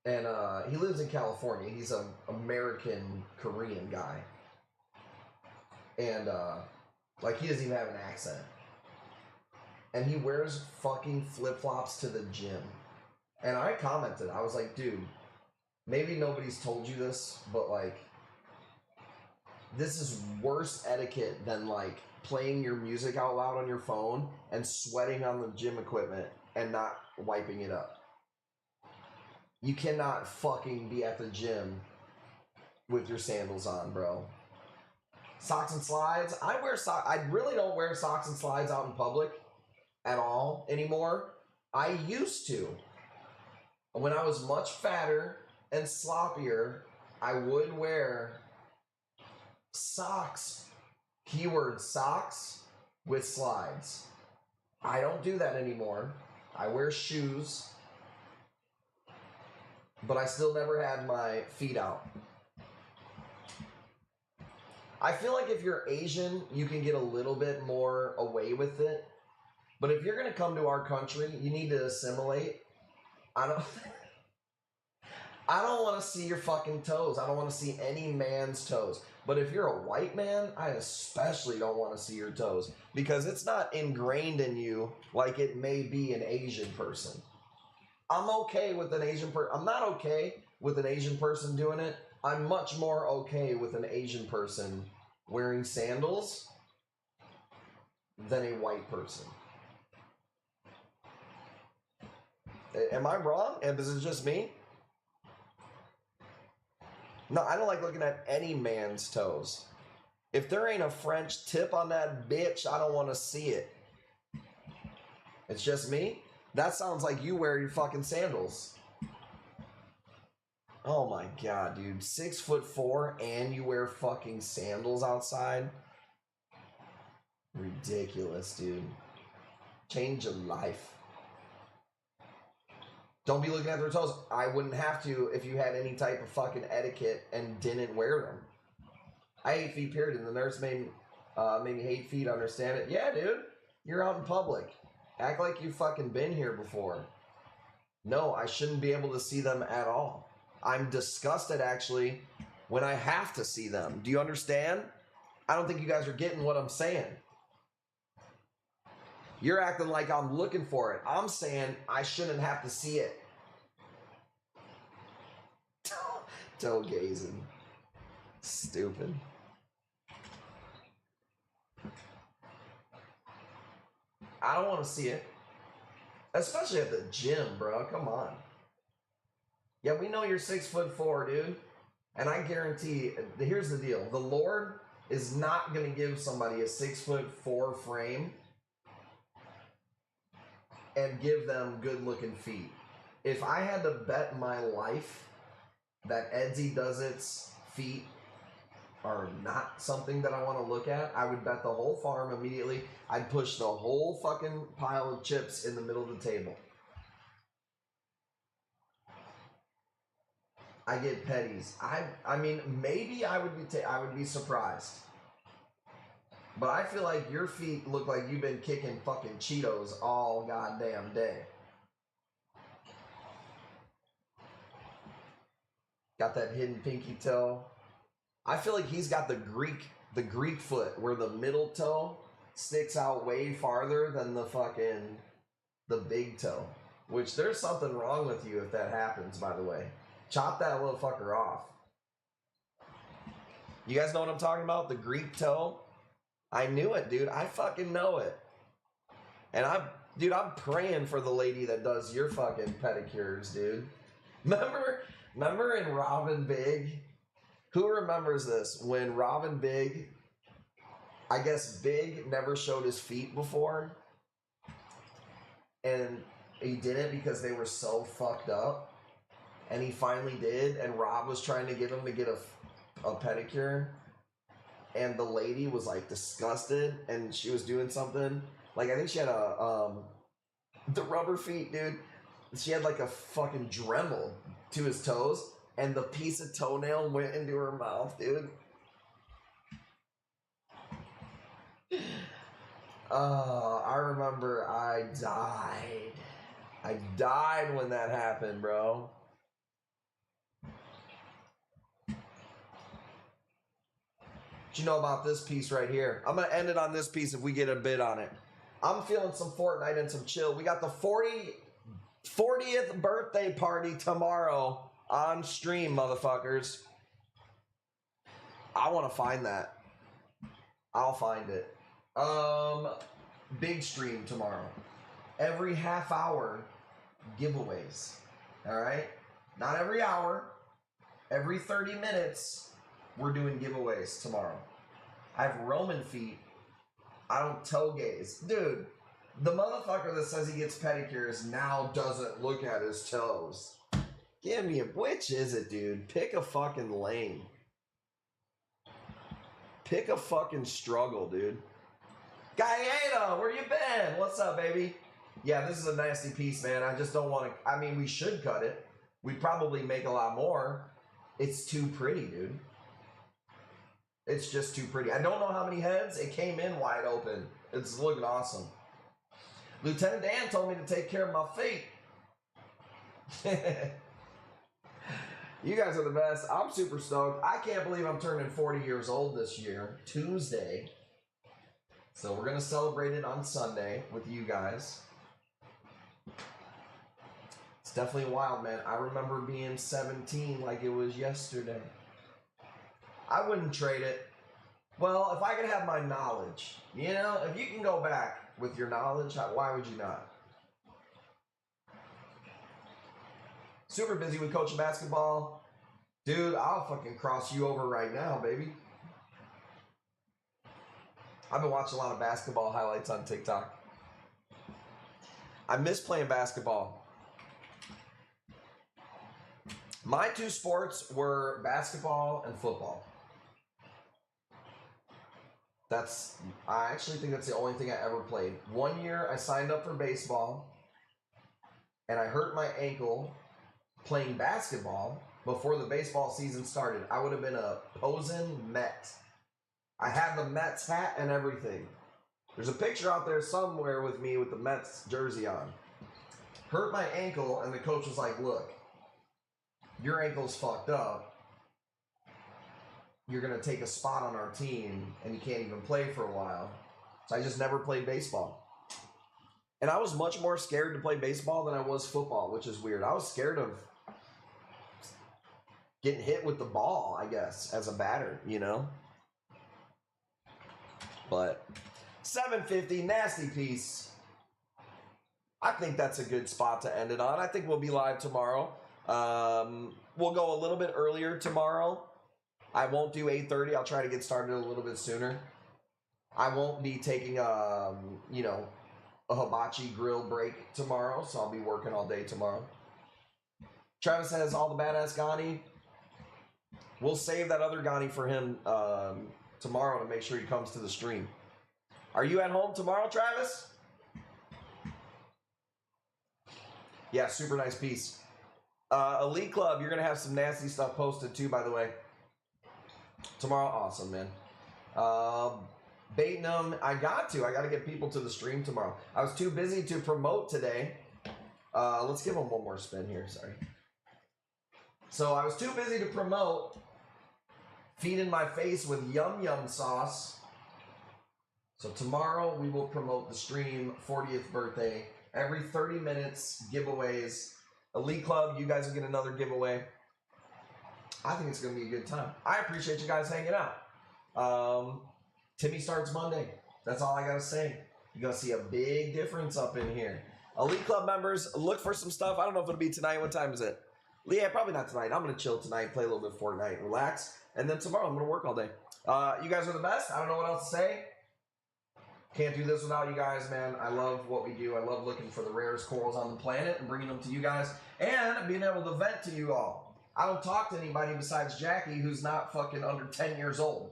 Speaker 2: And he lives in California. He's an American Korean guy. And like, he doesn't even have an accent. And he wears fucking flip-flops to the gym. And I commented. I was like, dude, maybe nobody's told you this, but like, this is worse etiquette than like playing your music out loud on your phone and sweating on the gym equipment and not wiping it up. You cannot fucking be at the gym with your sandals on, bro. Socks and slides. I really don't wear socks and slides out in public at all anymore. I used to. When I was much fatter and sloppier, I would wear socks. Keyword socks with slides. I don't do that anymore. I wear shoes. But I still never had my feet out. I feel like if you're Asian, you can get a little bit more away with it. But if you're gonna come to our country, you need to assimilate. I don't I don't want to see your fucking toes. I don't want to see any man's toes. But if you're a white man, I especially don't want to see your toes because it's not ingrained in you like it may be an Asian person. I'm okay with an Asian person. I'm not okay with an Asian person doing it. I'm much more okay with an Asian person wearing sandals than a white person. Am I wrong? And is it just me? No, I don't like looking at any man's toes. If there ain't a French tip on that bitch, I don't want to see it. It's just me? That sounds like you wear your fucking sandals. Oh my god, dude. 6'4" and you wear fucking sandals outside? Ridiculous, dude. Change your life. Don't be looking at their toes. I wouldn't have to if you had any type of fucking etiquette and didn't wear them. I hate feet, period. And the nurse made me hate feet, understand it. Yeah, dude. You're out in public. Act like you've fucking been here before. No, I shouldn't be able to see them at all. I'm disgusted, actually, when I have to see them. Do you understand? I don't think you guys are getting what I'm saying. You're acting like I'm looking for it. I'm saying I shouldn't have to see it. Toe gazing. Stupid. I don't want to see it. Especially at the gym, bro. Come on. Yeah, we know you're 6'4", dude. And I guarantee, here's the deal. The Lord is not going to give somebody a 6'4" frame and give them good-looking feet. If I had to bet my life that Edsy Does It's feet are not something that I want to look at, I would bet the whole farm immediately. I'd push the whole fucking pile of chips in the middle of the table. I get petties. I mean, maybe I would be surprised. But I feel like your feet look like you've been kicking fucking Cheetos all goddamn day. Got that hidden pinky toe. I feel like he's got the Greek foot where the middle toe sticks out way farther than the big toe. Which there's something wrong with you if that happens, by the way. Chop that little fucker off. You guys know what I'm talking about? The Greek toe? I knew it, dude. I fucking know it. And I'm praying for the lady that does your fucking pedicures, dude. Remember in Robin Big? Who remembers this? When Robin Big, I guess Big never showed his feet before. And he did it because they were so fucked up. And he finally did. And Rob was trying to get him to get a pedicure. And the lady was like disgusted, and she was doing something. Like, I think she had the rubber feet, dude. She had like a fucking Dremel to his toes, and the piece of toenail went into her mouth, dude. I remember I died. I died when that happened, bro. You know about this piece right here. I'm going to end it on this piece if we get a bid on it. I'm feeling some Fortnite and some chill. We got the 40th birthday party tomorrow on stream, motherfuckers. I want to find that. I'll find it. Big stream tomorrow. Every half hour, giveaways. All right? Not every hour. Every 30 minutes. We're doing giveaways tomorrow. I have Roman feet. I don't toe gaze. Dude, the motherfucker that says he gets pedicures now doesn't look at his toes. Give me which is it, dude? Pick a fucking lane. Pick a fucking struggle, dude. Gallego, where you been? What's up, baby? Yeah, this is a nasty piece, man. I just don't want to... I mean, we should cut it. We'd probably make a lot more. It's too pretty, dude. It's just too pretty. I don't know how many heads. It came in wide open. It's looking awesome. Lieutenant Dan told me to take care of my feet. You guys are the best. I'm super stoked. I can't believe I'm turning 40 years old this year, Tuesday. So we're going to celebrate it on Sunday with you guys. It's definitely wild, man. I remember being 17 like it was yesterday. I wouldn't trade it. Well, if I could have my knowledge, you know, if you can go back with your knowledge, why would you not? Super busy with coaching basketball. Dude, I'll fucking cross you over right now, baby. I've been watching a lot of basketball highlights on TikTok. I miss playing basketball. My two sports were basketball and football. I actually think that's the only thing I ever played. One year I signed up for baseball and I hurt my ankle playing basketball before the baseball season started. I would have been a posing Met. I had the Mets hat and everything. There's a picture out there somewhere with me with the Mets jersey on. Hurt my ankle and the coach was like, look, your ankle's fucked up. You're going to take a spot on our team and you can't even play for a while. So I just never played baseball. And I was much more scared to play baseball than I was football, which is weird. I was scared of getting hit with the ball, I guess, as a batter, you know? But 750, nasty piece. I think that's a good spot to end it on. I think we'll be live tomorrow. We'll go a little bit earlier tomorrow. I won't do 8:30. I'll try to get started a little bit sooner. I won't be taking a hibachi grill break tomorrow, so I'll be working all day tomorrow. Travis has all the badass Ghani. We'll save that other Ghani for him tomorrow to make sure he comes to the stream. Are you at home tomorrow, Travis? Yeah, super nice piece. Elite Club, you're going to have some nasty stuff posted too, by the way. Tomorrow, awesome, man. Baiting them, I got to get people to the stream tomorrow. I was too busy to promote today. Let's give them one more spin here, sorry. So I was too busy to promote feeding my face with yum yum sauce. So tomorrow we will promote the stream, 40th birthday. Every 30 minutes, giveaways. Elite Club, you guys will get another giveaway. I think it's going to be a good time. I appreciate you guys hanging out. Timmy starts Monday. That's all I got to say. You're going to see a big difference up in here. Elite Club members, look for some stuff. I don't know if it'll be tonight. What time is it? Yeah, probably not tonight. I'm going to chill tonight, play a little bit of Fortnite, relax. And then tomorrow I'm going to work all day. You guys are the best. I don't know what else to say. Can't do this without you guys, man. I love what we do. I love looking for the rarest corals on the planet and bringing them to you guys and being able to vent to you all. I don't talk to anybody besides Jackie who's not fucking under 10 years old.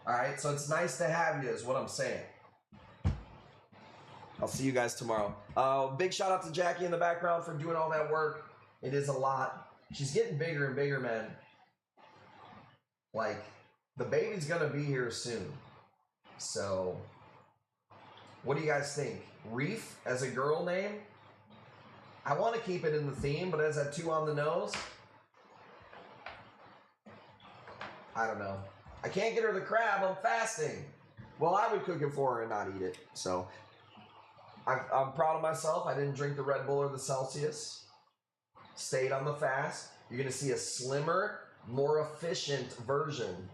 Speaker 2: All right, so it's nice to have you is what I'm saying. I'll see you guys tomorrow. Big shout out to Jackie in the background for doing all that work. It is a lot. She's getting bigger and bigger, man. Like, the baby's going to be here soon. So, what do you guys think? Reef as a girl name? I want to keep it in the theme, but as a 2 on the nose, I don't know. I can't get her the crab. I'm fasting. Well, I would cook it for her and not eat it. So, I'm proud of myself. I didn't drink the Red Bull or the Celsius. Stayed on the fast. You're going to see a slimmer, more efficient version.